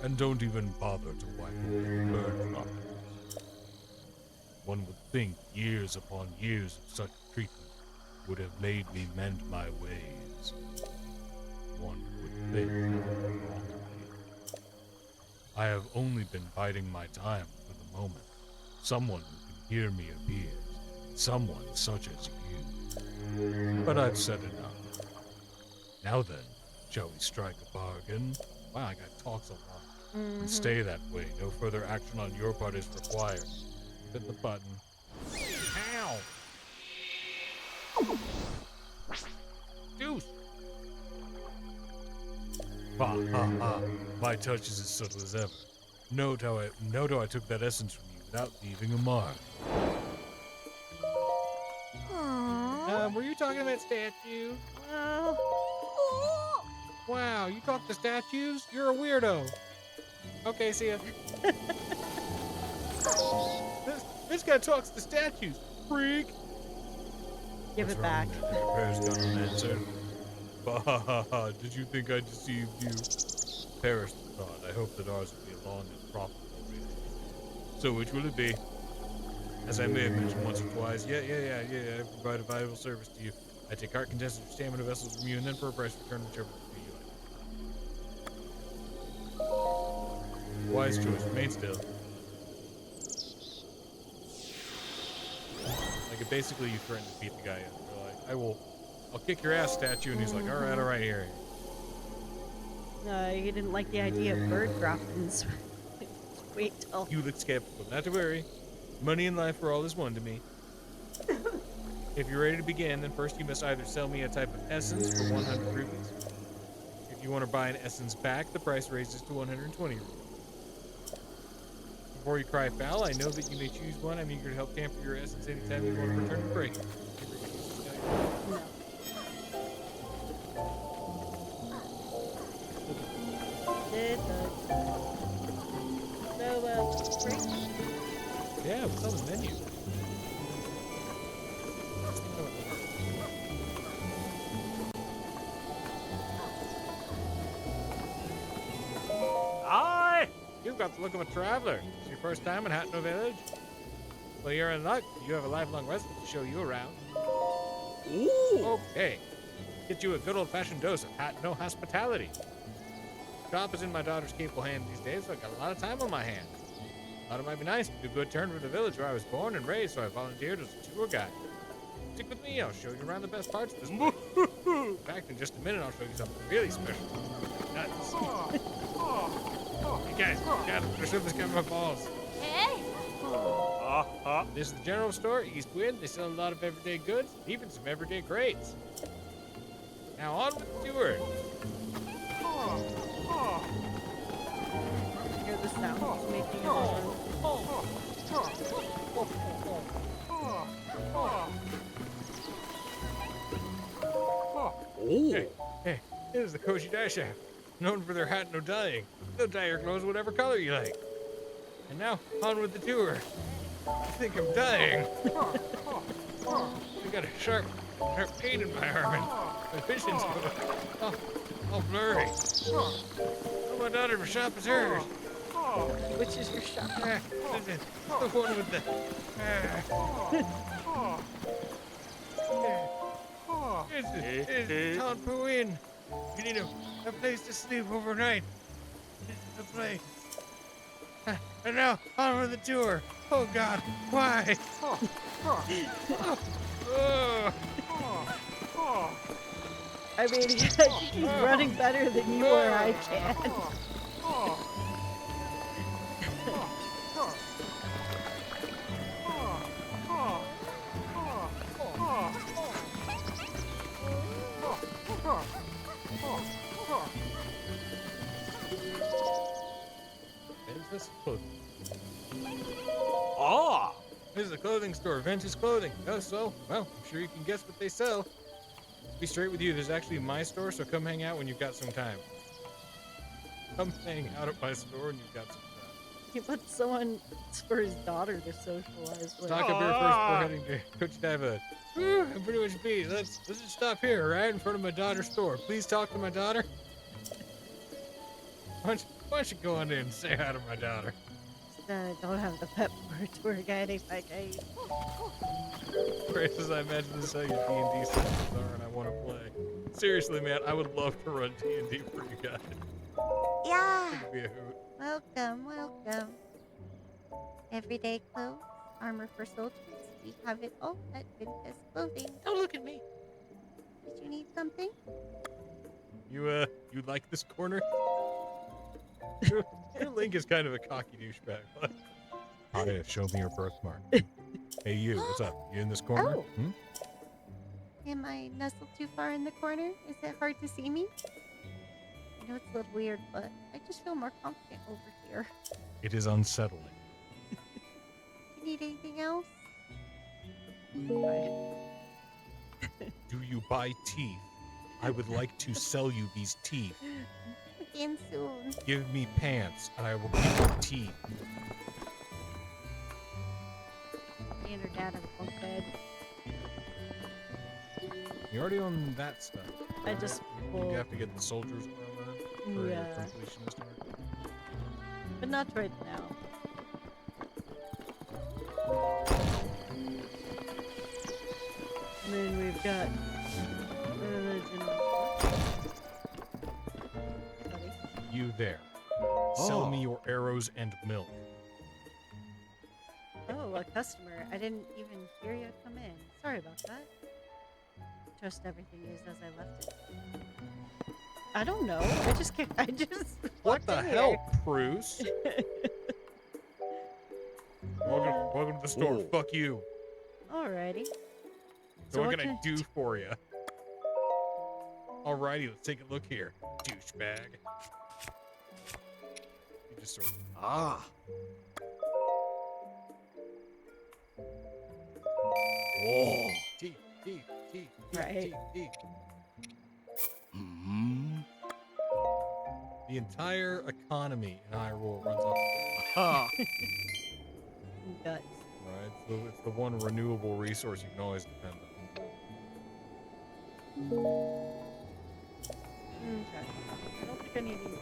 and don't even bother to wipe away the burn from it. One would think years upon years of such treatment would have made me mend my ways. One would think wrongly. I have only been biding my time for the moment. Someone who can hear me appears. Someone such as you. But I've said enough. Now then, shall we strike a bargain? Wow, I got talks a lot. And stay that way. No further action on your part is required. Hit the button. Ow! Deuce! Ha ha ha. My touch is as subtle as ever. Note how I took that essence from you without leaving a mark. Were you talking about statue? Well, Wow, you talk to statues? You're a weirdo. Okay, see ya. this guy talks to statues. Freak. give What's it wrong back. there? Your prayers gone unanswered? Bah, did you think I deceived you? Perish the thought. I hope that ours will be a long and profitable relationship. So which will it be? As I may have mentioned once or twice, yeah, I provide a valuable service to you. I take cart contestants for stamina vessels from you, and then for a price return whichever fee you like. Wise choice. Remain still. Like, basically, you threaten to beat the guy up. You're like, I will I'll kick your ass statue. And he's like, all right, here. He didn't like the idea of bird dropping, so wait till. You look skeptical. Not to worry. Money and life are all as one to me. If you're ready to begin, then first you must either sell me a type of essence for 100 rupees. If you want to buy an essence back, the price raises to 120 rupees. Before you cry foul, I know that you may choose one. I'm eager to help tamper your essence anytime you want to return to break. No. Did so, break? Yeah, what's on the menu? Aye! You've got the look of a traveler. It's your first time in Hatno Village? Well, you're in luck. You have a lifelong resident to show you around. Ooh! Okay. Get you a good old-fashioned dose of Hatno hospitality. Shop is in my daughter's capable hand these days, so I got a lot of time on my hands. Thought it might be nice to do a good turn for the village where I was born and raised, so I volunteered as a tour guide. Stick with me, I'll show you around the best parts of this place. In fact, in just a minute, I'll show you something really special. Nuts. Hey guys, there's something coming my balls. This is the general store, East Wind. They sell a lot of everyday goods, even some everyday crates. Now on with the tour. Hear the sound it's making in the room. Hey, this is the Koji Dye Shop, known for their hat no dyeing. They'll dye your clothes whatever color you like. And now, on with the tour. I think I'm dying. I got a sharp pain in my arm and my vision's all blurry. Oh, my daughter's shop is hers. Which is your shop? The one with the... It's Tonpu Inn. You need a place to sleep overnight. This is the place. And now, on with the tour. Oh, God, why? I mean, I think he's running better than you or I can. This is clothing. Ah! This is a clothing store, Ventus Clothing. Oh, so, well, I'm sure you can guess what they sell. Be straight with you, there's actually my store, so come hang out when you've got some time. Come hang out at my store when you've got some time. He wants someone for his daughter to socialize with. Stock up here first before heading to Coach Diva. I'm pretty much beat. Let's just stop here, right in front of my daughter's store. Please talk to my daughter. Why don't you go on in and say hi to my daughter? Don't have the pep for a tour guide if I can. Francis, I imagine this is how your D&D sessions are, and I want to play. Seriously, man, I would love to run D&D for you guys. Yeah. It'd be a hoot. Welcome, welcome. Everyday clothes, armor for soldiers. We have it all at Ventus Clothing. Don't look at me. Did you need something? You like this corner? Your Link is kind of a cocky douchebag. Oh yeah, show me your birthmark. Hey you, what's up? You in this corner? Oh. Am I nestled too far in the corner? Is it hard to see me? I know it's a little weird, but I just feel more confident over here. It is unsettling. You need anything else? Do you buy teeth? I would like to sell you these teeth. Again soon. Give me pants, and I will give you teeth. Me and her dad have a bunk bed. You already own that stuff. I just You pulled, have to get the soldier's armor for your yeah, completionist armor. but not right now. And then we've got religion. Hey, buddy. You there. Sell me your arrows and milk. Oh, a customer. I didn't even hear you come in. Sorry about that. trust everything is as I left it. I don't know. I just What walked the in hell, here. Bruce? Welcome to the store. Whoa. Fuck you. Alrighty. So what what can I can do for you? Alrighty, let's take a look here, douchebag. You just sort of... Ah. Whoa. Teeth, teeth, teeth, Right. teeth. Hmm. The entire economy in Hyrule runs off. Ah. Guts. Right, it's the one renewable resource you can always depend on. Okay. I don't think I need any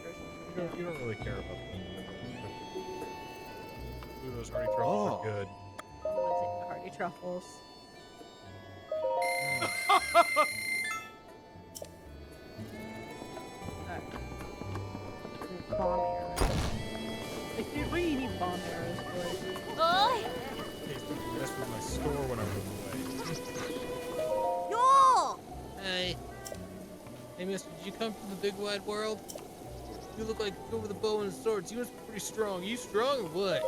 groceries. You don't really care about them. Ooh, those hearty truffles Oh. are good. I'm gonna take the hearty truffles. Alright. Bomb arrows. What do you need bomb arrows for? Hey, something messed with my store when I was away. Hey. Hey, mister, did you come from the big wide world? You look like you go with a bow and swords. You must be pretty strong. Are you strong or what?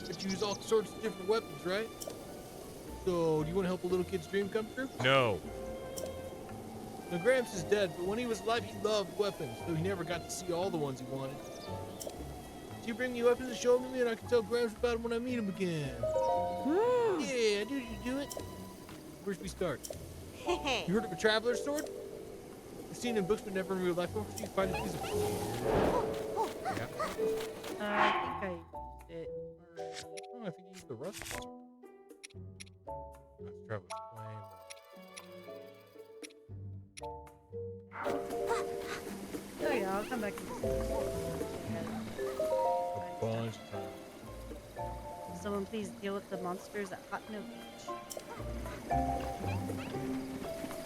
But you use all sorts of different weapons, right? So, do you want to help a little kid's dream come true? No. Now, Gramps is dead, but when he was alive, he loved weapons, though he never got to see all the ones he wanted. So you bring me weapons and show them to me, and I can tell Gramps about them when I meet him again. Yeah, I knew you'd do it. Where's we start? You heard of a traveler's sword? I've seen it in books, but never in real life. Before you find it feasible. Yeah. I think I used it already. Oh, I think you used the rust sword. Let's travel flame. Oh yeah, I'll come back and just A bunch of times. Someone please deal with the monsters at Hot Note Beach.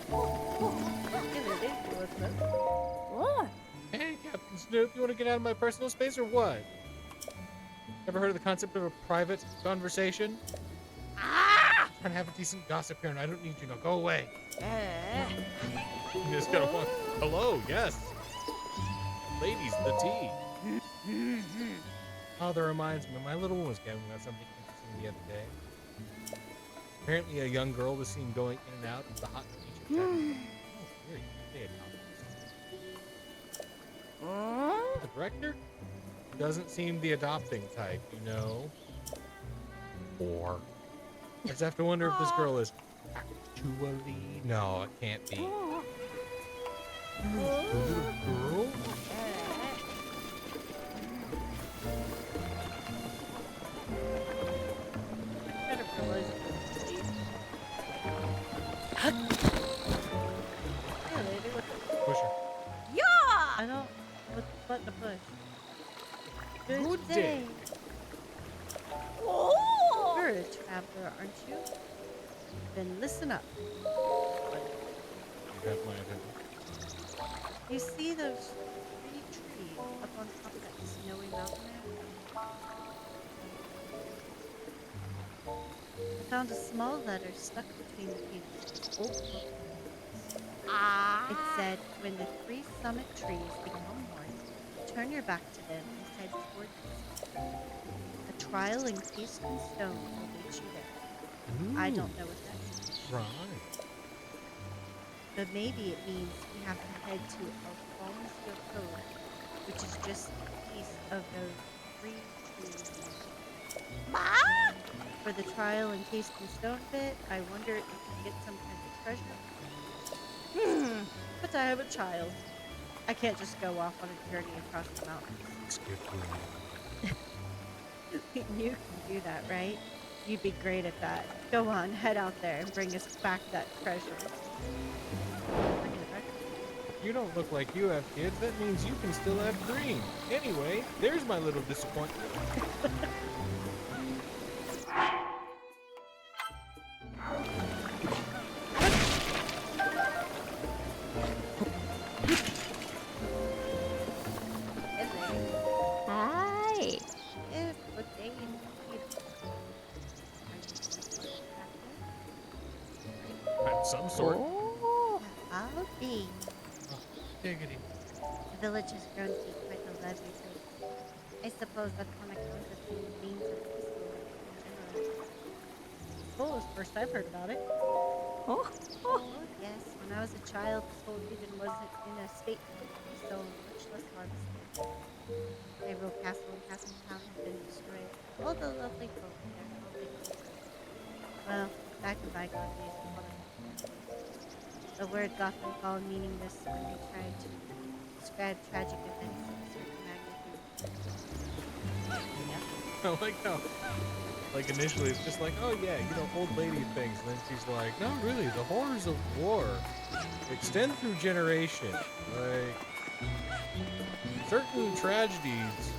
Hey there, dude. What's up? Hey, Captain Snoop, you want to get out of my personal space or what? Ever heard of the concept of a private conversation? I'm trying to have a decent gossip here, and I don't need you. Now go away. You just gotta walk. Hello, yes. Ladies, the tea. Oh, that reminds me. My little one was getting at something interesting the other day. Apparently, a young girl was seen going in and out of the hot beach. Oh, weird. They adopted. The director doesn't seem the adopting type, you know. Or I just have to wonder if this girl is actually. No, it can't be. A little girl? I kind of realized it was late. Yeah, lady, what the... Push her. I don't... What button to push? Good day. You're a traveler, aren't you? Then listen up. You have my attention. You see those three trees up on top of that snowy mountain there? I found a small letter stuck between the pages of old book. It said, when the three summit trees become one, turn your back to them and head toward the sea. A trial encased in stone will lead you there. I don't know what that means, Right. but maybe it means we have to head to Alfonso Cove, which is just east of those three trees. For the trial encased in stone bit, I wonder if you can get some kind of treasure. But I have a child. I can't just go off on a journey across the mountains. Skip You can do that, right? You'd be great at that. Go on, head out there and bring us back that treasure. You don't look like you have kids. That means you can still have dreams. Anyway, there's my little disappointment. Hi. Yes, good day indeed. At some sort. Oh, I'll be. Oh, diggity. The village has grown to be quite a lively place. I suppose that's on account of the means of peaceful life in general. Oh, it's the first I've heard about it. oh, Oh, yes. When I was a child, this whole region wasn't in a state for peaceful, much less harvesting. Hyrule Castle and Castle Town have been destroyed. All the lovely folk there, all been killed. Well, back in bygone days, we called it the word Gothenfall meaning this when they tried to describe tragic events of a certain magnitude. I like how, like, initially it's just like, oh yeah, old lady things. And then she's like, no, really, the horrors of war extend through generations. Like, certain tragedies,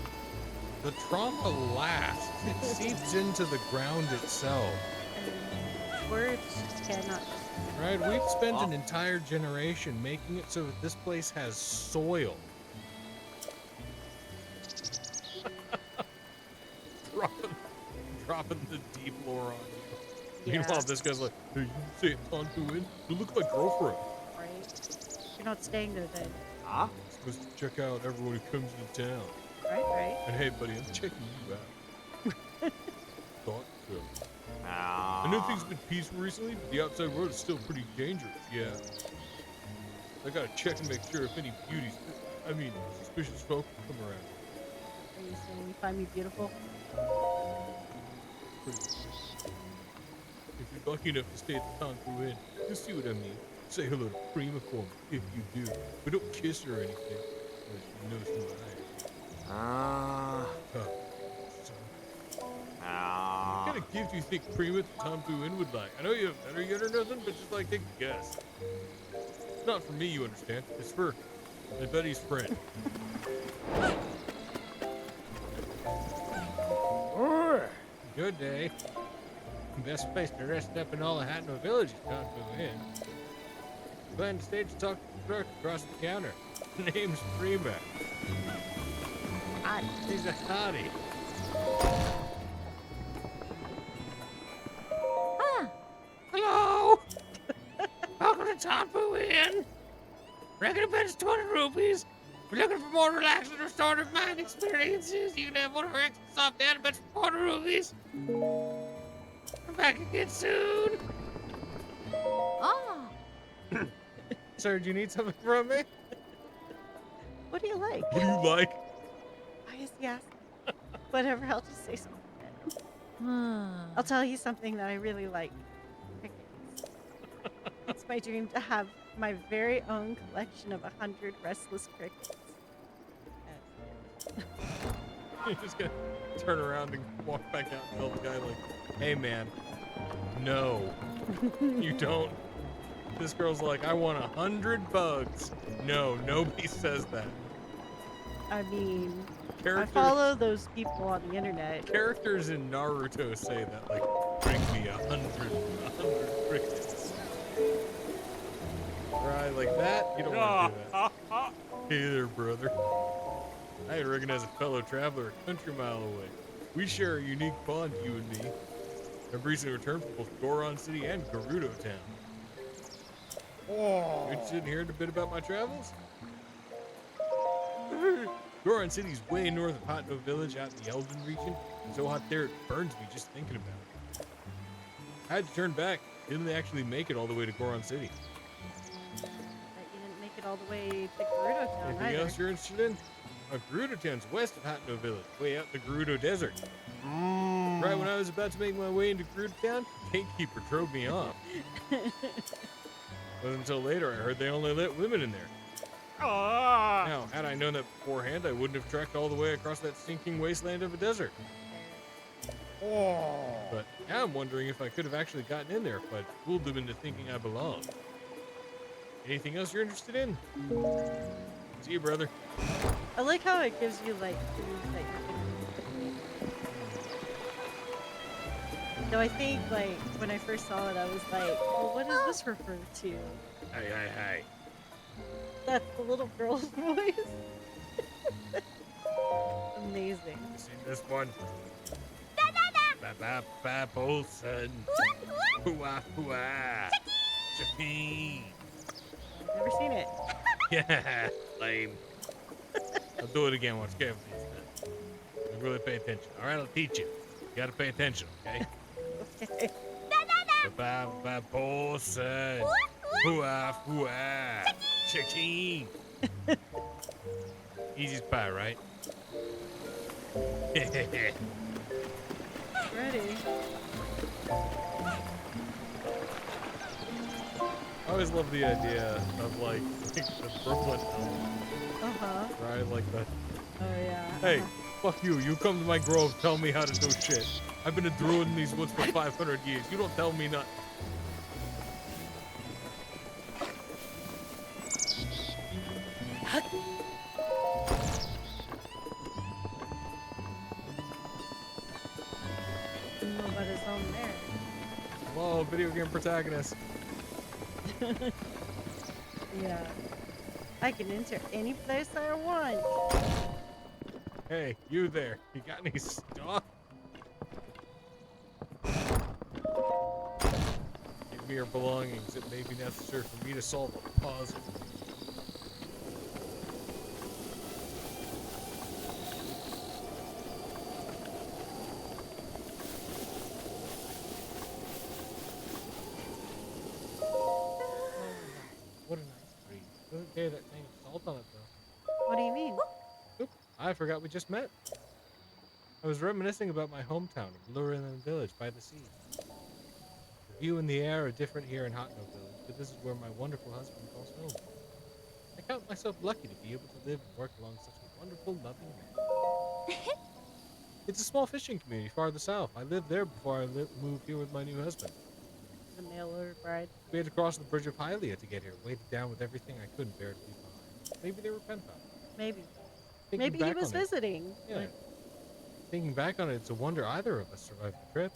the trauma lasts. It seeps into the ground itself. And words cannot describe. Right? We've spent an entire generation making it so that this place has soil. dropping the deep lore on you. Yeah. Meanwhile, this guy's like, hey, you say it's on to win? You look at my girlfriend. Right? You're not staying there then. Huh? Supposed to check out everyone who comes into town. Right? And hey, buddy, I'm checking you out. Thought so. I know things have been peaceful recently, but the outside world is still pretty dangerous, yeah. I gotta check and make sure if any suspicious folk come around. Are you saying you find me beautiful? Pretty good. If you're lucky enough to stay at the Tonku Inn, you'll see what I mean. Say hello to Prima for me, if you do. But don't kiss her or anything, unless you know who I am. Huh. What kind of gift do you think Prima at the Tonku Inn would like? I know you haven't met her yet or nothing, but just like take a guess. It's not for me, you understand. It's for my buddy's friend. Good day. Best place to rest up in all of Hatno Village is Tonku Inn. Plan to stage talk to the clerk across the counter. Name's Prima. Hi. She's a hottie. Hello! Welcome to Tonku Inn. Regular bed is 20 rupees. If you're looking for more relaxing restorative mind experiences, you can have one of our extra soft data beds for 40 rupees. Come back again soon. ah. Sir, do you need something from me? What do you like? What do you like? Why is he asking? Whatever, I'll just say something. I'll tell you something that I really like. Crickets. It's my dream to have my very own collection of 100 restless crickets. You're just gonna turn around and walk back out and tell the guy, like, hey man, no, you don't. This girl's like, I want 100 bugs. No, nobody says that. I mean, I Characters, follow those people on the internet. characters in Naruto say that, like, bring me 100 crickets. Right, like that, you don't want to do that. Hey there, brother. I recognize a fellow traveler a country mile away. We share a unique bond, you and me. I've recently returned from both Goron City and Gerudo Town. You interested in hearing a bit about my travels? Goron City's way north of Hatno Village out in the Elven region. It's so hot there it burns me just thinking about it. I had to turn back. Didn't actually make it all the way to Goron City. But you didn't make it all the way to Gerudo Town Anything either. else you're interested in? Gerudo Town's west of Hatno Village, way out in the Gerudo Desert. Right when I was about to make my way into Gerudo Town, gatekeeper drove me off. Wasn't until later I heard they only let women in there. Now, had I known that beforehand, I wouldn't have trekked all the way across that stinking wasteland of a desert. But now I'm wondering if I could have actually gotten in there if I'd fooled them into thinking I belonged. Anything else you're interested in? See you, brother. I like how it gives you like clues that you're gonna. Though I think like when I first saw it, I was like, well, what does this refer to? Hi. That's the little girl's voice. Amazing. Seen this one? Ba-ba-ba, Olsen. Hooah, hooah. Shakeen. I've never seen it. Yeah, lame. I'll do it again once carefully this time. And really pay attention. All right, I'll teach you. You gotta pay attention, okay? Okay. Ba person. Fua fua. Shakeen. Easy as pie, right? Ready. I always love the idea of like the Brooklyn Uh-huh. right? Like the Oh, yeah. hey, fuck you. You come to my grove, tell me how to do shit. I've been a druid in these woods for 500 years. You don't tell me nothing. I don't know about his home there. Hello, video game protagonist. Yeah. I can enter any place I want. Hey, you there. You got any stuff? Give me your belongings. It may be necessary for me to solve a puzzle. What a nice breeze. Doesn't carry that thing of salt on it, though. What do you mean? Oop, I forgot we just met. I was reminiscing about my hometown of Lurin Village by the sea. The view and the air are different here in Hotno Village, but this is where my wonderful husband calls home. I count myself lucky to be able to live and work along such a wonderful, loving man. It's a small fishing community farther south. I lived there before I moved here with my new husband. The mail order bride. We had to cross the bridge of Hylia to get here, weighted down with everything I couldn't bear to leave behind. Maybe they were pen pals. Maybe. Thinking Maybe he back was on it- visiting. Yeah. Like, Thinking back on it, it's a wonder either of us survived the trip.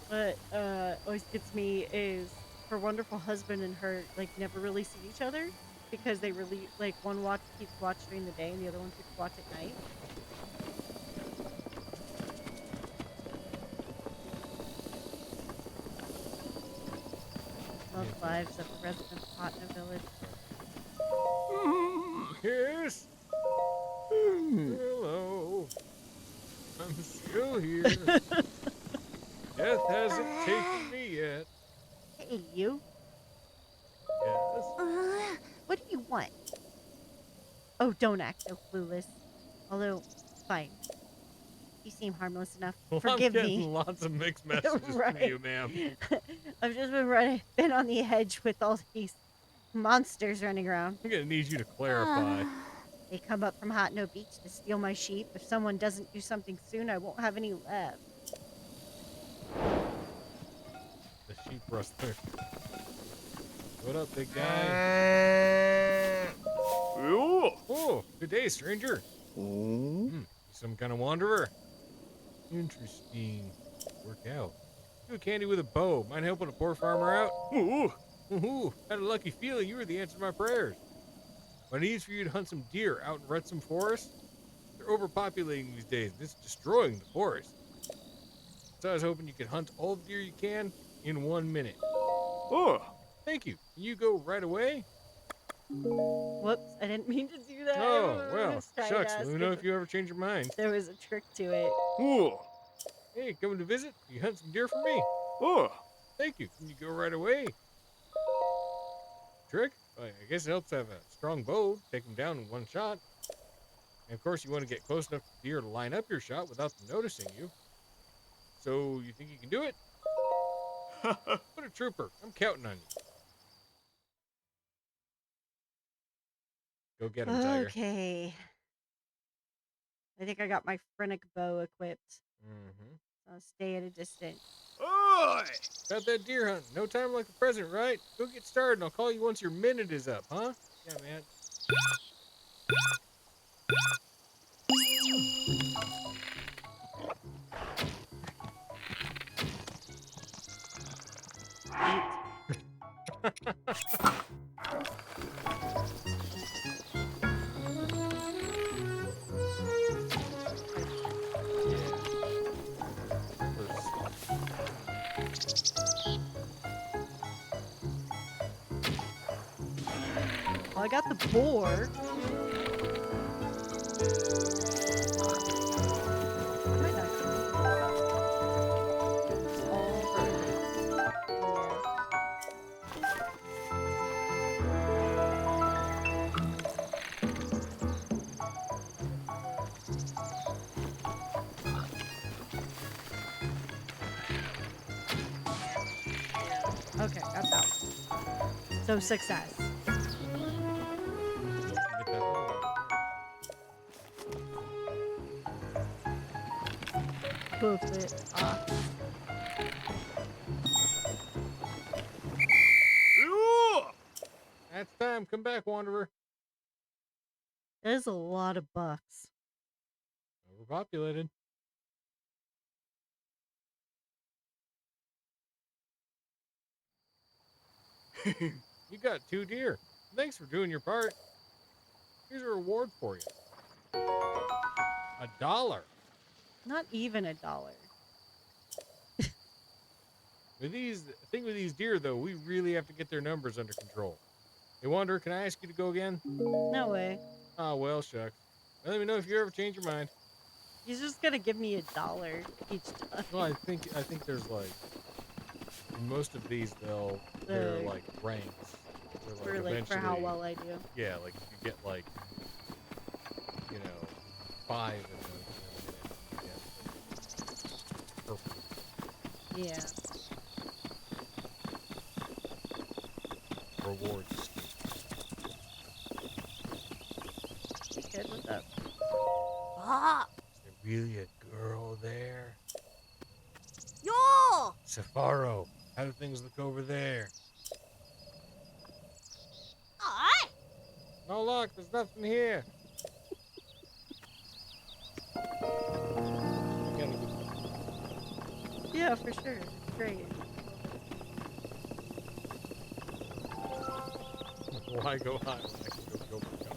what always gets me is her wonderful husband and her like never really see each other because they really like one keeps watch during the day and the other one keeps watch at night. Love lives of the residents of Hotna Village. Yes. Hello. I'm still here. Death hasn't taken me yet. Hey, you. Yes. What do you want? Oh, don't act so clueless. Although, fine. You seem harmless enough. Well, Forgive I'm getting me. lots of mixed messages from Right. you, ma'am. I've just been on the edge with all these monsters running around. I'm gonna need you to clarify. They come up from Hot No Beach to steal my sheep. If someone doesn't do something soon, I won't have any left. The sheep rustler. What up, big guy? Oh, good day, stranger. You some kind of wanderer? Interesting. Work out. Do a candy with a bow. Mind helping a poor farmer out? Ooh, had a lucky feeling you were the answer to my prayers. My needs for you to hunt some deer out in Retsum Forest. They're overpopulating these days, and it's destroying the forest. So I was hoping you could hunt all the deer you can in 1 minute. Thank you. Can you go right away? Whoops, I didn't mean to do that. Oh, I well, was trying to shucks. ask Let me know if you ever change your mind. there was a trick to it. Hey, coming to visit? You hunt some deer for me? Thank you. Can you go right away? Trick? Well, I guess it helps to have a strong bow. Take them down in one shot. And of course, you want to get close enough to the deer to line up your shot without them noticing you. So, you think you can do it? What a trooper. I'm counting on you. Go get him, Tiger. Okay. I think I got my phrenic bow equipped. Mm-hmm. I'll stay at a distance. Got that deer hunt. No time like the present, right? Go get started and I'll call you once your minute is up, huh? Yeah, man. Well, I got the boar. I might not get it. Alright. Yeah. Okay, got that one. So success. Get that little one. Hoof it. Ah. That's time. Come back, Wanderer. That is a lot of bucks. Overpopulated. You got 2 deer. Thanks for doing your part. Here's a reward for you. $1. Not even $1. With these, the thing with these deer, though, we really have to get their numbers under control. Hey, Wanderer, can I ask you to go again? No way. Oh, well, shucks. Well, let me know if you ever change your mind. He's just gonna give me $1 each time. Well, I think there's like, in most of these, they're The- like ranks. They're like For like for how eventually- well I do. Yeah, like if you get like, 5 of those, you get purple. Yeah. Rewards. Hey kid, what's up? Is there really a girl there? Yo! Safaro, how do things look over there? Alright! No luck, there's nothing here. Gotta go. Yeah, for sure. It's great. Why go high when I can go back up?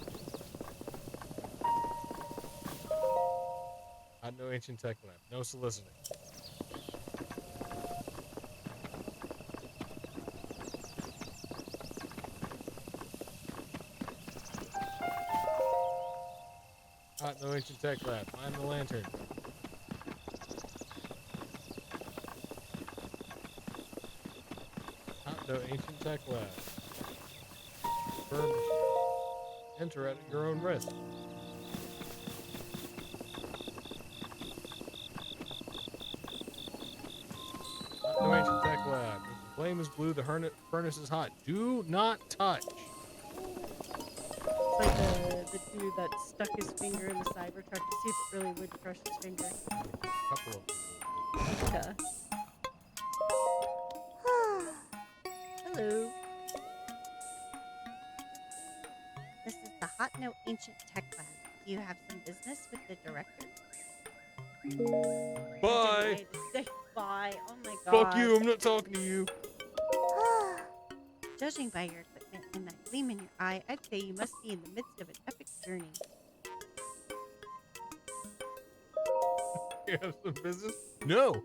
Not no ancient tech lab, no soliciting. Not no ancient tech lab, find the lantern. Not no ancient tech lab. Confirm machine. Enter at your own risk. Not no ancient tech lab. If the flame is blue, the furnace is hot. Do not touch. It's like the dude that stuck his finger in the Cybertruck to see if it really would crush his finger. A couple of people. Yeah. Hello. This is the Hot Note Ancient Tech Lab. Do you have some business with the director? Bye. Say bye. Oh my god. Fuck you. I'm not talking to you. Judging by your equipment and that gleam in your eye, I'd say you must be in the midst of an epic journey. You have some business? No.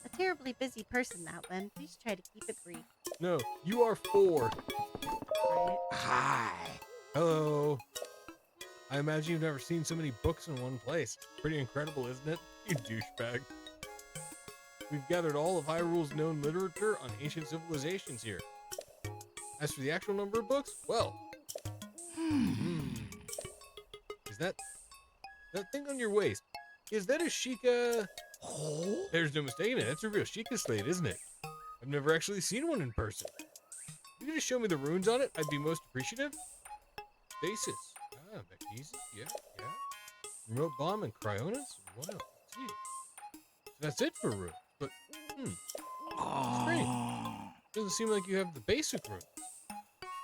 A terribly busy person, that one. Please try to keep it brief. No. You are 4. Right? Hi. Hello. I imagine you've never seen so many books in one place. Pretty incredible, isn't it? You douchebag. We've gathered all of Hyrule's known literature on ancient civilizations here. As for the actual number of books, well... Is that thing on your waist? Is that a Sheikah? There's no mistaking it. That's a real Sheikah slate, isn't it? I've never actually seen one in person. If you could just show me the runes on it, I'd be most appreciative. Stasis. Ah, magnesium. Yeah. Remote bomb and cryonis? What else? Gee. So that's it for runes. But, strange. Doesn't seem like you have the basic runes.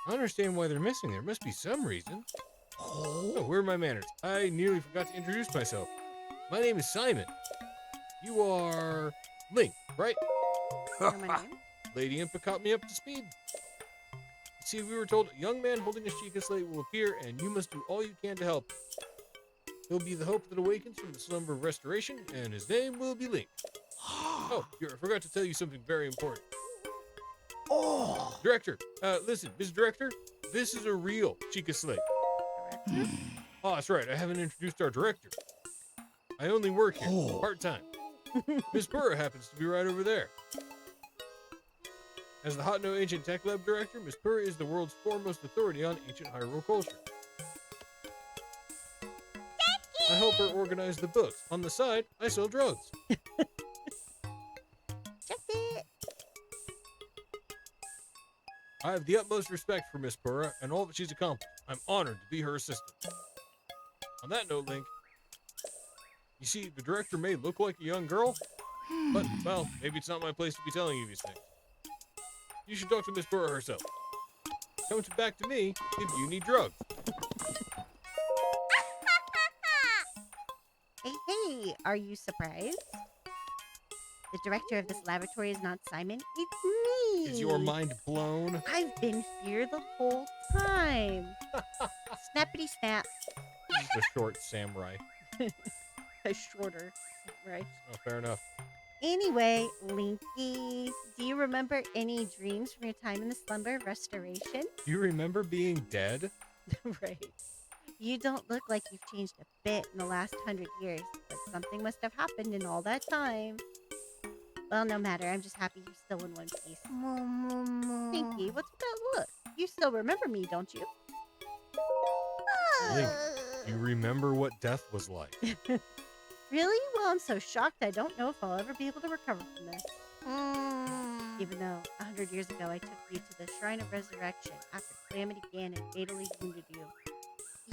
I understand why they're missing. There must be some reason. Oh, where are my manners? I nearly forgot to introduce myself. My name is Simon. You are Link, right? Know my name? Lady Impa caught me up to speed. See, we were told a young man holding a Sheikah slate will appear, and you must do all you can to help. He'll be the hope that awakens from the slumber of restoration, and his name will be Link. Oh, here, I forgot to tell you something very important. Oh! Director, listen, Ms. Director, this is a real Chica slate. Director? Oh, that's right. I haven't introduced our director. I only work here, part-time. Miss Burr happens to be right over there. As the Hot No Ancient Tech Lab director, Miss Burr is the world's foremost authority on ancient Hyrule culture. I help her organize the books. On the side, I sell drugs. Check it. I have the utmost respect for Miss Burr and all that she's accomplished. I'm honored to be her assistant. On that note, Link, you see, the director may look like a young girl, but, well, maybe it's not my place to be telling you these things. You should talk to Miss Burr herself. Come back to me if you need drugs. Hey, are you surprised? The director of this laboratory is not Simon, it's me. Is your mind blown? I've been here the whole time. Snappity snap. This is the short samurai. A shorter, right? Oh, fair enough. Anyway, Linky, do you remember any dreams from your time in the slumber restoration? Do you remember being dead? Right. You don't look like you've changed a bit in the last 100 years, but something must have happened in all that time. Well, no matter. I'm just happy you're still in one piece. Pinky, what's that look? You still remember me, don't you? Link, you remember what death was like. Really? Well, I'm so shocked I don't know if I'll ever be able to recover from this. Even though 100 years ago I took you to the Shrine of Resurrection after Calamity Ganon fatally wounded you.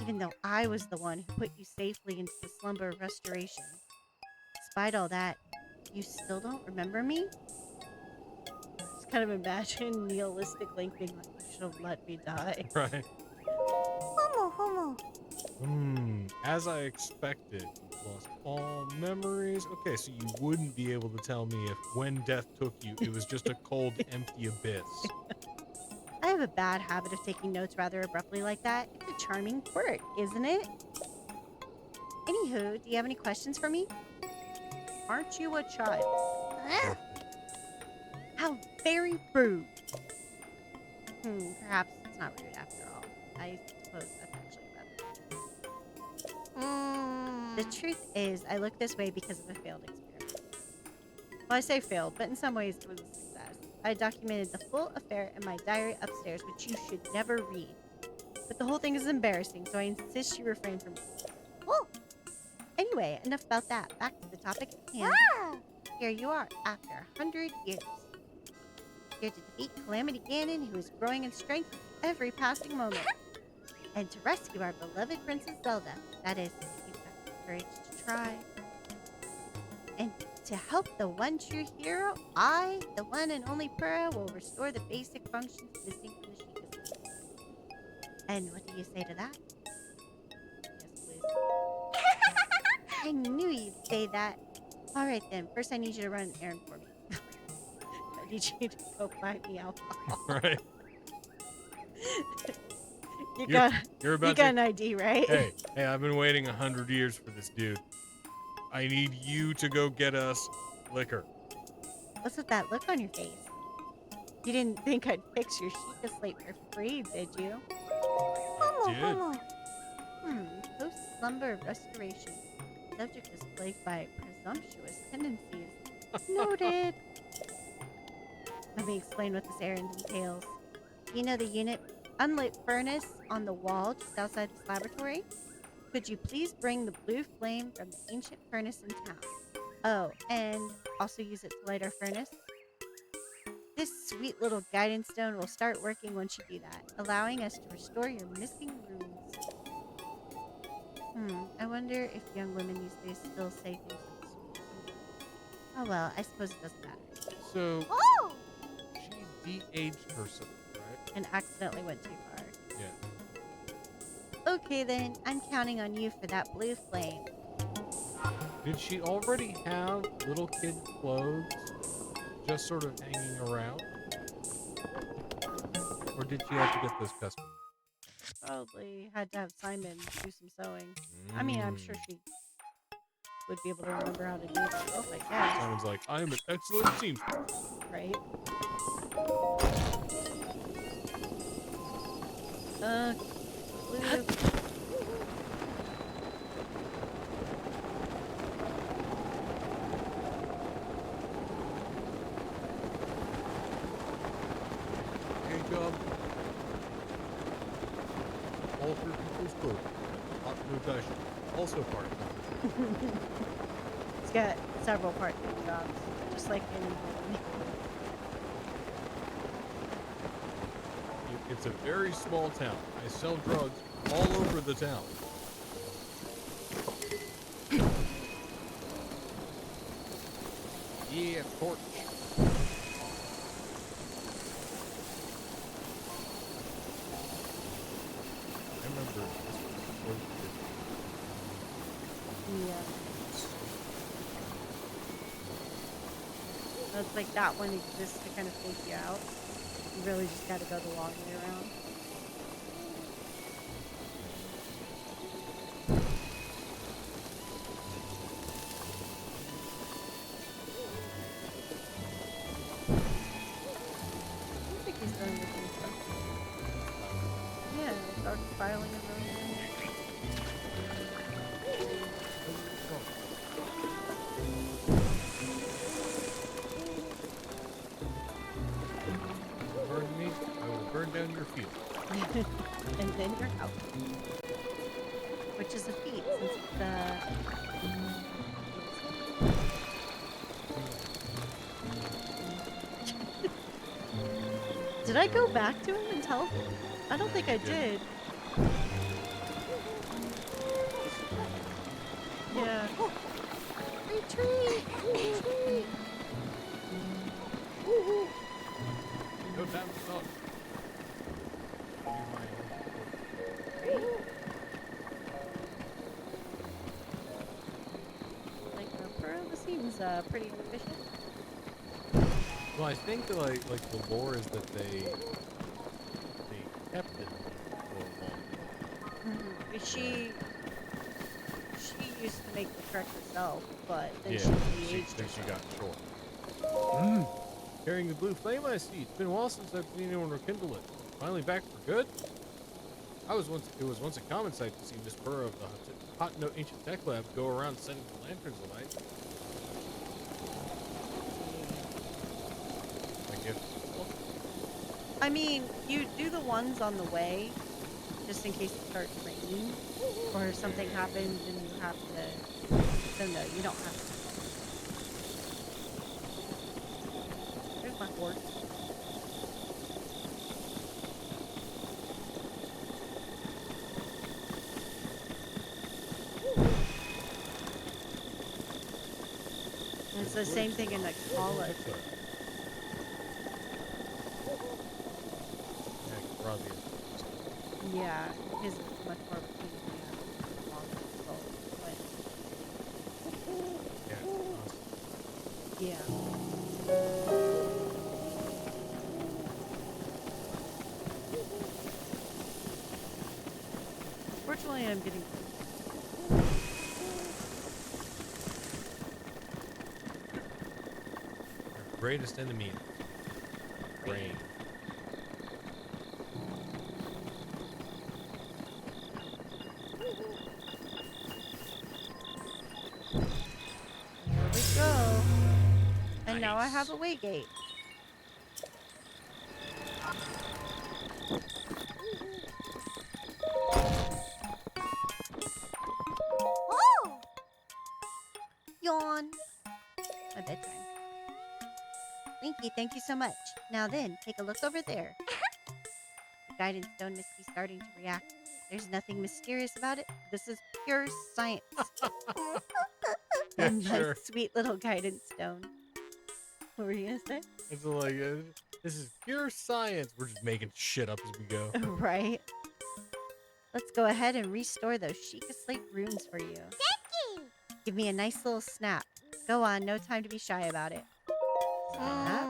Even though I was the one who put you safely into the slumber of restoration. Despite all that, you still don't remember me? Just kind of imagine nihilistic Link being like, you should have let me die. Right. Homo. As I expected, you lost all memories. Okay, so you wouldn't be able to tell me if when death took you, it was just a cold, empty abyss. I have a bad habit of taking notes rather abruptly like that. It's a charming quirk, isn't it? Anywho, do you have any questions for me? Aren't you a child? How very rude. Perhaps it's not rude after all. I suppose that's actually rather. The truth is, I look this way because of a failed experiment. Well, I say failed, but in some ways it was a success. I documented the full affair in my diary upstairs, which you should never read. But the whole thing is embarrassing, so I insist you refrain from it. Oh! Anyway, enough about that. Back to the topic at hand. Here you are, after 100 years. Here to defeat Calamity Ganon, who is growing in strength with every passing moment. And to rescue our beloved Princess Zelda. That is, if you've got the courage to try. And to help the one true hero, I, the one and only Purah, will restore the basic functions missing from the Sheikah system. And what do you say to that? Yes, please. I knew you'd say that. Alright then, first I need you to run an errand for me. I need you to go buy me alcohol. Right. You got You're an ID, right? Hey, I've been waiting 100 years for this dude. I need you to go get us liquor. What's with that look on your face? You didn't think I'd fix your Sheikah slate for free, did you? Did. Post-slumber restoration. Subject is plagued by presumptuous tendencies. Noted. Let me explain what this errand entails. You know the unit unlit furnace on the wall just outside this laboratory? Could you please bring the blue flame from the ancient furnace in town? Oh, and also use it to light our furnace? This sweet little guidance stone will start working once you do that, allowing us to restore your missing runes. I wonder if young women these days still say things like sweet. Oh well, I suppose it doesn't matter. So, Oh! she de-aged herself, right? And accidentally went too far. Yeah. Okay then, I'm counting on you for that blue flame. Did she already have little kid clothes just sort of hanging around? Or did she have to get those custom? Probably had to have Simon do some sewing. I mean, I'm sure she would be able to remember how to do it herself, I guess. Simon's like, I am an excellent seamstress. Right? Blue. Okay, job. Alter people's clothing. Hot no fashion. Also part-time. It's got several part-time jobs, just like anyone. It's a very small town. I sell drugs all over the town. Yeah, torch. I remember this was so good. Yeah. So it's like that one exists to kind of fake you out. You really just got to go the long way around. I think he's done with himself. Yeah, dark filing and roses. Burn me, I will burn down your field. And then your house. Which is a feat since Did I go back to him and tell him? I don't think I did. Yeah. Retreat! Retreat! No time to talk. Like, Pearl seems pretty efficient. Well, I think that, like the lore is that they kept it for a long time. She used to make the trek herself, but then Yeah, she de-aged then she herself. got short. Carrying the blue flame I see. It's been a while since I've seen anyone rekindle it. Finally back for good? It was once a common sight to see Miss Burr of the Hot Note Ancient Tech Lab go around setting the lanterns alight. My gift. I mean, you do the ones on the way, just in case it starts raining, or something happens and you have to. So no, you don't have to. There's my horse. And it's the same thing in the Kala. Yeah, his is much more of a pain in the ass, longer skull, but yeah. Fortunately, I'm getting. Your greatest enemy. Rain. There we go. And now I have a way gate. Oh! Yawn. My bedtime. Winky, thank you so much. Now then, take a look over there. The guidance stone must be starting to react. There's nothing mysterious about it. This is pure science. Yeah, My sure. sweet little guidance stone. What were you gonna say? It's like, this is pure science. We're just making shit up as we go. Right? Let's go ahead and restore those Sheikah Slate runes for you. Give me a nice little snap. Go on, no time to be shy about it. Snap.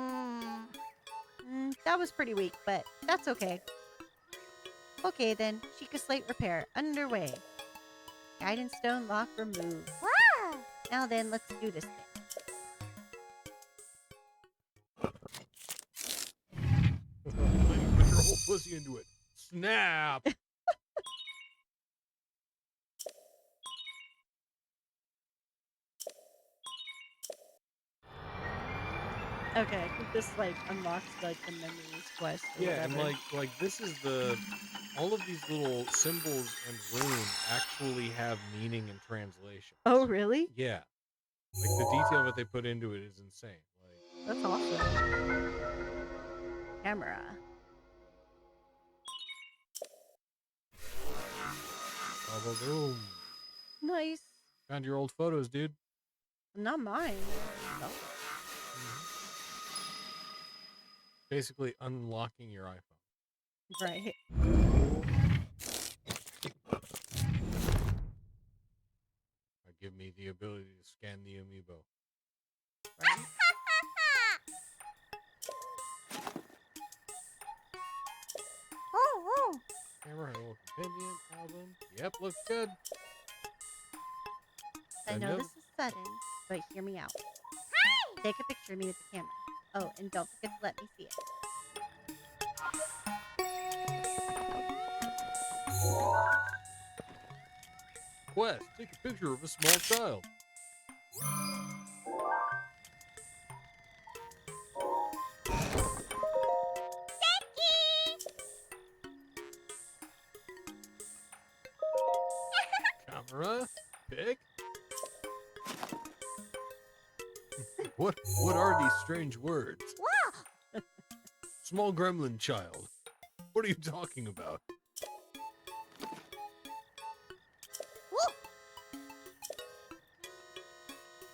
That was pretty weak, but that's okay. Okay then, Sheikah Slate repair underway. Guidance stone lock removed. Wow! Now then, let's do this thing. Put your whole pussy into it. snap. Okay, I think this like unlocks like the memories quest or Yeah, and whatever. like this is the all of these little symbols and runes actually have meaning and translation. Oh, really? Yeah, like the detail that they put into it is insane. Like, That's awesome. Camera. baba boom. Nice. Found your old photos, dude. Not mine. No. Basically unlocking your iPhone. Right. Give me the ability to scan the amiibo. Right. Camera, little compendium, album. Yep, looks good. I know this is sudden, but hear me out. Take a picture of me with the camera. Oh, and don't forget to let me see it. Quest, take a picture of a small child. Camera, pick. What are these strange words? Small gremlin child. What are you talking about?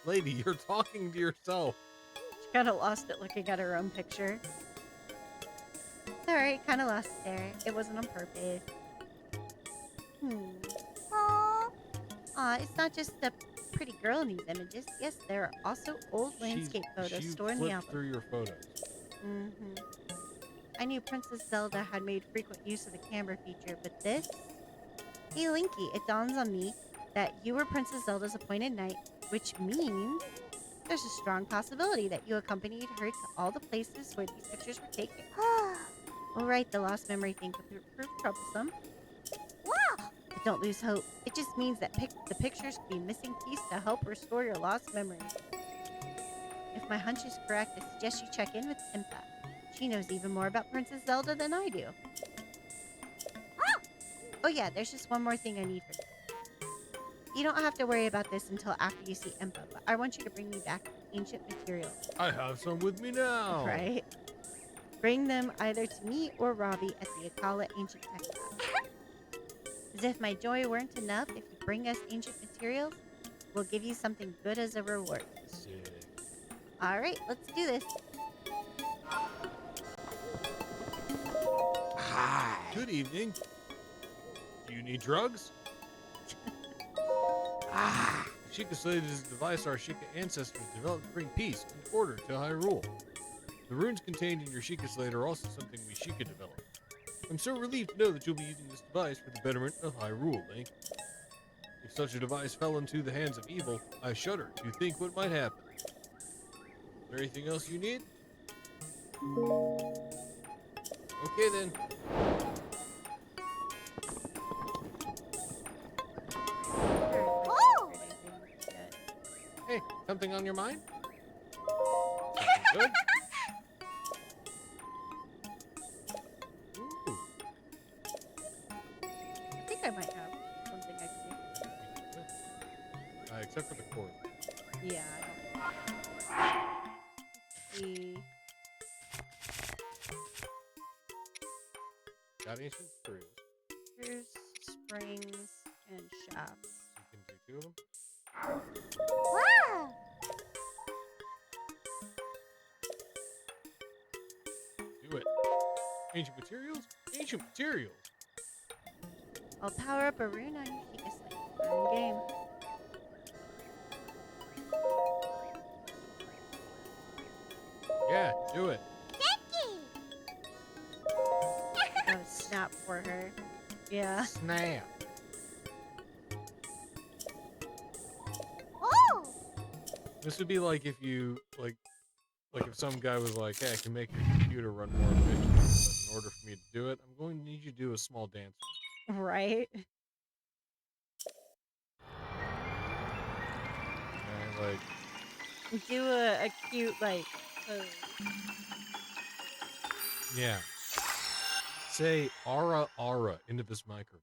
Lady, you're talking to yourself. She kind of lost it looking at her own picture. Sorry, kind of lost it there. It wasn't on purpose. Aw, it's not just the pretty girl in these images. Yes, there are also old landscape photos stored in the album. Through your photos. I knew Princess Zelda had made frequent use of the camera feature, but this? Hey, Linky, it dawns on me that you were Princess Zelda's appointed knight, which means there's a strong possibility that you accompanied her to all the places where these pictures were taken. All right, the lost memory thing could prove troublesome. But don't lose hope. It just means that the pictures could be a missing piece to help restore your lost memories. If my hunch is correct, I suggest you check in with Impa. She knows even more about Princess Zelda than I do. Oh yeah, there's just one more thing I need from you. You don't have to worry about this until after you see Impa, but I want you to bring me back ancient materials. I have some with me now. Right? Bring them either to me or Robbie at the Akala Ancient Textile. As if my joy weren't enough, if you bring us ancient materials, we'll give you something good as a reward. Sick. Alright, let's do this. Hi. Good evening. Do you need drugs? Ah. Sheikah Slate is a device our Sheikah ancestors developed to bring peace and order to Hyrule. The runes contained in your Sheikah Slate are also something we Sheikah developed. I'm so relieved to know that you'll be using this device for the betterment of Hyrule, Link. If such a device fell into the hands of evil, I shudder to think what might happen. Is there anything else you need? Okay then. Hey, something on your mind? Something good? Ooh. I think I might have something I can Except for the cord. do. Yeah, I don't. See. Got ancient screws. Here's springs and shafts. You can do 2 of them. Do it. Ancient materials? Ancient materials! I'll power up a rune on your Sheikah Slate. Fun game. Yeah, do it. Oh, snap for her. Yeah. Snap. This would be like if you, like if some guy was like, hey, I can make your computer run more efficient than order for me to do it, I'm going to need you to do a small dance. Right? Okay, like, Do a cute, like, pose. yeah. Say "ara ara" into this microphone.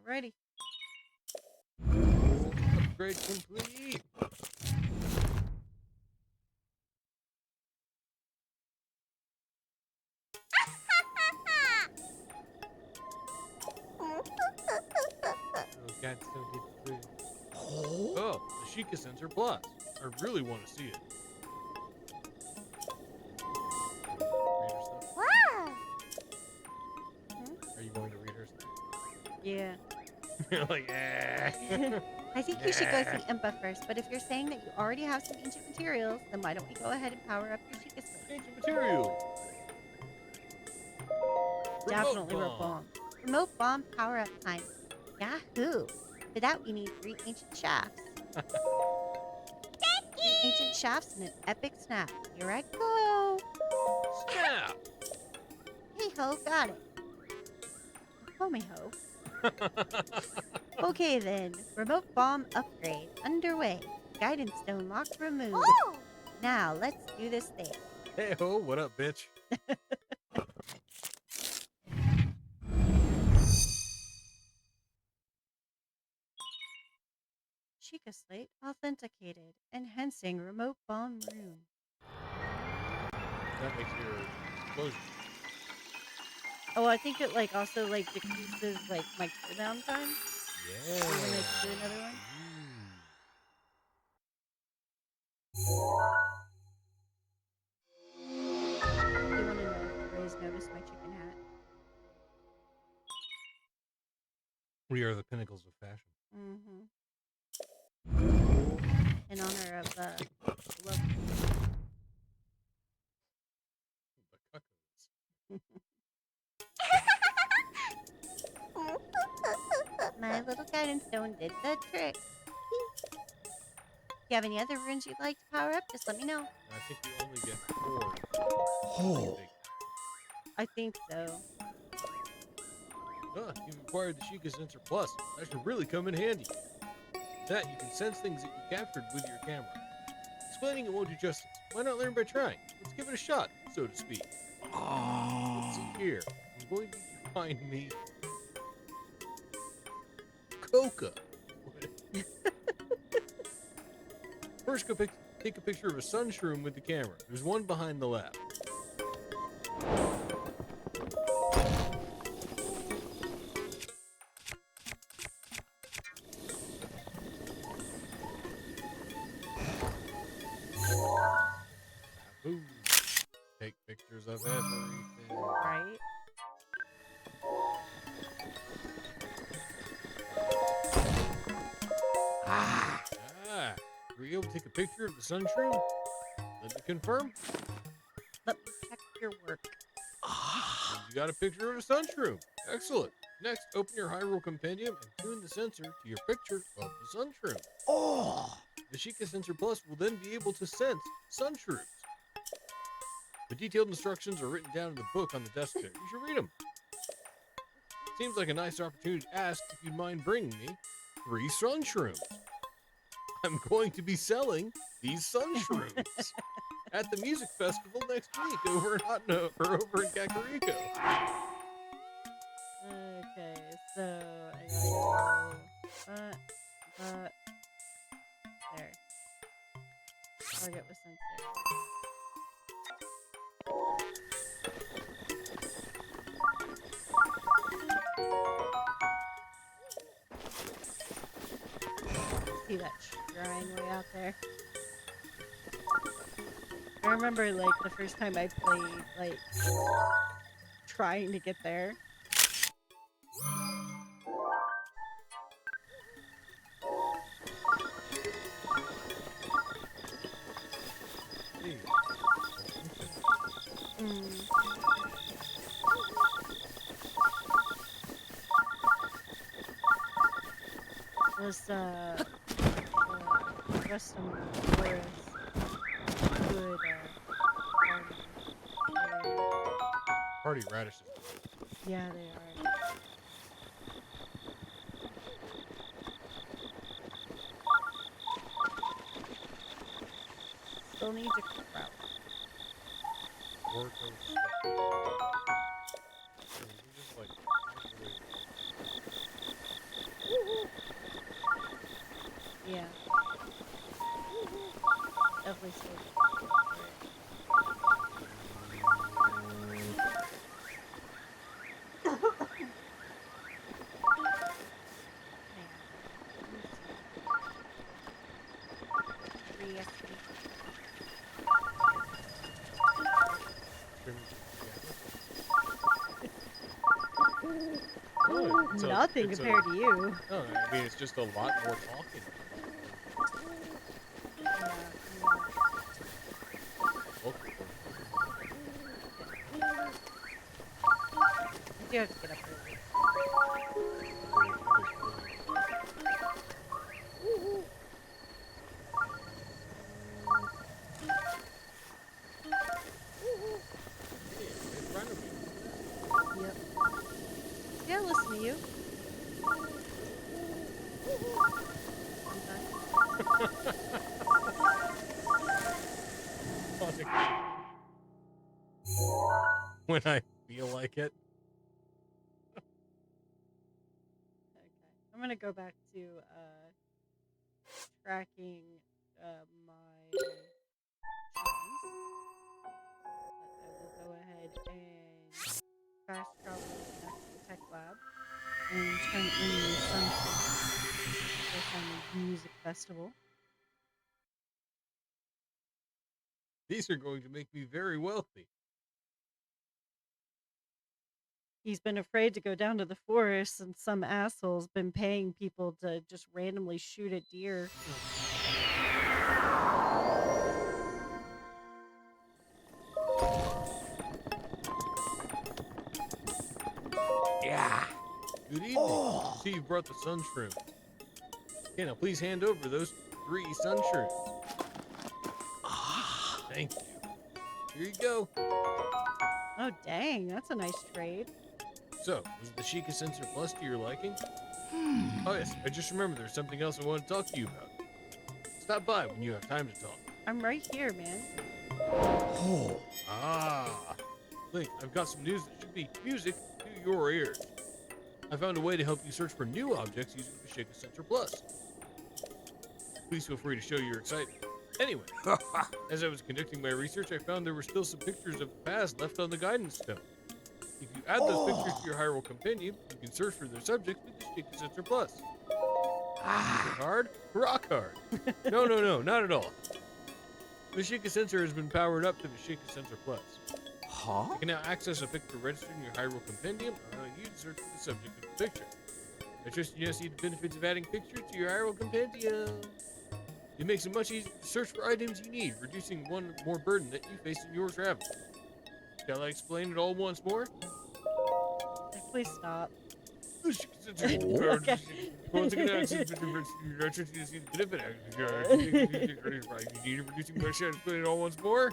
Alrighty. Upgrade complete. Oh, God, so did food. Oh, the Sheikah Sensor Plus. I really want to see it. Read her stuff. Are you going to read her stuff? Yeah. You're like, eh. I think you should go see Impa first, but if you're saying that you already have some ancient materials, then why don't we go ahead and power up your Sheikah slate? Ancient material. Definitely Remote bomb. Remote bomb power up time. Yahoo! For that, we need 3 ancient shafts. 3 ancient shafts and an epic snap. Here I go. Snap. Hey ho, got it. Call me ho. Okay then, remote bomb upgrade underway. Guidance stone lock removed. Now let's do this thing. Hey ho, what up, bitch? Sheikah slate authenticated, enhancing remote bomb rune. That makes your explosion. Oh, I think it like also like decreases like my cooldown time. Yeah. So when I do another one. You want to know if Ray's noticed my chicken hat? We are the pinnacles of fashion. Mm-hmm. In honor of love. The cuckoos. My little guidance stone did the trick. If you have any other runes you'd like to power up, just let me know. I think we only get 4. Oh. I think so. You've acquired the Sheikah Sensor Plus. That should really come in handy. With that, you can sense things that you captured with your camera. Explaining it won't do justice. Why not learn by trying? Let's give it a shot, so to speak. Let's see here. I'm going to need you to find me Coca. First, take a picture of a sun shroom with the camera. There's one behind the lab. Ooh. Take pictures of everything. Right? Ah. Were you able to take a picture of the sun shroom? Let me confirm. Let me check your work. You got a picture of a sun shroom. Excellent. Next, open your Hyrule Compendium and tune the sensor to your picture of the sun shroom. Oh. The Sheikah Sensor Plus will then be able to sense sun shrooms. The detailed instructions are written down in the book on the desk there. You should read them. Seems like a nice opportunity to ask if you'd mind bringing me 3 sun shrooms. I'm going to be selling these sun shrooms at the music festival next week over in over in Kakariko. Okay, so I gotta go. There. Target was sensor. See that shrine way out there? I remember like the first time I played, like trying to get there. This Rustum Forest, good farming area. Party radishes. Yeah, they are. Still need to crouch. Orco stuff. So we just like Yeah, definitely still. Hang on. Let me see. Reestimate. oh, Nothing compared to you. No, I mean it's just a lot more talking. Yeah, Okay. I do have to get up early. Yep. Yeah, listen to you. Sometimes. When I feel like it. Okay. I'm gonna go back to tracking my trees. But I will go ahead and fast travel back to the tech lab and turn in the sunshine for some music festival. These are going to make me very wealthy. He's been afraid to go down to the forest, and some asshole's been paying people to just randomly shoot at deer. Yeah. Good evening. I see you brought the sun shroom. Okay, now please hand over those 3 sun shrooms. Thank you. Here you go. Oh, dang, that's a nice trade. So, was the Sheikah Sensor Plus to your liking? Oh yes, I just remembered there's something else I want to talk to you about. Stop by when you have time to talk. I'm right here, man. Oh. Ah. Link, I've got some news that should be music to your ears. I found a way to help you search for new objects using the Sheikah Sensor Plus. Please feel free to show your excitement. Anyway, as I was conducting my research, I found there were still some pictures of the past left on the guidance stone. If you add those pictures to your Hyrule Compendium, you can search for their subjects with the Sheikah Sensor Plus. Is it hard? Rock hard. No, not at all. The Sheikah Sensor has been powered up to the Sheikah Sensor Plus. Huh? You can now access a picture registered in your Hyrule Compendium, allowing you to search for the subject of the picture. I trust you now see the benefits of adding pictures to your Hyrule Compendium. It makes it much easier to search for items you need, reducing one more burden that you face in your travels. Shall I explain it all once more? Please stop. The Sheikah Sensor Oh. Okay. once again, access picture registered, I trust you to see the benefit of you need reducing my share. Explain it all once more.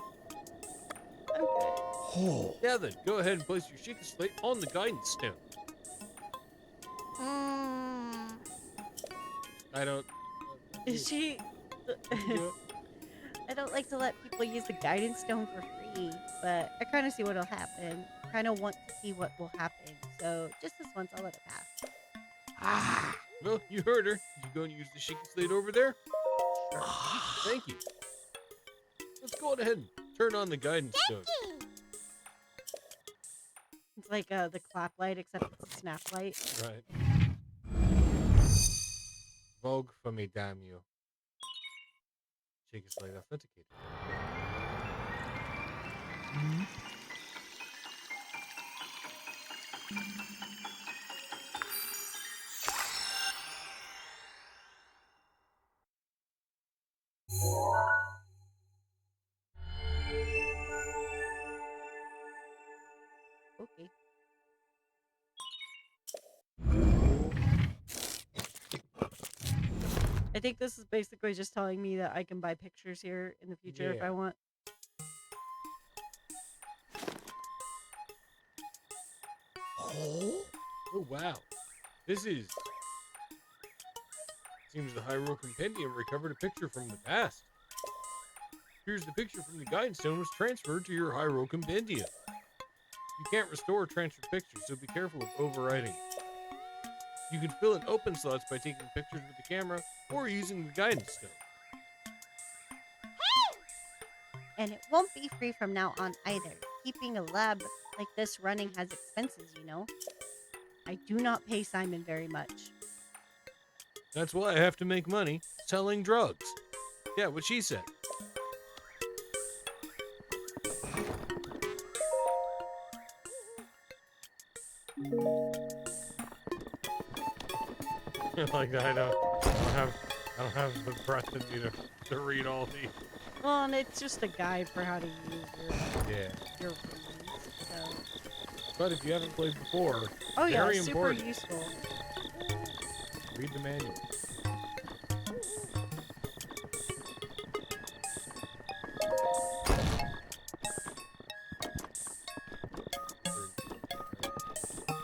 Okay. Oh. Yeah, then go ahead and place your Sheikah slate on the guidance stone. I don't. Is she? I don't like to let people use the guidance stone for free, but I kind of see what'll happen. Kind of want to see what will happen, so just this once, I'll let it pass. Ah. Well, you heard her. You going to use the Sheikah slate over there? Thank you. Let's go on ahead and turn on the guidance stone. It's like the clap light, except it's a snap light. Right. Vogue for me, damn you. Sheikah slate authenticated. Okay. I think this is basically just telling me that I can buy pictures here in the future if Yeah. I want. Oh? Oh, wow. This is... Seems the Hyrule Compendium recovered a picture from the past. Here's the picture from the Guidance Stone was transferred to your Hyrule Compendium. You can't restore transferred pictures, so be careful of overwriting it. You can fill in open slots by taking pictures with the camera or using the Guidance Stone. And it won't be free from now on either. Keeping a lab like this running has expenses, you know. I do not pay Simon very much. That's why I have to make money selling drugs. Yeah, what she said. Like I don't have the breath in me to read all these. Well, and it's just a guide for how to use Yeah. your runes. So. But if you haven't played before, Oh yeah, very super important. useful. Read the manual.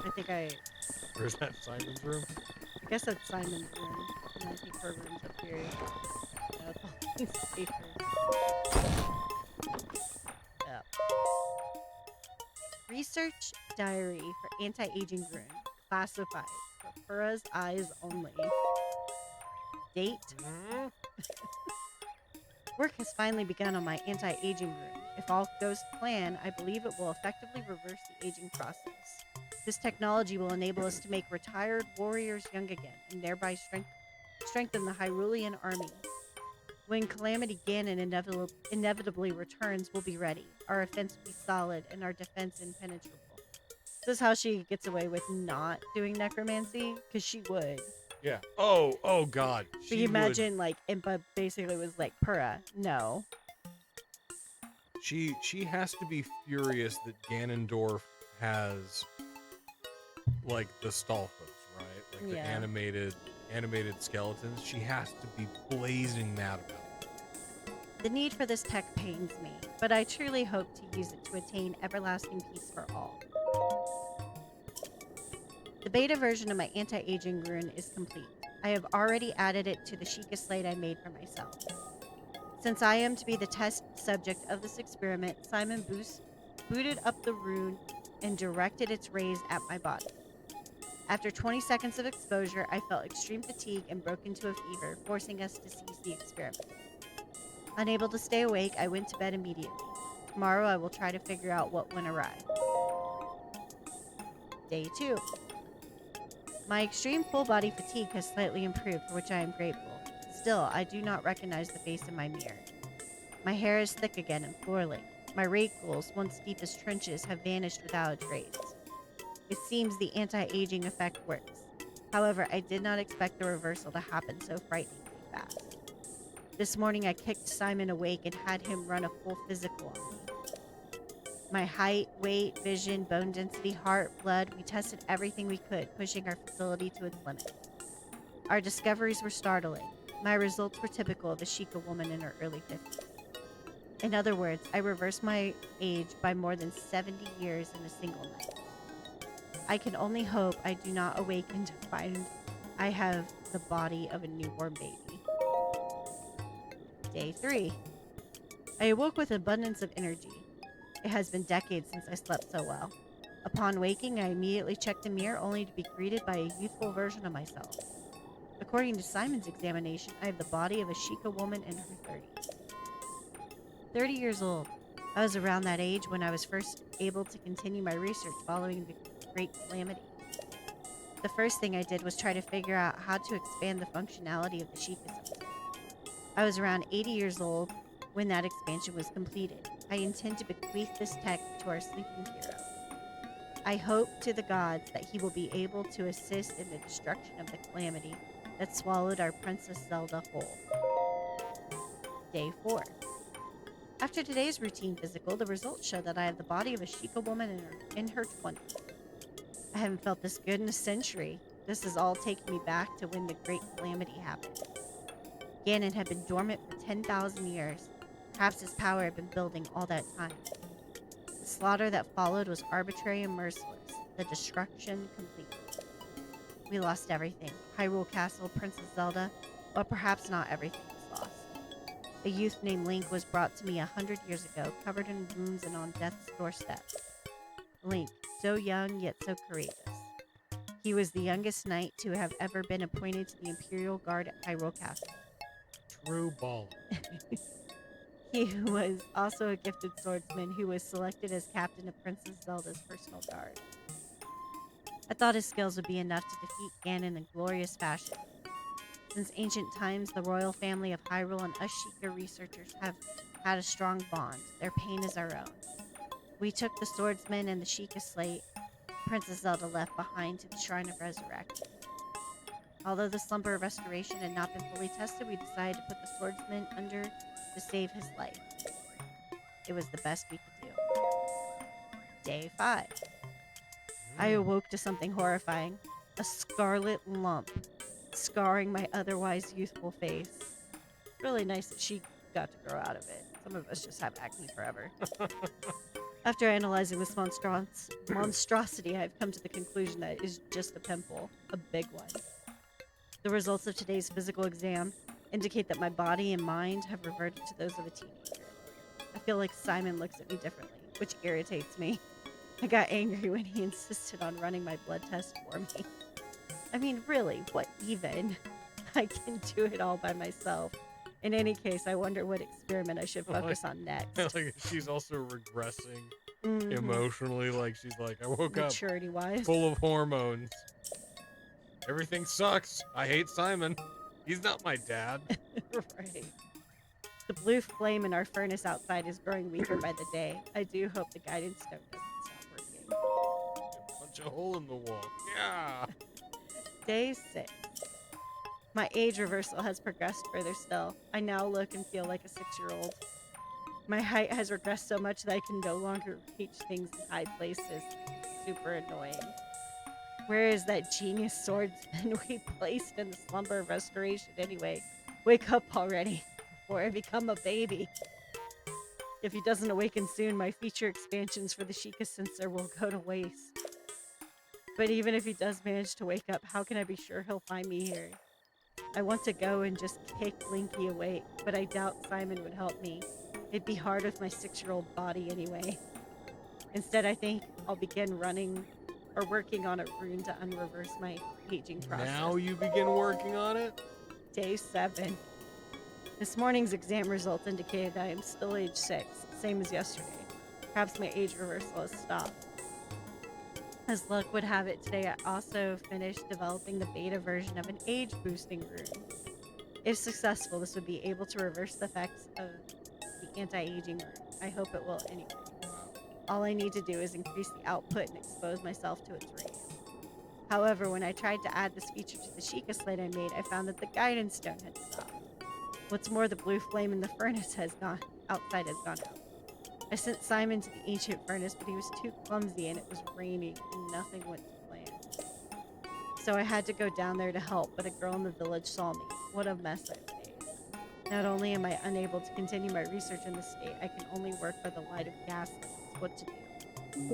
I think I Where's that Simon's room? guess that's Simon's room. And I think her room's up here. Yeah, it's all these papers. Yep. Research diary for anti-aging rune. Classified. For Fura's eyes only. Date. Work has finally begun on my anti-aging rune. If all goes to plan, I believe it will effectively reverse the aging process. This technology will enable us to make retired warriors young again, and thereby strengthen the Hyrulean army. When Calamity Ganon inevitably returns, we'll be ready. Our offense will be solid, and our defense impenetrable. This is how she gets away with not doing necromancy, because she would. Yeah. Oh God. So you imagine, like, Impa basically was like, Purah, no. She has to be furious that Ganondorf has like the Stalfos, right? Like the Yeah. animated skeletons. She has to be blazing mad about it. The need for this tech pains me, but I truly hope to use it to attain everlasting peace for all. The beta version of my anti-aging rune is complete. I have already added it to the Sheikah slate I made for myself. Since I am to be the test subject of this experiment, Simon booted up the rune and directed its rays at my body. After 20 seconds of exposure, I felt extreme fatigue and broke into a fever, forcing us to cease the experiment. Unable to stay awake, I went to bed immediately. Tomorrow I will try to figure out what went awry. Day 2. My extreme full body fatigue has slightly improved, for which I am grateful. Still, I do not recognize the face in my mirror. My hair is thick again and floor-length. My wrinkles, once deep as trenches, have vanished without a trace. It seems the anti-aging effect works. However, I did not expect the reversal to happen so frighteningly fast. This morning I kicked Simon awake and had him run a full physical on me. My height, weight, vision, bone density, heart, blood, we tested everything we could, pushing our facility to its limit. Our discoveries were startling. My results were typical of a Sheikah woman in her early 50s. In other words, I reversed my age by more than 70 years in a single night. I can only hope I do not awaken to find I have the body of a newborn baby. Day 3. I awoke with abundance of energy. It has been decades since I slept so well. Upon waking, I immediately checked the mirror only to be greeted by a youthful version of myself. According to Simon's examination, I have the body of a Sheikah woman in her 30s. 30 years old. I was around that age when I was first able to continue my research following the Great Calamity. The first thing I did was try to figure out how to expand the functionality of the Sheikah system. I was around 80 years old when that expansion was completed. I intend to bequeath this tech to our sleeping hero. I hope to the gods that he will be able to assist in the destruction of the calamity that swallowed our Princess Zelda whole. Day 4. After today's routine physical, the results show that I have the body of a Sheikah woman in her 20s. I haven't felt this good in a century. This is all taking me back to when the Great Calamity happened. Ganon had been dormant for 10,000 years. Perhaps his power had been building all that time. The slaughter that followed was arbitrary and merciless, the destruction complete. We lost everything. Hyrule Castle, Princess Zelda, but perhaps not everything was lost. A youth named Link was brought to me 100 years ago, covered in wounds and on death's doorstep. Link, so young yet so courageous. He was the youngest knight to have ever been appointed to the Imperial Guard at Hyrule Castle. True baller. He was also a gifted swordsman who was selected as captain of Princess Zelda's personal guard. I thought his skills would be enough to defeat Ganon in glorious fashion. Since ancient times, the royal family of Hyrule and us Sheikah researchers have had a strong bond. Their pain is our own. We took the swordsman and the Sheikah slate Princess Zelda left behind to the Shrine of Resurrection. Although the slumber of restoration had not been fully tested, we decided to put the swordsman under to save his life. It was the best we could do. Day 5. I awoke to something horrifying. A scarlet lump scarring my otherwise youthful face. It's really nice that she got to grow out of it. Some of us just have acne forever. After analyzing this monstrosity, I've come to the conclusion that it is just a pimple, a big one. The results of today's physical exam indicate that my body and mind have reverted to those of a teenager. I feel like Simon looks at me differently, which irritates me. I got angry when he insisted on running my blood test for me. I mean, really, what even? I can do it all by myself. In any case, I wonder what experiment I should focus on next. Like she's also regressing Mhm. emotionally. Like she's like, I woke up Maturity-wise. full of hormones. Everything sucks. I hate Simon. He's not my dad. Right. The blue flame in our furnace outside is growing weaker by the day. I do hope the guidance stone doesn't stop working. Punch a hole in the wall. Yeah. Day 6. My age reversal has progressed further still. I now look and feel like a 6-year-old. My height has regressed so much that I can no longer reach things in high places. Super annoying. Where is that genius swordsman we placed in the slumber of restoration anyway? Wake up already, before I become a baby. If he doesn't awaken soon, my feature expansions for the Sheikah sensor will go to waste. But even if he does manage to wake up, how can I be sure he'll find me here? I want to go and just kick Blinky awake, but I doubt Simon would help me. It'd be hard with my 6-year-old body anyway. Instead, I think I'll begin running or working on a rune to unreverse my aging process. Now you begin working on it? Day 7. This morning's exam results indicated I am still age 6, same as yesterday. Perhaps my age reversal has stopped. As luck would have it, today I also finished developing the beta version of an age-boosting rune. If successful, this would be able to reverse the effects of the anti-aging rune. I hope it will anyway. All I need to do is increase the output and expose myself to its rays. However, when I tried to add this feature to the Sheikah slate I made, I found that the guidance stone had stopped. What's more, the blue flame in the furnace outside has gone out. I sent Simon to the ancient furnace, but he was too clumsy and it was raining and nothing went to plan. So I had to go down there to help, but a girl in the village saw me. What a mess I've made. Not only am I unable to continue my research in the state, I can only work by the light of gas lamps. What to do?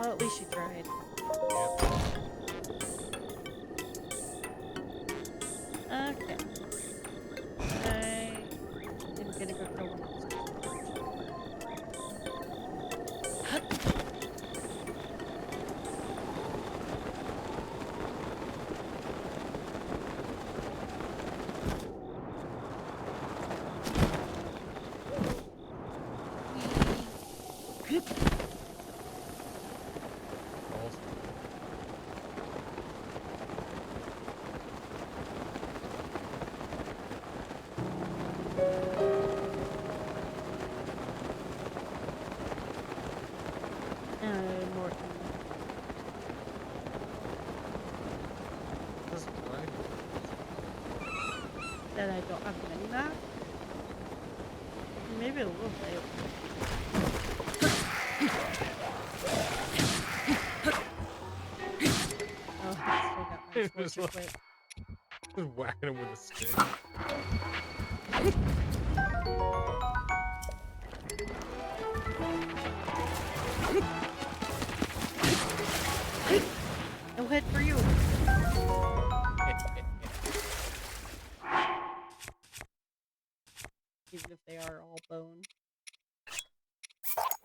Well, at least you tried. Okay. I'm gonna go kill the monsters. More. That I don't have many map. Maybe a little bit. Oh, I still got my It Torture was like- quit. Just whacking him with a stick. No head for you. Even if they are all bone.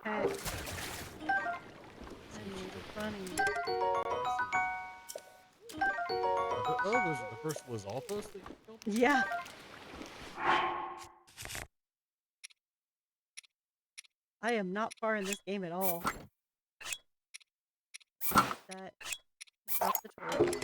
Hey. Funny. Oh, those are the first Lizalfos that you killed? Yeah. I am not far in this game at all. That drop the torch.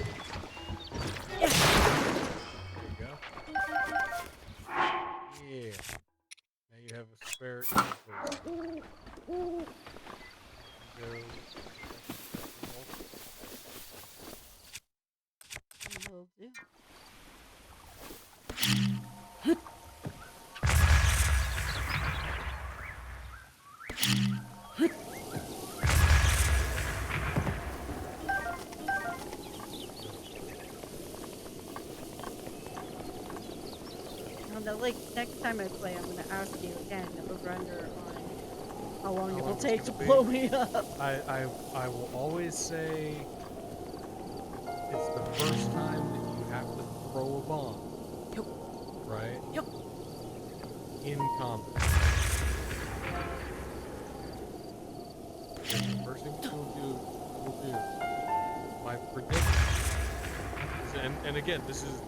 There you go. Yeah. Now you have a spare inventory. Will do. Now, like next time I play, I'm gonna ask you again over under on how long it will it's take to gonna be. blow me up. I will always say it's the first time that you have to throw a bomb. Yep. Right? Yep. In combat. The first thing you'll do. My prediction. And again, this is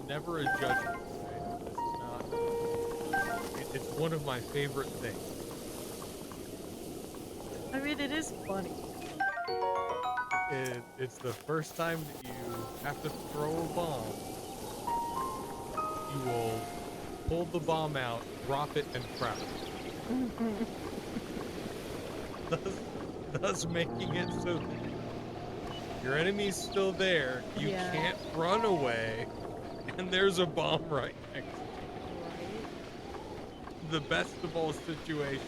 never a judgment. Right? This is not. It's one of my favorite things. I mean, it is funny. It's the first time that you have to throw a bomb. You will pull the bomb out, drop it, and crouch. thus making it so that your enemy's still there, you Yeah. can't run away, and there's a bomb right next to you. Right? The best of all situations,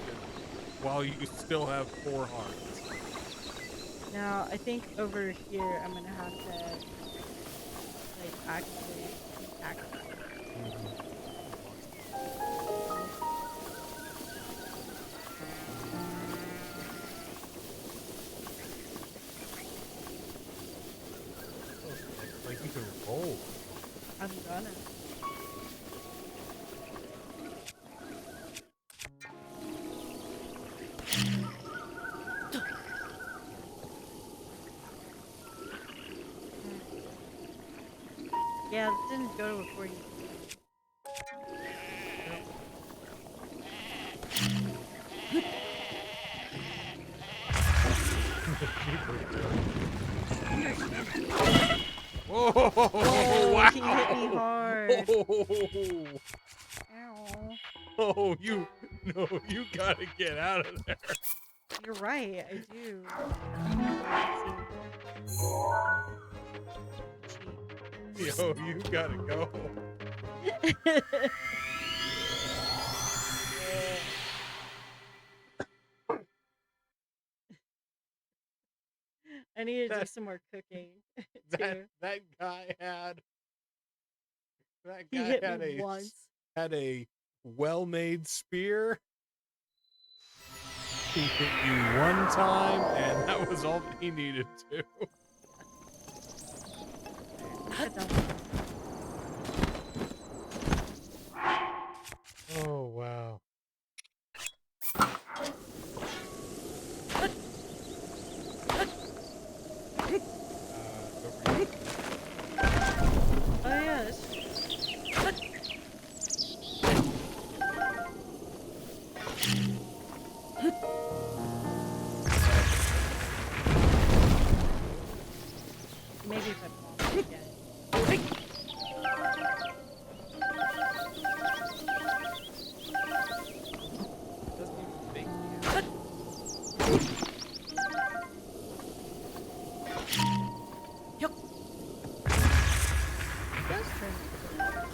while you still have 4 hearts. Now, I think over here I'm gonna have to like actually activate. Like you can roll. I'm gonna. Yeah, it didn't go according to Whoa! Oh, Wow! he hit me hard. Ow. Oh, you gotta get out of there. You're right, I do. Yo, you gotta go. I need to do That- some more cooking. That guy had He hit me once. had a well-made spear. He hit you one time, and that was all that he needed to. Oh wow. Oh yeah, that's maybe if I pause it again. Doesn't even think yet. Yep. That's true. Yeah,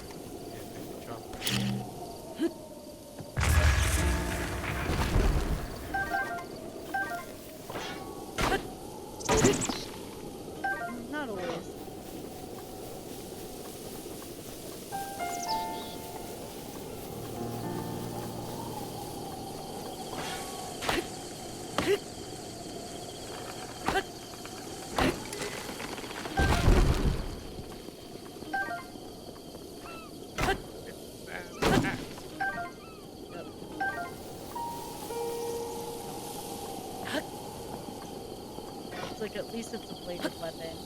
chop. Not always. Yep. It's like at least it's a bladed weapon.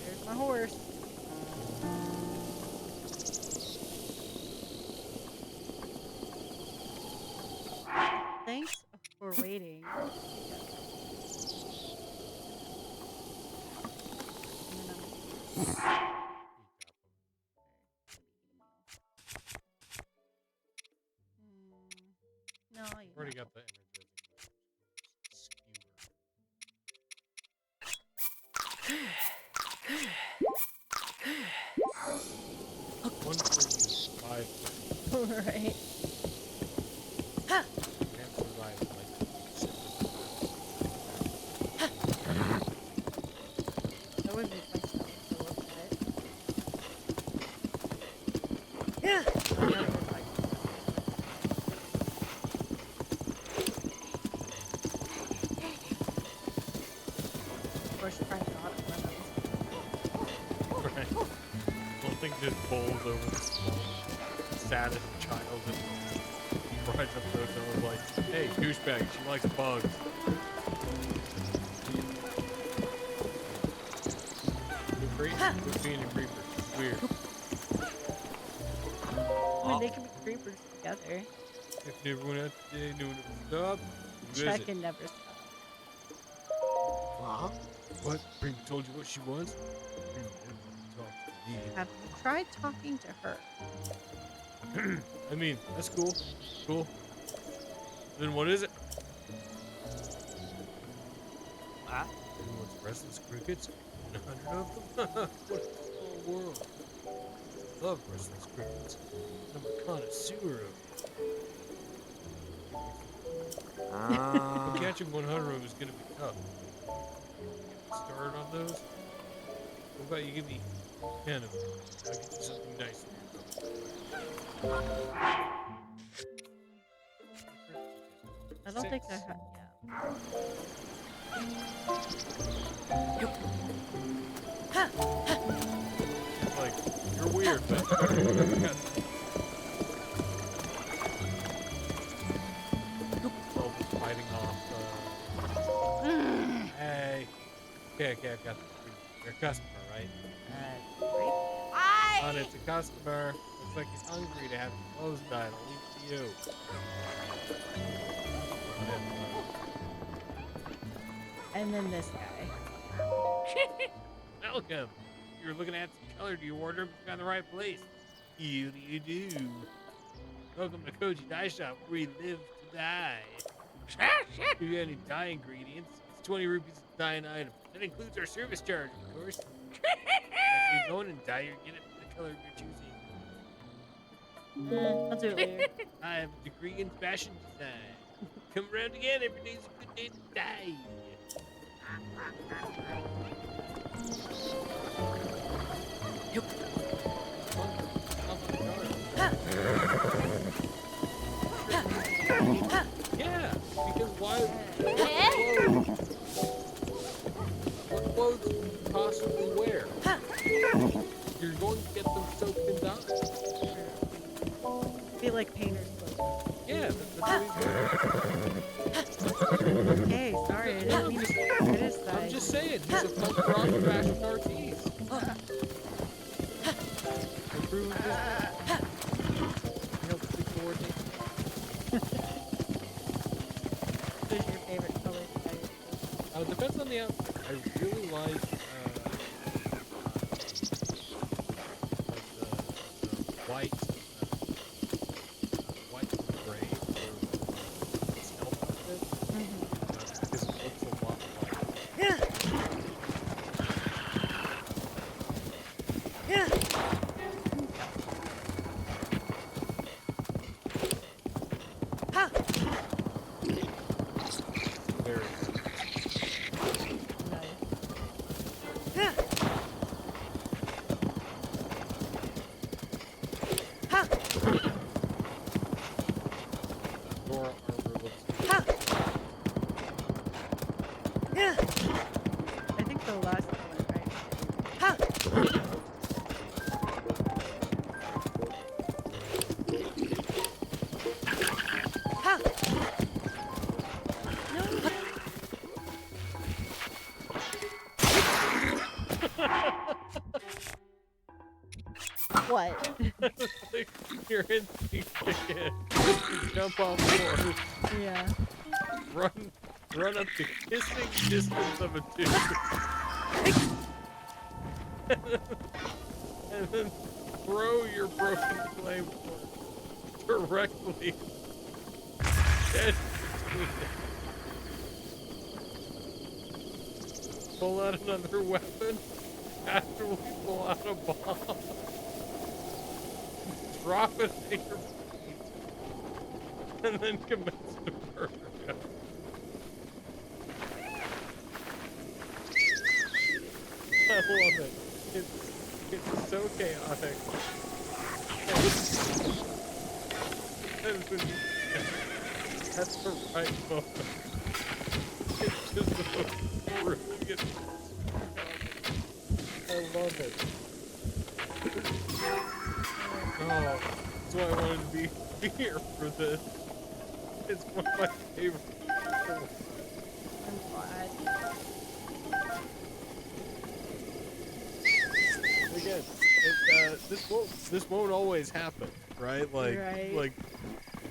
There's my horse. Thanks for waiting. And then I'm no, you Already know. got the energizing skewer. One for you, 5. Right. Can't survive like That would make my stomach so upset. Yeah. I never like of course, try not to run those. right. Don't think just bowls over the saddest child and rides up to her and like, hey, douchebag, she likes bugs. Quit being a creeper. It's weird. I mean, they can be creepers together. If everyone out today knew when it was stop, Check and never stop. Huh? What? Prima told you what she wants? Prima never talked to me. Have you tried talking to her? I mean, that's cool. Cool. Then what is it? Ah? Who wants restless crickets? 100 of them? What a small world. Love restless crickets. I'm a connoisseur of them. But catching 100 of them is going to be tough. Get started on those? What about you give me 10 of them? I'll get you something nice. I don't think I have. It's like, you're weird, but fighting off. Hey. Okay, I've got the You're a customer, right? Right? On it's a customer. Looks like he's hungry to have his clothes done. I'll leave it to you. And then this guy. Welcome. You're looking at some color to your wardrobe. You found the right place. You do. Welcome to Koji Dye Shop, where you live to die. If you got any dye ingredients, it's 20 rupees to dye an item. That includes our service charge, of course. If you're going and dye, you get it the color you're choosing. I'll do it later. I have a degree in fashion design. Come around again. Every day's a good day to dye. Yeah, because why? What clothes can you possibly wear? You're going to get them soaked and dyed. Be like painter's clothes. Yeah, that's what he's Okay, sorry, I didn't mean to criticize. I'm just saying, he's a punk rock fashion artiste. Improve his help to coordinate. What is your favorite color to dye your clothes? Depends on the outfit. I really like the white, white and gray for the stealth outfit. Because it looks a lot like Dora Arbor looks I think the last one, right? What? like your instinct again. Jump off the horse, Yeah. run up the kissing distance of a dude, and then throw your broken flamethrower directly dead between it. Pull out another weapon, casually pull out a bomb, drop it at your feet, and then commence to murder him. I love it. It's so chaotic. And when you that's the right moment. It's just the most brilliant. I love it. Oh, that's why I wanted to be here for this. It's one of my favorite people. I'm glad. Again, this won't always happen, right? Right. Like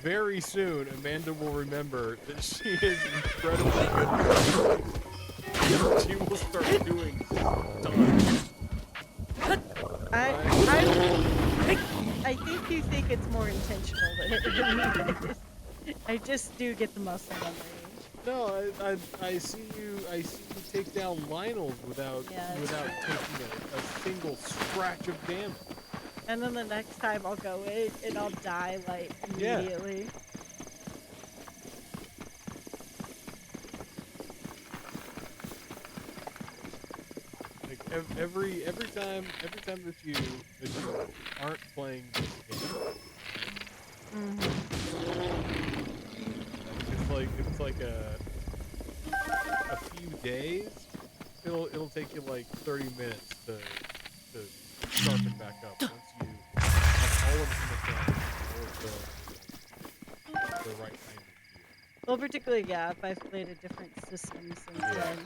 very soon, Amanda will remember that she is incredibly good. She will start doing tons. I think you think it's more intentional than it really is. I just do get the muscle memory. No, I see you take down Lionel without Yeah, that's taking a single scratch of damage. And then the next time I'll go in and I'll die like Yeah. immediately. Like every time that you aren't playing this game, it's like a few days. It'll take you like 30 minutes to sharpen back up once you have all of the mechanics, all of the right kind of gear. Well, particularly, yeah, if I've played a different system since then.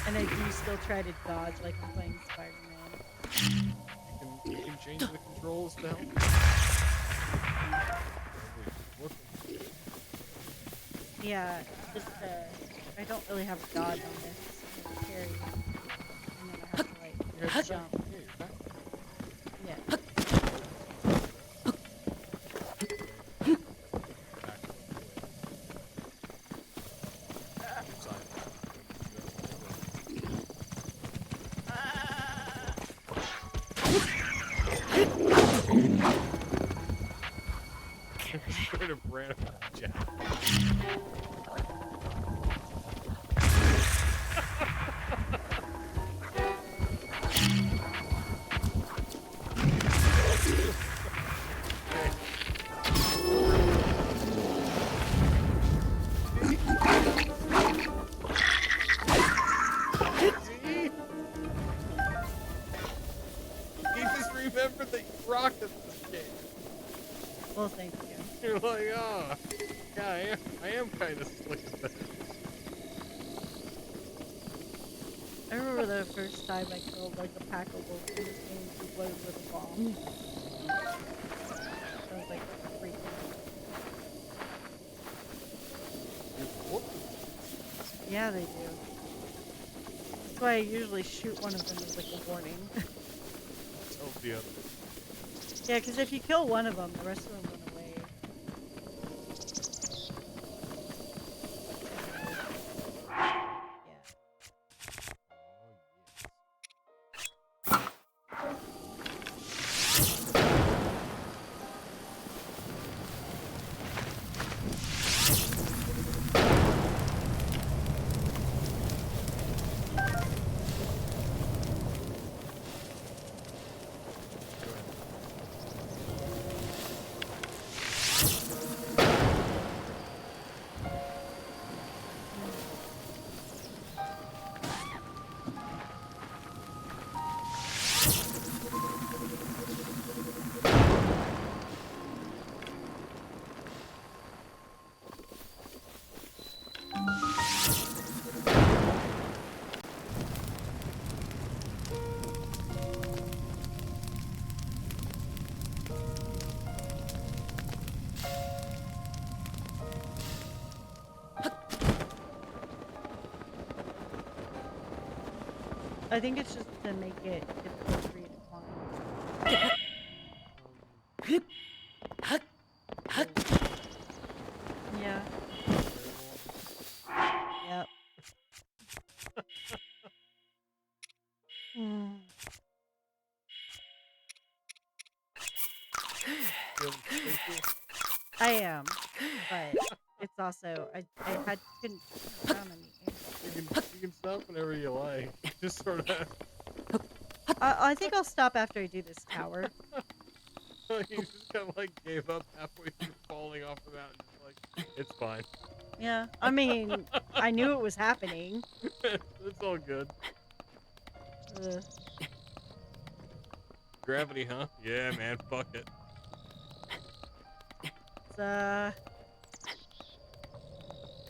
And I do still try to dodge like I'm playing Spider-Man. You can change the controls to help. Yeah, just I don't really have a dodge on this. I carry, and then I have to like jump. Yeah, you're back. Yeah. Sort of ran about Jack. You just remember that you rocked at this game. Well, thank you. You're like, oh, yeah, I am kind of slick at that. I remember the first time I killed like a pack of wolves in this game was with a bomb. I was like freaking out. Yeah, they do. That's why I usually shoot one of them as like a warning. Tell the other. Yeah, because if you kill one of them, the rest of them run away. Yeah. I think it's just to make it difficult for you to climb. Yeah. Yep. Mm. I am, but it's also I couldn't turn around on the air. You can stop whenever you like. Just sort of. I think I'll stop after I do this tower. You just kind of like gave up halfway through falling off the mountain. Just like, it's fine. Yeah. I mean, I knew it was happening. It's all good. Ugh. Gravity, huh? Yeah, man. Fuck it. It's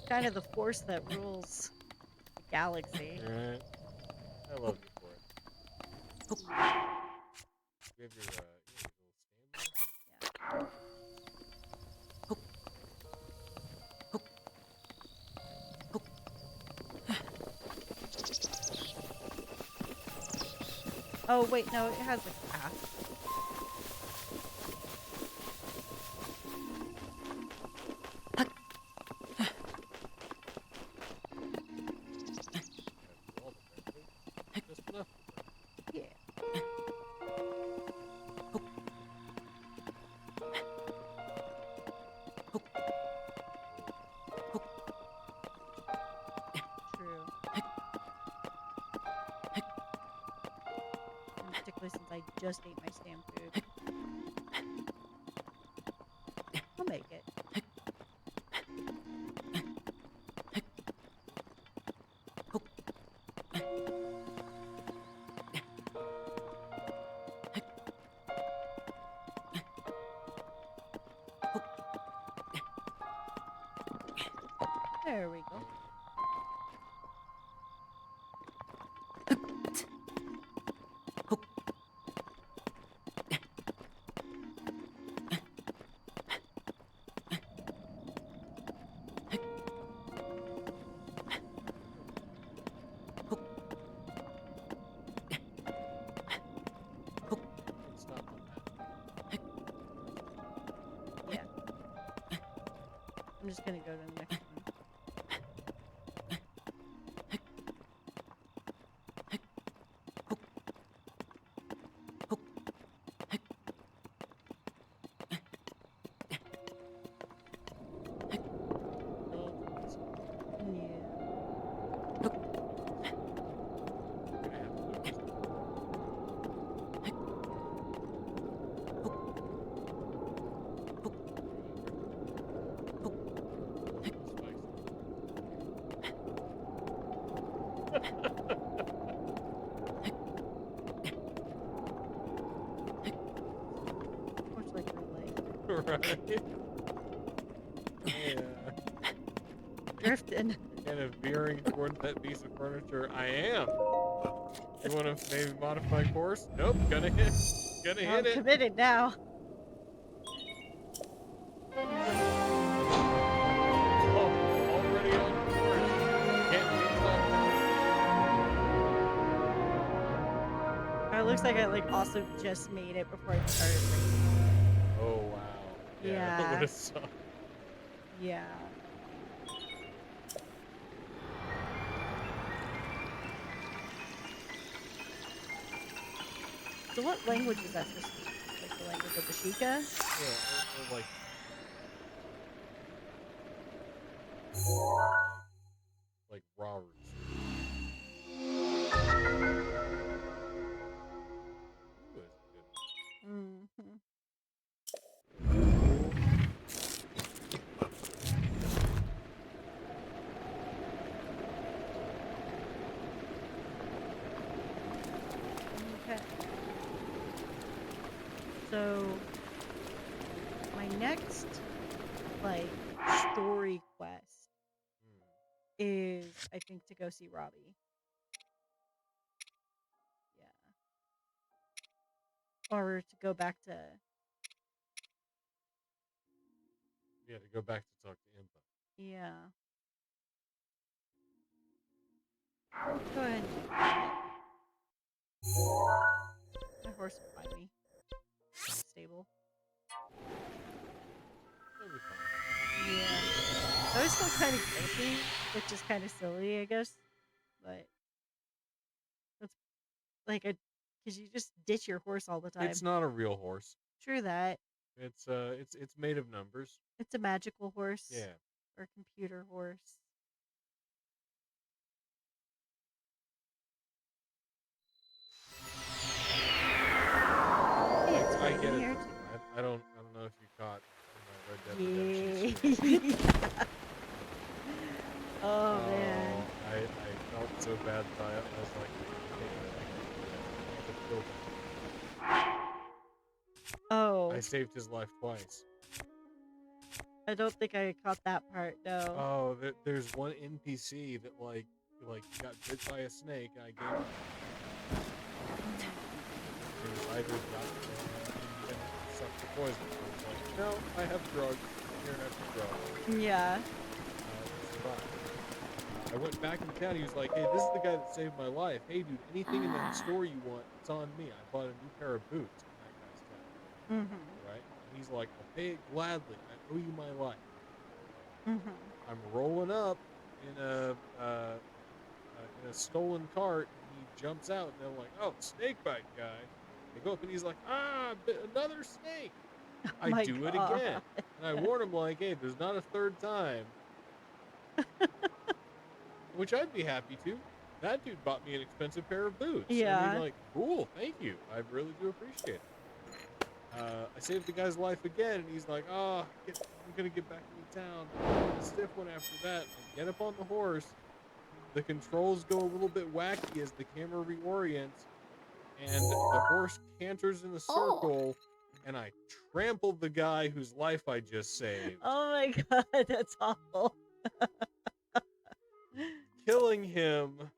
kind of the force that rules the galaxy. Alright. I love you for it. You have your little stand there? Oh wait, no, it has a path. Just enough. Yeah. True. And particularly since I just ate my stam food. I'll make it. There we go. Stop on that. Yeah. I'm just gonna go to the next one. Yeah. Much like your leg. Right? Yeah. Drifting. Kind of veering towards that piece of furniture. I am. You want to maybe modify course? Nope. Gonna hit. Gonna I'm hit it. committed now. Oh, already on course. Can't be stopped. It looks like I also just made it before it started raining. Oh wow. Yeah. That would have sucked. Yeah. So what language is that supposed to be? Like the language of the Sheikah? Yeah, or like raw roots. Ooh, that's a good one. Mm-hmm. Okay. So my next like story quest is I think to go see Robbie. Yeah. Or to go back to Yeah, to go back to talk to Impa. yeah. Go ahead and do that. horse will find me. Stable. That'll be fine. Yeah. I was still kind of guilty, which is kind of silly, I guess. But that's like a because you just ditch your horse all the time. It's not a real horse. True that. It's made of numbers. It's a magical horse. Yeah. Or computer horse. Hey, it's I raining get here it. too. I don't know if you caught in my Red Dead Redemption Yeah. series. Oh man. I felt so bad that I was like, I killed him. Oh, I saved his life twice. I don't think I caught that part. No. Oh, there's one NPC that like got bit by a snake. And I gave him. It was either got and sucked the poison. I was like, no, I have drugs. Here, have the drugs. Yeah. Survive. I went back in town. He was like, hey, this is the guy that saved my life. Hey, dude, anything in that store you want, it's on me. I bought a new pair of boots in that guy's town. Mhm. Right? And he's like, I'll pay it gladly. I owe you my life. Mhm. I'm rolling up in a stolen cart, and he jumps out, and they're like, "Oh, snake bite guy." They go up, and he's like, another snake." I My do it God. again, and I warn him like, "Hey, there's not a third time," which I'd be happy to. That dude bought me an expensive pair of boots. I Yeah. mean, like, cool, thank you. I really do appreciate it. I saved the guy's life again, and he's like, "Oh, I'm gonna get back into town. A stiff one after that." I get up on the horse. The controls go a little bit wacky as the camera reorients, and the horse canters in a circle, and I trample the guy whose life I just saved, Oh my God, that's awful. killing him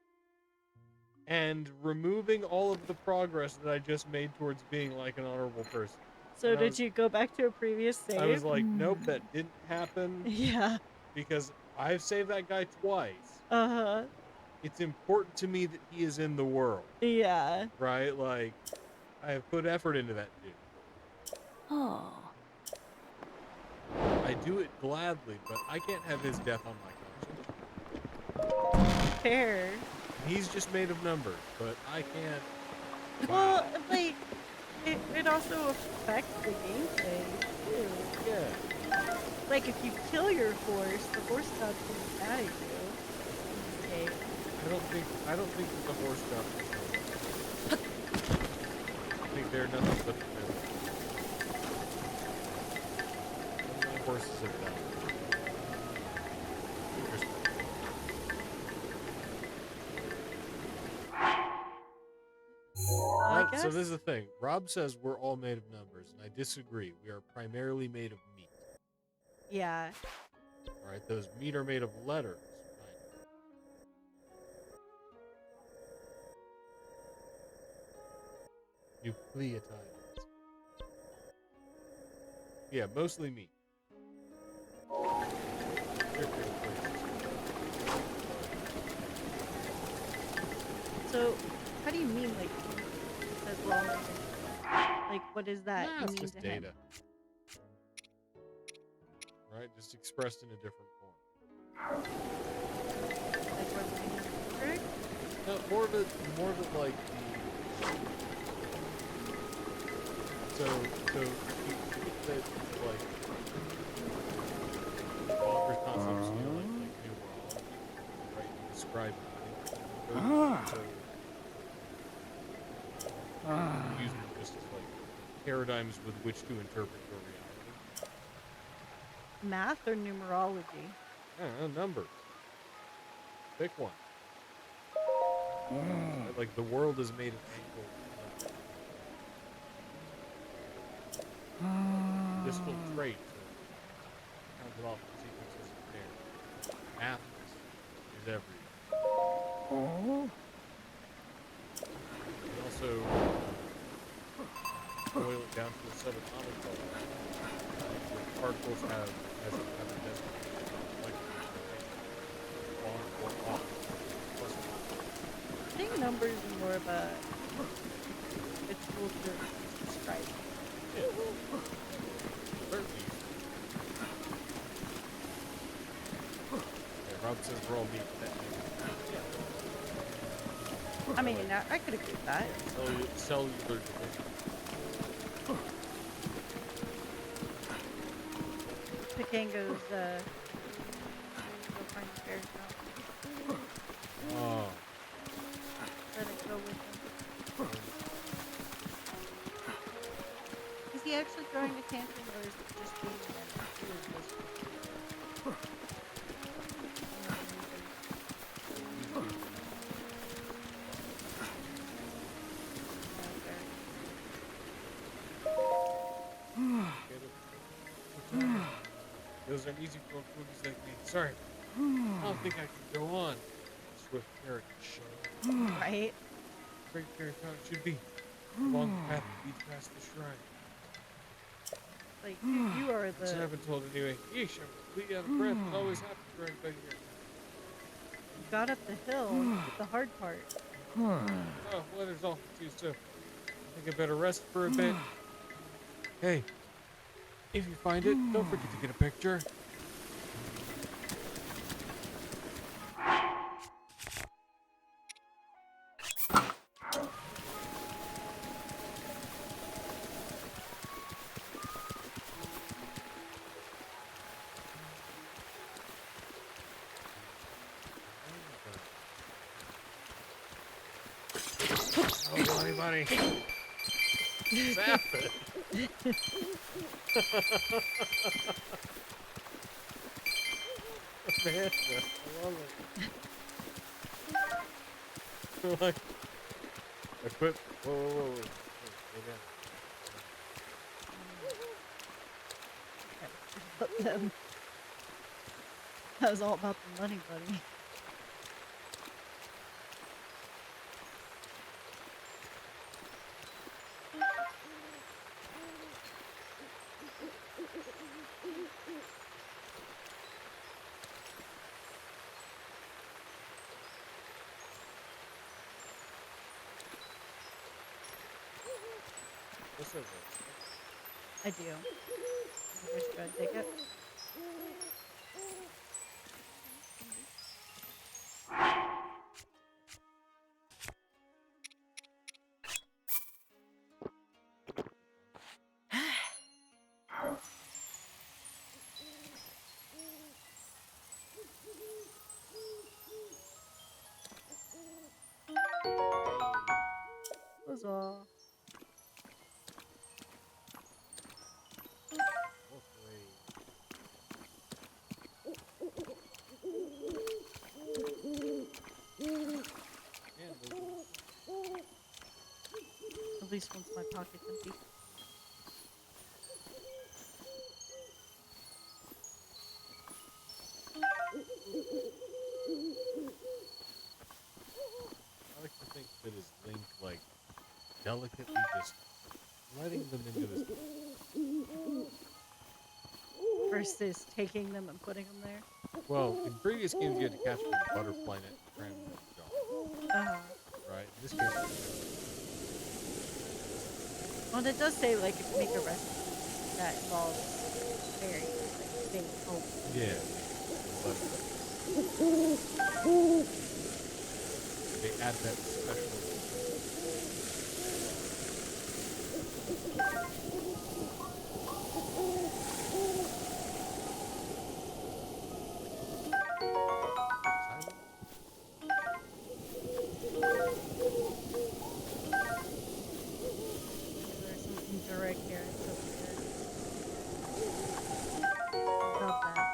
and removing all of the progress that I just made towards being like an honorable person. So And did you go back to a previous save? I was like, nope, that didn't happen Yeah. because I've saved that guy twice. Uh-huh. It's important to me that he is in the world, Yeah. right? Like, I have put effort into that dude. Oh. I do it gladly, but I can't have his death on my conscience. Fair. He's just made of numbers, but I can't. Well, like, it also affects the gameplay, too. Yeah. Like, if you kill your horse, the horse god's gonna be mad at you. Okay. I don't think that the horse stuff. I think they're nothing but the middle. How many horses have died? Interesting. I So guess. this is the thing. Rob says we're all made of numbers, and I disagree. We are primarily made of meat. Yeah. All right, those meat are made of letters. Nucleotides. Yeah, mostly meat. So, how do you mean, like, it says long range? Like, what is that Nah, you it's mean just to him? data. Right, just expressed in a different form. Like, what's the trick? No, more of it like the. So you get that like longer concepts, you know, like numerology, right? You describe it. Use them just as like paradigms with which to interpret your reality. Math or numerology? I don't know, numbers. Pick one. Like the world is made of angles. Distal traits are counted off in sequences of pairs. Math is everywhere. And also boil it down to a subatomic level. The particles have a designation like on or off. Plus I think numbers are more of a. It's useful to describe it. Yeah. Certainly. Yeah, Rob says we're all meat. I mean, I could agree with that. Cellular division. Pikango's, go find the bear's mouth. Oh. Let it go with him. Is he actually throwing a tantrum, or is it just being Those are easy for cookies like me. Sorry. I don't think I can go on. Swift carrot show. right? Great fairy town should be. Along the path that leads past the shrine. Like, you are That's what the. I've been told anyway. Yeesh, I'm completely out of breath. It always happens right back here. You got up the hill, the hard part. Oh, weather's awful too, so I think I better rest for a bit. Hey, if you find it, don't forget to get a picture. Oh, buddy. What's happening? Man, I love it. Like, equip. Whoa. But them. That was all about the money, buddy. What's up, I do. I wish I'd take it. Was all. At least once my pocket's empty. I like to think that his Link, like, delicately just letting them into his. Versus taking them and putting them there. Well, in previous games, you had to catch them in the butterfly net and cram them in the jar. Right? In this case, Well, it does say, like, if you make a recipe that involves berries, like, stay home. yeah. But they add that special. There's some indirect carrots over here. Love that.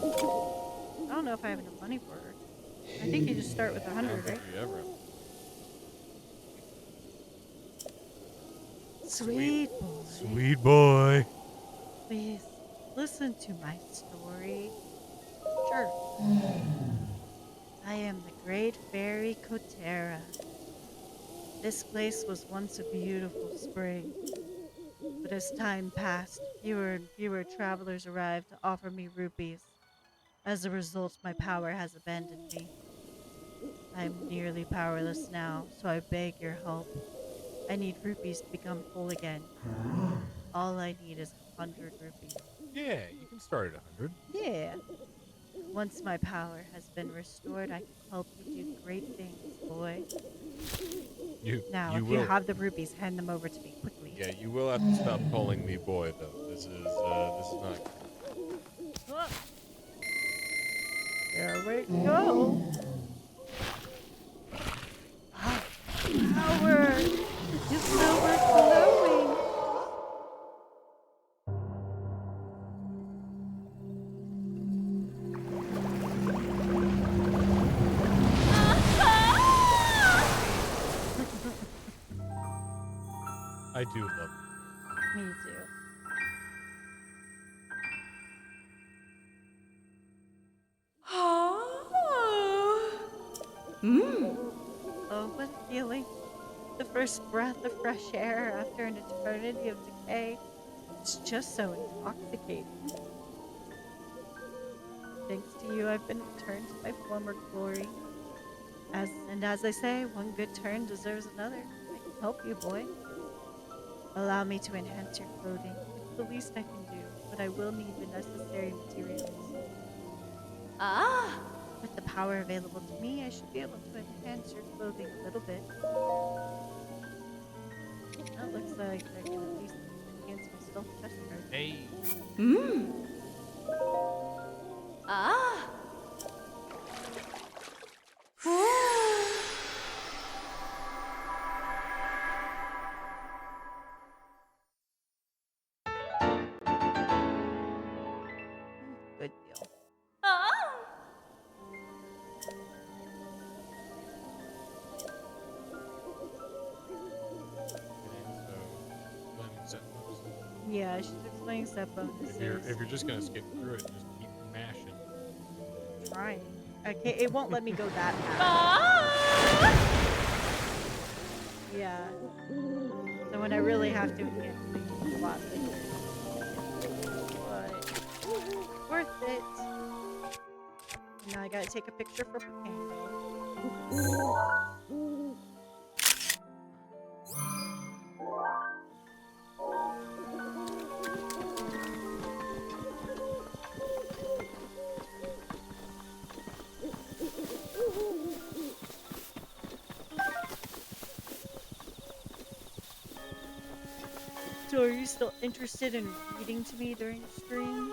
I don't know if I have enough money for her. I think you just start with I don't 100, think right? you ever. Sweet boy. Sweet boy. Please listen to my story. Sure. I am the great fairy Kotera. This place was once a beautiful spring, but as time passed, fewer and fewer travelers arrived to offer me rupees. As a result, my power has abandoned me. I am nearly powerless now, so I beg your help. I need rupees to become whole again. All I need is 100 rupees. Yeah, you can start at 100. Yeah. Once my power has been restored, I can help you do great things, boy. Now, You if you will. have the rupees, hand them over to me quickly. Yeah, you will have to stop calling me boy though. This is not. Ah, here we go. Ah, power is overflowing. I do love Me too. Oh, what a feeling. The first breath of fresh air after an eternity of decay. It's just so intoxicating. Thanks to you, I've been returned to my former glory. As I say, one good turn deserves another. I can help you, boy. Allow me to enhance your clothing. It's the least I can do, but I will need the necessary materials. With the power available to me, I should be able to enhance your clothing a little bit. That looks like I can at least enhance my stealth chest card. it. Hey, Good deal. Yeah, she's explaining set bonuses. if you're just gonna skip through it, just keep mashing. Trying. Okay, it won't let me go that fast. Yeah. So when I really have to enhance things, it's a lot later. But worth it. Now I gotta take a picture for Picango. So are you still interested in reading to me during streams?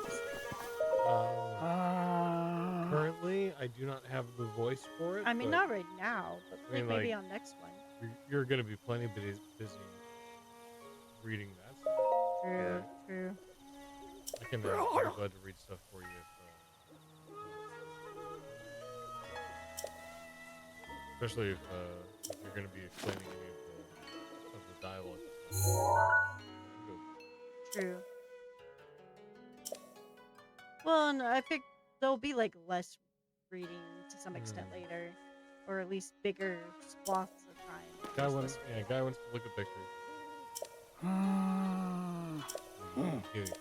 Currently, I do not have the voice for it. I mean, but not right now, but I mean, maybe like, on next one. you're gonna be plenty busy reading that stuff. True, true. I can be glad to read stuff for you especially if you're gonna be explaining any of the dialogue. True. Well, and I think there'll be like less reading to some extent later, or at least bigger swaths of time. Guy Just wants, this yeah, guy wants to look at pictures. Okay.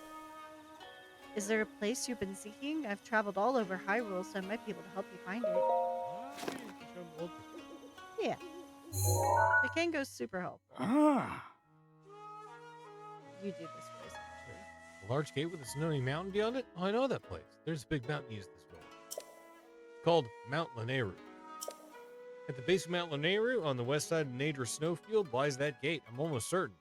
Is there a place you've been seeking? I've traveled all over Hyrule, so I might be able to help you find it. You can show him old pictures. Yeah. Picango's super helpful. You do this place, actually. A large gate with a snowy mountain beyond it? Oh, I know that place. There's a big mountain used this way. It's called Mount Lanayru. At the base of Mount Lanayru, on the west side of Nadra Snowfield, lies that gate. I'm almost certain.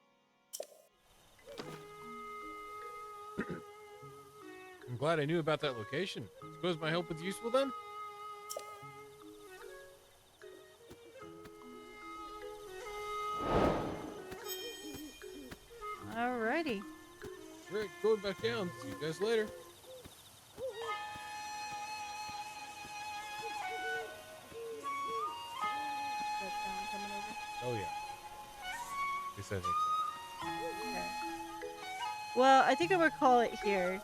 I'm glad I knew about that location. Suppose my help was useful then? Alrighty. Alright, going back down. See you guys later. That sound coming over? Oh, yeah. At least I think so. Okay. Well, I think I'm gonna call it here.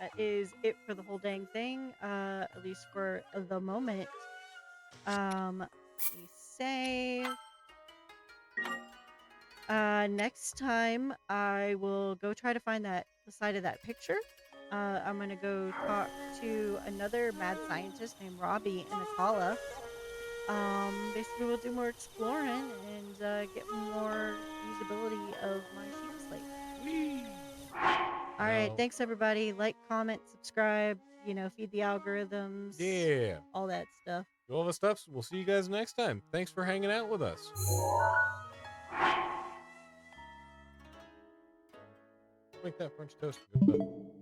that is it for the whole dang thing. At least for the moment. Let me save. Next time I will go try to find the side of that picture. I'm gonna go talk to another mad scientist named Robbie in Atala. Basically we'll do more exploring and get more usability of my sheep slate. Whee! All right, Well, thanks everybody. Like, comment, subscribe. Feed the algorithms. yeah. All that stuff. Do all the stuff. We'll see you guys next time. Thanks for hanging out with us. Make that French toast a good bit.